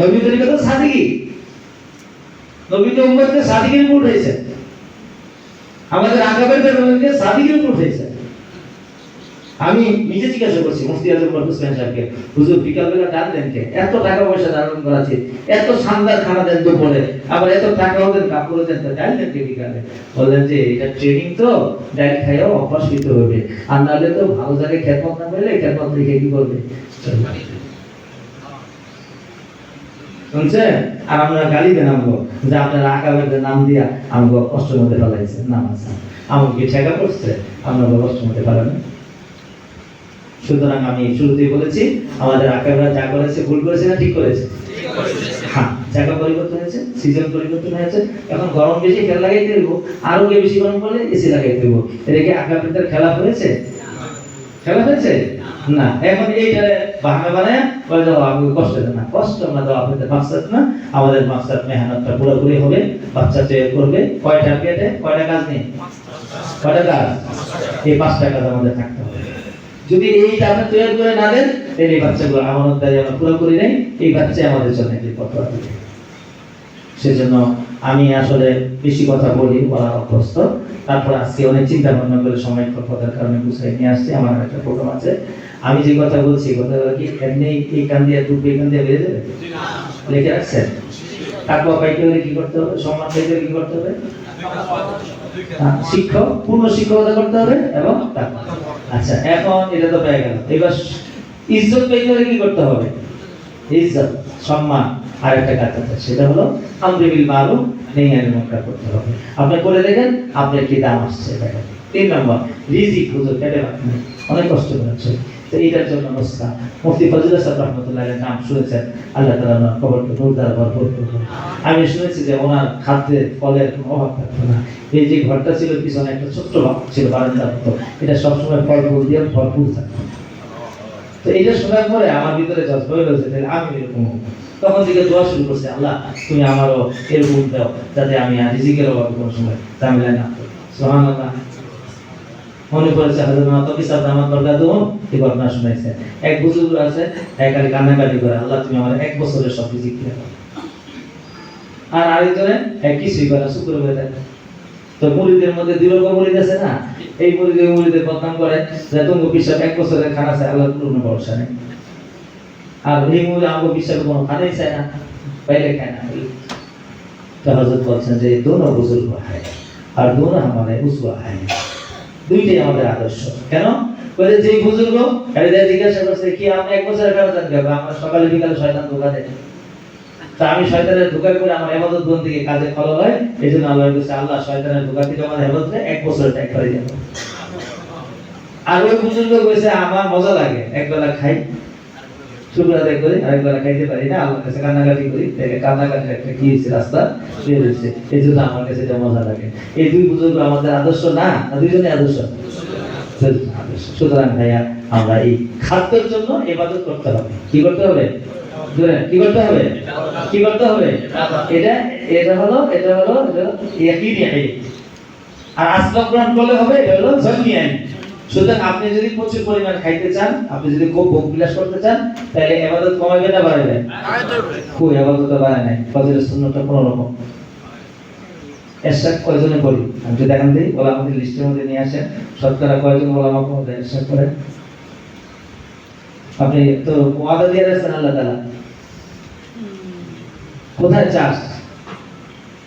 নবীর তরিকা তো সাদিকি। নবী তো উম্মতকে সাদিকের উপর উঠেছে, আমাদের আকাবের বেরোনকে সাদিকের উপর উঠেছে। আমি নিজে জিজ্ঞাসা করছি মুফতি আজম হোসেন সাহেবকে, হুজুর বিকালবেলা ডাল দেন কে? এত টাকা পয়সা ধারণ করাছে, এত শানদার খানা দেন তো বলে, আবার এত টাকাও দেন, কাপড়ও দেন, তো ডাল দেন কে বিকালে? বললেন যে এটা ট্রেনিং, তো ডাল খাইও অভ্যাস হইতে হবে, আর নাহলে তো ভালো জায়গায় খেদমত না পেলে খেদমত রেখে কি করবে? শুনছেন? আর আমরা গালি দেন আমগো যে আপনারা আকাবেরদের নাম দিয়া আমগো কষ্টের মধ্যে ফেলাইছে, নাম আছে আমাকে ঠেকা পড়ছে, আমরা কষ্টের মধ্যে ফেলানো। সুতরাং আমি শুরুতেই বলেছি আমাদের আকাবেরা যা করেছে ভুল করেছে না ঠিক করেছে? হ্যাঁ, জায়গা পরিবর্তন হয়েছে, সিজন পরিবর্তন হয়েছে, এখন গরম বেশি ফ্যান লাগাইতে হইব, আরো বেশি গরম করলে এসি লাগাইতে হইব। এটা কি আকাবেরদের খেলা হয়েছে? খেলা হয়েছে না। এখন এইটা বাহানা বানায় বলে দাও আমি কষ্ট দেন না, কষ্ট আমরা দাও আপনাদের মাকসাদ না, আমাদের মাকসাদ মেহনতটা পুরোপুরি হবে, বাচ্চা তৈরি করবে। কয়টা পেটে কয়টা কাজ নেই? কয়টা কাজ? এই 5টা কাজ আমাদের থাকতে হবে। যদি এইটা আপনি তৈরি করে না দেন, তাহলে এই বাচ্চাগুলো আমানতদারি আমরা পুরোপুরি নেই, এই বাচ্চা আমাদের জন্য বিপদ হবে। সেজন্য আমি আসলে বেশি কথা বলি, বলা অভ্যস্ত। তারপর আজকে অনেক চিন্তা ভাবনা করে সময় কথার কারণে গুছিয়ে নিয়ে আসছি। আমার একটা প্রোগ্রাম আছে, আমি যে কথা বলছি কথাগুলো কি এমনি এই কান দিয়ে টুপি এই কান দিয়ে বেরিয়ে যাবে? লিখে রাখছেন? তাকওয়া পাইতে হলে কি করতে হবে? সম্মান পাইতে হলে কি করতে হবে? শিক্ষক, পূর্ণ শিক্ষকতা করতে হবে এবং তাকওয়া। আচ্ছা, এখন এটা তো পেয়ে গেল, এবার ইজ্জত পাইতে হলে কি করতে হবে? ইজ্জত, সম্মান। আর একটা কাজ আছে, সেটা হলো আমর বিল মারুফ নাহি আনিল মুনকার করতে হবে। আপনি করে দেখেন আপনার কি দাম আসছে দেখেন। 3 নম্বর রিজিক, হুজুর পেটে রাখেন, অনেক কষ্ট করছে, তো এইটার জন্য নস্কা মুফতি ফজলুল সাহেব রাহমাতুল্লাহির নাম শুনেছেন, আল্লাহ তাআলা কবরকে নূর দ্বারা ভরপুর করুন। আমি শুনেছি যে ওনার খাদ্যের ফলের কোনো অভাব থাকতো না। এই যে ঘরটা ছিল পিছনে একটা ছোট্ট বাক্স ছিল, বারান্দার মতো, এটা সবসময় ফল ফুল দিয়ে ভরপুর থাকতো। তো এইটা শোনার পরে আমার ভিতরে জজ্বা হয়ে গেছে তাহলে আমি এরকম হব। তখন থেকে দোয়া শুরু করছে, আল্লাহ তুমি আমারও এরকম দাও যাতে আমি আর রিজিকের অভাবে কোনো সময় ঝামেলায় না পড়ি। সুবহানাল্লাহ। মনে পড়েছে হযরত নবী সাল্লাল্লাহু আলাইহি ওয়াসাল্লাম এই ঘটনা শুনাইছে। এক বুজুর্গ আছে, একালি কান্নাকাটি করে, আল্লাহ তুমি আমার 1 বছরের সব রিজিক দিয়ে দাও। আর আরেকজনে কিছুই করে না, শুকর হয়ে থাকে। তো মুরিদের মধ্যে 2 রকম মুরিদ আছে না, এই মুরিদের বদনাম করে যে তুমি বিশ্বাস 1 বছরের খানা চাই, আল্লাহর কোনো ভরসা নেই। আর এই মুরিদ আমগো বিশ্বাস কোনো খানাই চায় না, পাইলে খায় না। তো হযরত বলছেন যে দোনো বুজুর্গ হয় আর দোনো আমাদের উসওয়া হয়, দুইটাই আমাদের আদর্শ। কেন? বলে যে বুজুর্গ এরা জিজ্ঞাসা করছে কি আপনি 1 বছরের খানা চান কেন? আমরা সকালে বিকালে শয়তান ধোঁকা দেয়, তা আমি শয়তানের ধোঁকা করে আমার ইবাদত বন্দেগী কাজে খলল হয়, এইজন্য আল্লাহর কাছে আল্লাহ শয়তানের ধোঁকা থেকে আমার ইবাদতে 1 বছর ত্যাগ করে দেব। আর ওই বুজুর্গ কইছে আমার মজা লাগে, একবেলা খাই শুকর আদায় করি, আরেকবেলা খাইতে পারি না, আল্লাহর কাছে কান্নাকাটি করি, তাহলে কান্নাকাটির একটা কি হয়েছে রাস্তা বের হয়েছে, এই জন্য আমার কাছে এটা মজা লাগে। এই 2 বুজুর্গ আমাদের আদর্শ না, দুইজনই আদর্শ। সুতরাং ভাইয়া আমরা এই খাদ্যের জন্য ইবাদত করতে হবে। কি করতে হবে? কি করতে হবে? কি করতে হবে? এটা হলো ইয়াকিনি আইন। আর আসবাব গ্রহণ করলে হবে, এটা হলো জন্নি আইন। সুতরাং আপনি যদি প্রচুর পরিমাণ খাইতে চান, আপনি যদি খুব ভোগ বিলাস করতে চান, তাহলে ইবাদত কমাইবে না বাড়াইবে? খুব ইবাদত বাড়ায় নাই। ফজরের সুন্নতটা কোন রকম এরশাদ কয়জনে করি আমি যদি দেখান দিই, ওলামাদের লিস্টের মধ্যে নিয়ে আসেন, শতকরা কয়জন ওলামা কোনটা এরশাদ করে? আপনি তো ওয়াদা দিয়ে রাখছেন আল্লাহ তাআলা, কোথায় চাষ,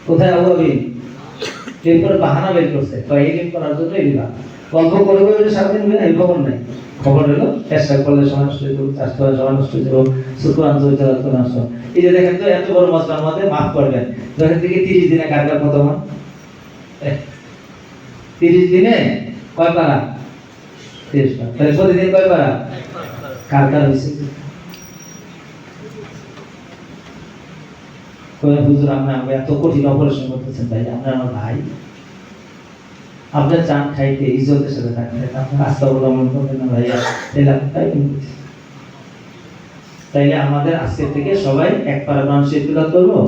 কোথায় অভাবী, এরপরে বাহানা বের করছে তো এলিম করার জন্য এলিমা গল্প করে করে সারাদিন হয়ে এই খবর নাই। খবর হলো এরশাদ করলে সময় নষ্ট হইতো, চাষ করে সময় নষ্ট হইতো, শুকরান জয়িত নষ্ট। এই যে দেখেন তো এত বড় মসজিদের মধ্যে মাফ করবেন, যখন থেকে 30 দিনে কাটবার কত মান? 30 দিনে কয় পারা? 30 বার। তাহলে প্রতিদিন কয়বার? কার কার হয়েছে? হুজুর আমরা এত কঠিন অপারেশন করতেছেন ভাই, আমরা আমার ভাই, আপনার চান খাইতে ইজ্জতের সাথে থাকতে আপনার আস্থা অবলম্বন করবেন না ভাইয়া, তাইলে আমাদের আজকে থেকে সবাই এক পারা কোরআন শরীফ তিলাওয়াত করবো।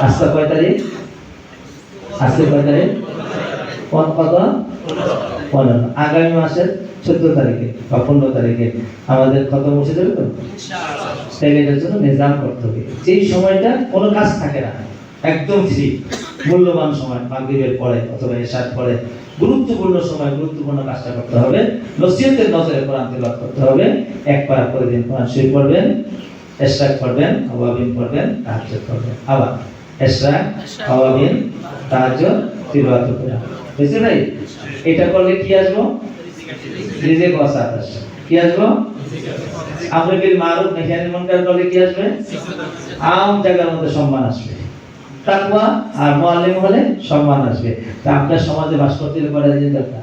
আজকে কয় তারিখ? আজকে কয় তারিখ? কত? 15। আগামী মাসের 14 তারিখে বা 15 তারিখে আমাদের খতম মুছে যাবে তো। তাইলে এটার জন্য নিজাম করতে হবে। যেই সময়টা কোনো কাজ থাকে না, একদম ফ্রি, মূল্যবান সময়, মাগরিবের পরে অথবা এশার পরে গুরুত্বপূর্ণ সময়, গুরুত্বপূর্ণ কাজটা করতে হবে। নসিহতের নজরে কোরআন তিলাওয়াত করতে হবে। এক পারা করে দিন কোরআন শরীফ পড়বেন, ইশরাক পড়বেন, আওয়াবিন পড়বেন, তাহাজ্জুদ পড়বেন। আবার ইশরাক, আওয়াবিন, তাহাজ্জুদ, তিলাওয়াত করবেন। বুঝছেন ভাই? এটা করলে কি আসবো? রিজিক ওয়াসাত আসবে। কি আসবো? আমরে বিল মারুফ নাহি আনিল মুনকার করলে কি আসবে? আম জায়গার মধ্যে সম্মান আসবে। তাকওয়া আর মুআল্লিম হলে সম্মান আসবে। তা আপনার সমাজে বাস করতে হলে কয়টা জিনিস দরকার?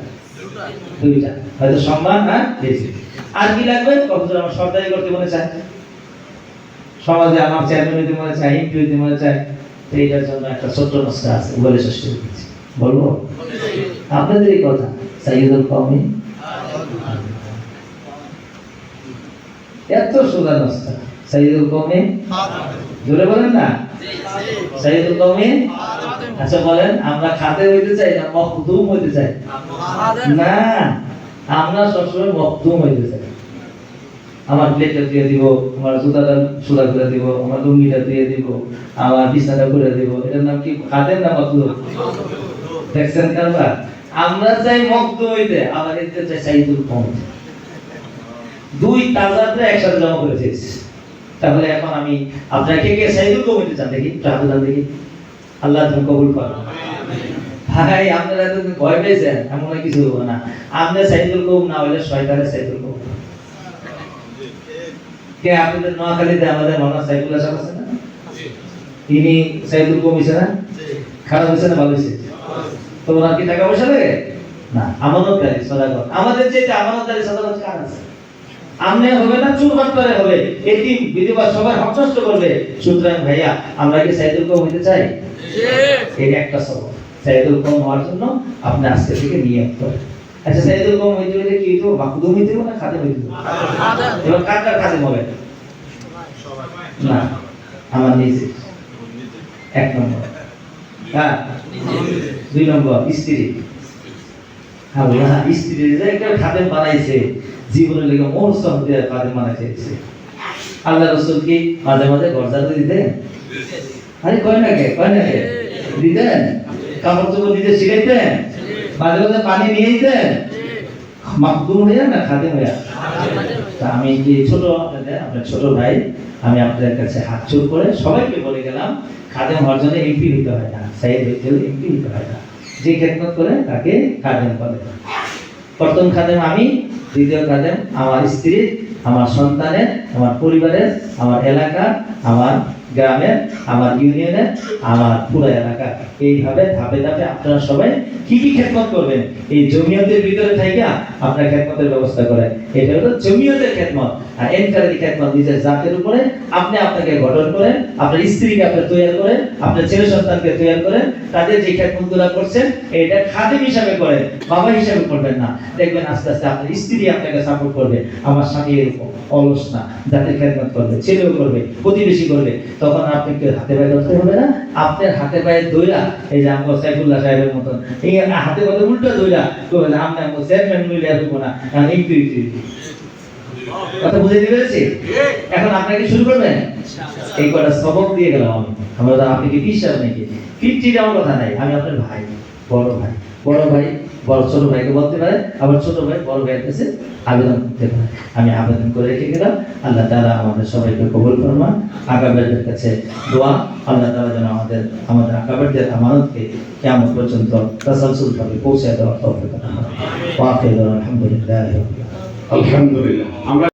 দুইটা। হয়তো সম্মান আর রিজিক। আর কি লাগবে? কখন আমার সরকারি করতে মনে চায়, সমাজে আমার চেয়ারম্যান হইতে মনে চায়, এমপি হইতে মনে চায়, এইটার জন্য একটা ছোট্ট নকশা আছে, বলে শেষ করে দিচ্ছি। বলবো আপনাদেরই কথা। সাইয়্যিদুল কওমি, এত সোজা নকশা। সাইয়্যিদুল কওমি, জোরে বলেন না। সাইয়্যিদুল কওমি। আচ্ছা বলেন, আমরা খাতে হইতে চাই না মখদুম হইতে চাই? না, আমরা সবসময় মখদুম হইতে চাই। আমার প্লেটটা দিয়ে দিব, আমার জুতাটা সুদা করে দিব, আমার লুঙ্গিটা দিয়ে দিব, আমার বিছানাটা করে দিব। এটার নাম কি? খাতের না মখদুম? দেখছেন কারবার? আমরা চাই মখদুম হইতে, আবার এতে চাই সাইয়্যিদুল কওমি। দুই তাজাদরে একসাথে জমা করে দিয়েছি। তাহলে এখন আমি আপনারা কে কে সাইয়্যিদুল কওমি চান দেখি, প্রার্থনা দেখি। আল্লাহ তুমি কবুল করো। ভাই আপনারা তো ভয় পেয়েছেন, এমন কিছু হবে না। আপনি সাইয়্যিদুল কওমি না হইলে শয়তানের সাইয়্যিদুল কওমি। কে আপনাদের নোয়াখালীতে আমাদের মাওলানা সাইফুল্লাহ সাহেব আছেন না? তিনি সাইয়্যিদুল কওমি ছিলেন। খারাপ হয়েছে না ভালো হয়েছে? তো ওনার কি টাকা পয়সা লাগে? না, আমানতদারি সদাগর। আমাদের যে আমানতদারি সদাগর কার আছে? আমনে হবে না, চুর বাটপারে হবে, এতিম বিধবা সবার হক নষ্ট করবে। সুতরাং ভাইয়া আমরা কি সাইয়্যিদুল কওমি হতে চাই? এই একটা সবক সাইয়্যিদুল কওমি হওয়ার জন্য আপনি আজকে থেকে নিয়ত করেন। আচ্ছা সাইয়্যিদুল কওমি হইতে হলে কি হইতো? মাকদুম হইতে হবে না খাদেম হইতে হবে? এবার কার কার খাদেম হবে? না, আমার নিজে। 1 নম্বর। হ্যাঁ, 2 নম্বর স্ত্রী। আল্লাহ স্ত্রী যে একটা খাদেম বানাইছে, জীবনের লেগে মরসম দিয়ে খাদেম বানাইছে। আল্লাহ রাসূল কি মাঝে মাঝে গরজাতে দিতেন? আরে কয় না কে দিতেন? কাপড় চোপড় দিতে শিখাইতেন? মাঝে মাঝে পানি নিয়ে দিতেন? মাকদুম হইয়া না খাদেম হইয়া? আমি কি ছোট আপনার ছোট ভাই, আমি আপনাদের কাছে হাত জোড় করে সবাইকে বলে গেলাম, খাদেম হওয়ার জন্য এমপি হইতে হয় না, সাইয়্যিদ হইতে হলে এমপি হইতে হয় না। যে খেদমত করে তাকে খাদেম বলে। প্রথম খাদেম আমি, দ্বিতীয় খাদেম আমার স্ত্রী, আমার সন্তানের, আমার পরিবারের, আমার এলাকা, আমার গ্রামের, আমার ইউনিয়নের, আমার পুরো এলাকা। এইভাবে ধাপে ধাপে আপনারা সবাই কি কি খেদমত করবেন, এই জমিয়তের ভিতরে থাইকা আপনারা খেদমতের ব্যবস্থা করেন। এটা হলো জমিয়তের খেদমত। আর এনকারি খেদমত নিজের জাতের উপরে আপনি আপনাকে গঠন করেন, আপনার স্ত্রীকে আপনি তৈরি করেন, আপনার ছেলে সন্তানকে তৈরি করেন, তাদের যে খেদমতগুলো করছেন এটা খাদেম হিসাবে করেন, বাবা হিসাবে করবেন না। দেখবেন আস্তে আস্তে আপনার স্ত্রী আপনাকে সাপোর্ট করবে। আমার স্বামী এরকম অলস না, জাতির খেদমত করবে, ছেলেও করবে, প্রতিবেশী করবে। তখন আপনি হাতে পায়ে ধরতে হবে না, আপনার হাতে পায়ে দইরা, এই যে আমার সাইফুল্লাহ সাহেবের মতন এই হাতে পায়ে উল্টা দইরা কইবেন আমরা চেয়ারম্যান মিলে আসবো না, এমপি। কথা বুঝাইতে পেরেছি? এখন আপনাকে শুরু করবেন। এই কটা সবক দিয়ে গেলাম আমি। আমরা আপনি কি বিশ্বাস নাকি 50 আমার কথা নাই। আমি আপনার ভাই, বড় ভাই, বড় ছোট ভাইকে বলতে পারে, আবার ছোট ভাই বড় ভাইয়ের কাছে আবেদন করতে পারে। আমি আবেদন করে রেখে গেলাম। আল্লাহ তাআলা আমাদের সবাইকে কবুল ফরমান। আকাবেরদের কাছে দোয়া, আল্লাহ তাআলা যেন আমাদের আকাবেরদের আমানতকে কিয়ামত পর্যন্ত তাসালসুলভাবে পৌঁছে দেওয়ার তৌফিক দান করেন। ওয়া আখিরু আলহামদুলিল্লাহ। আলহামদুলিল্লাহ।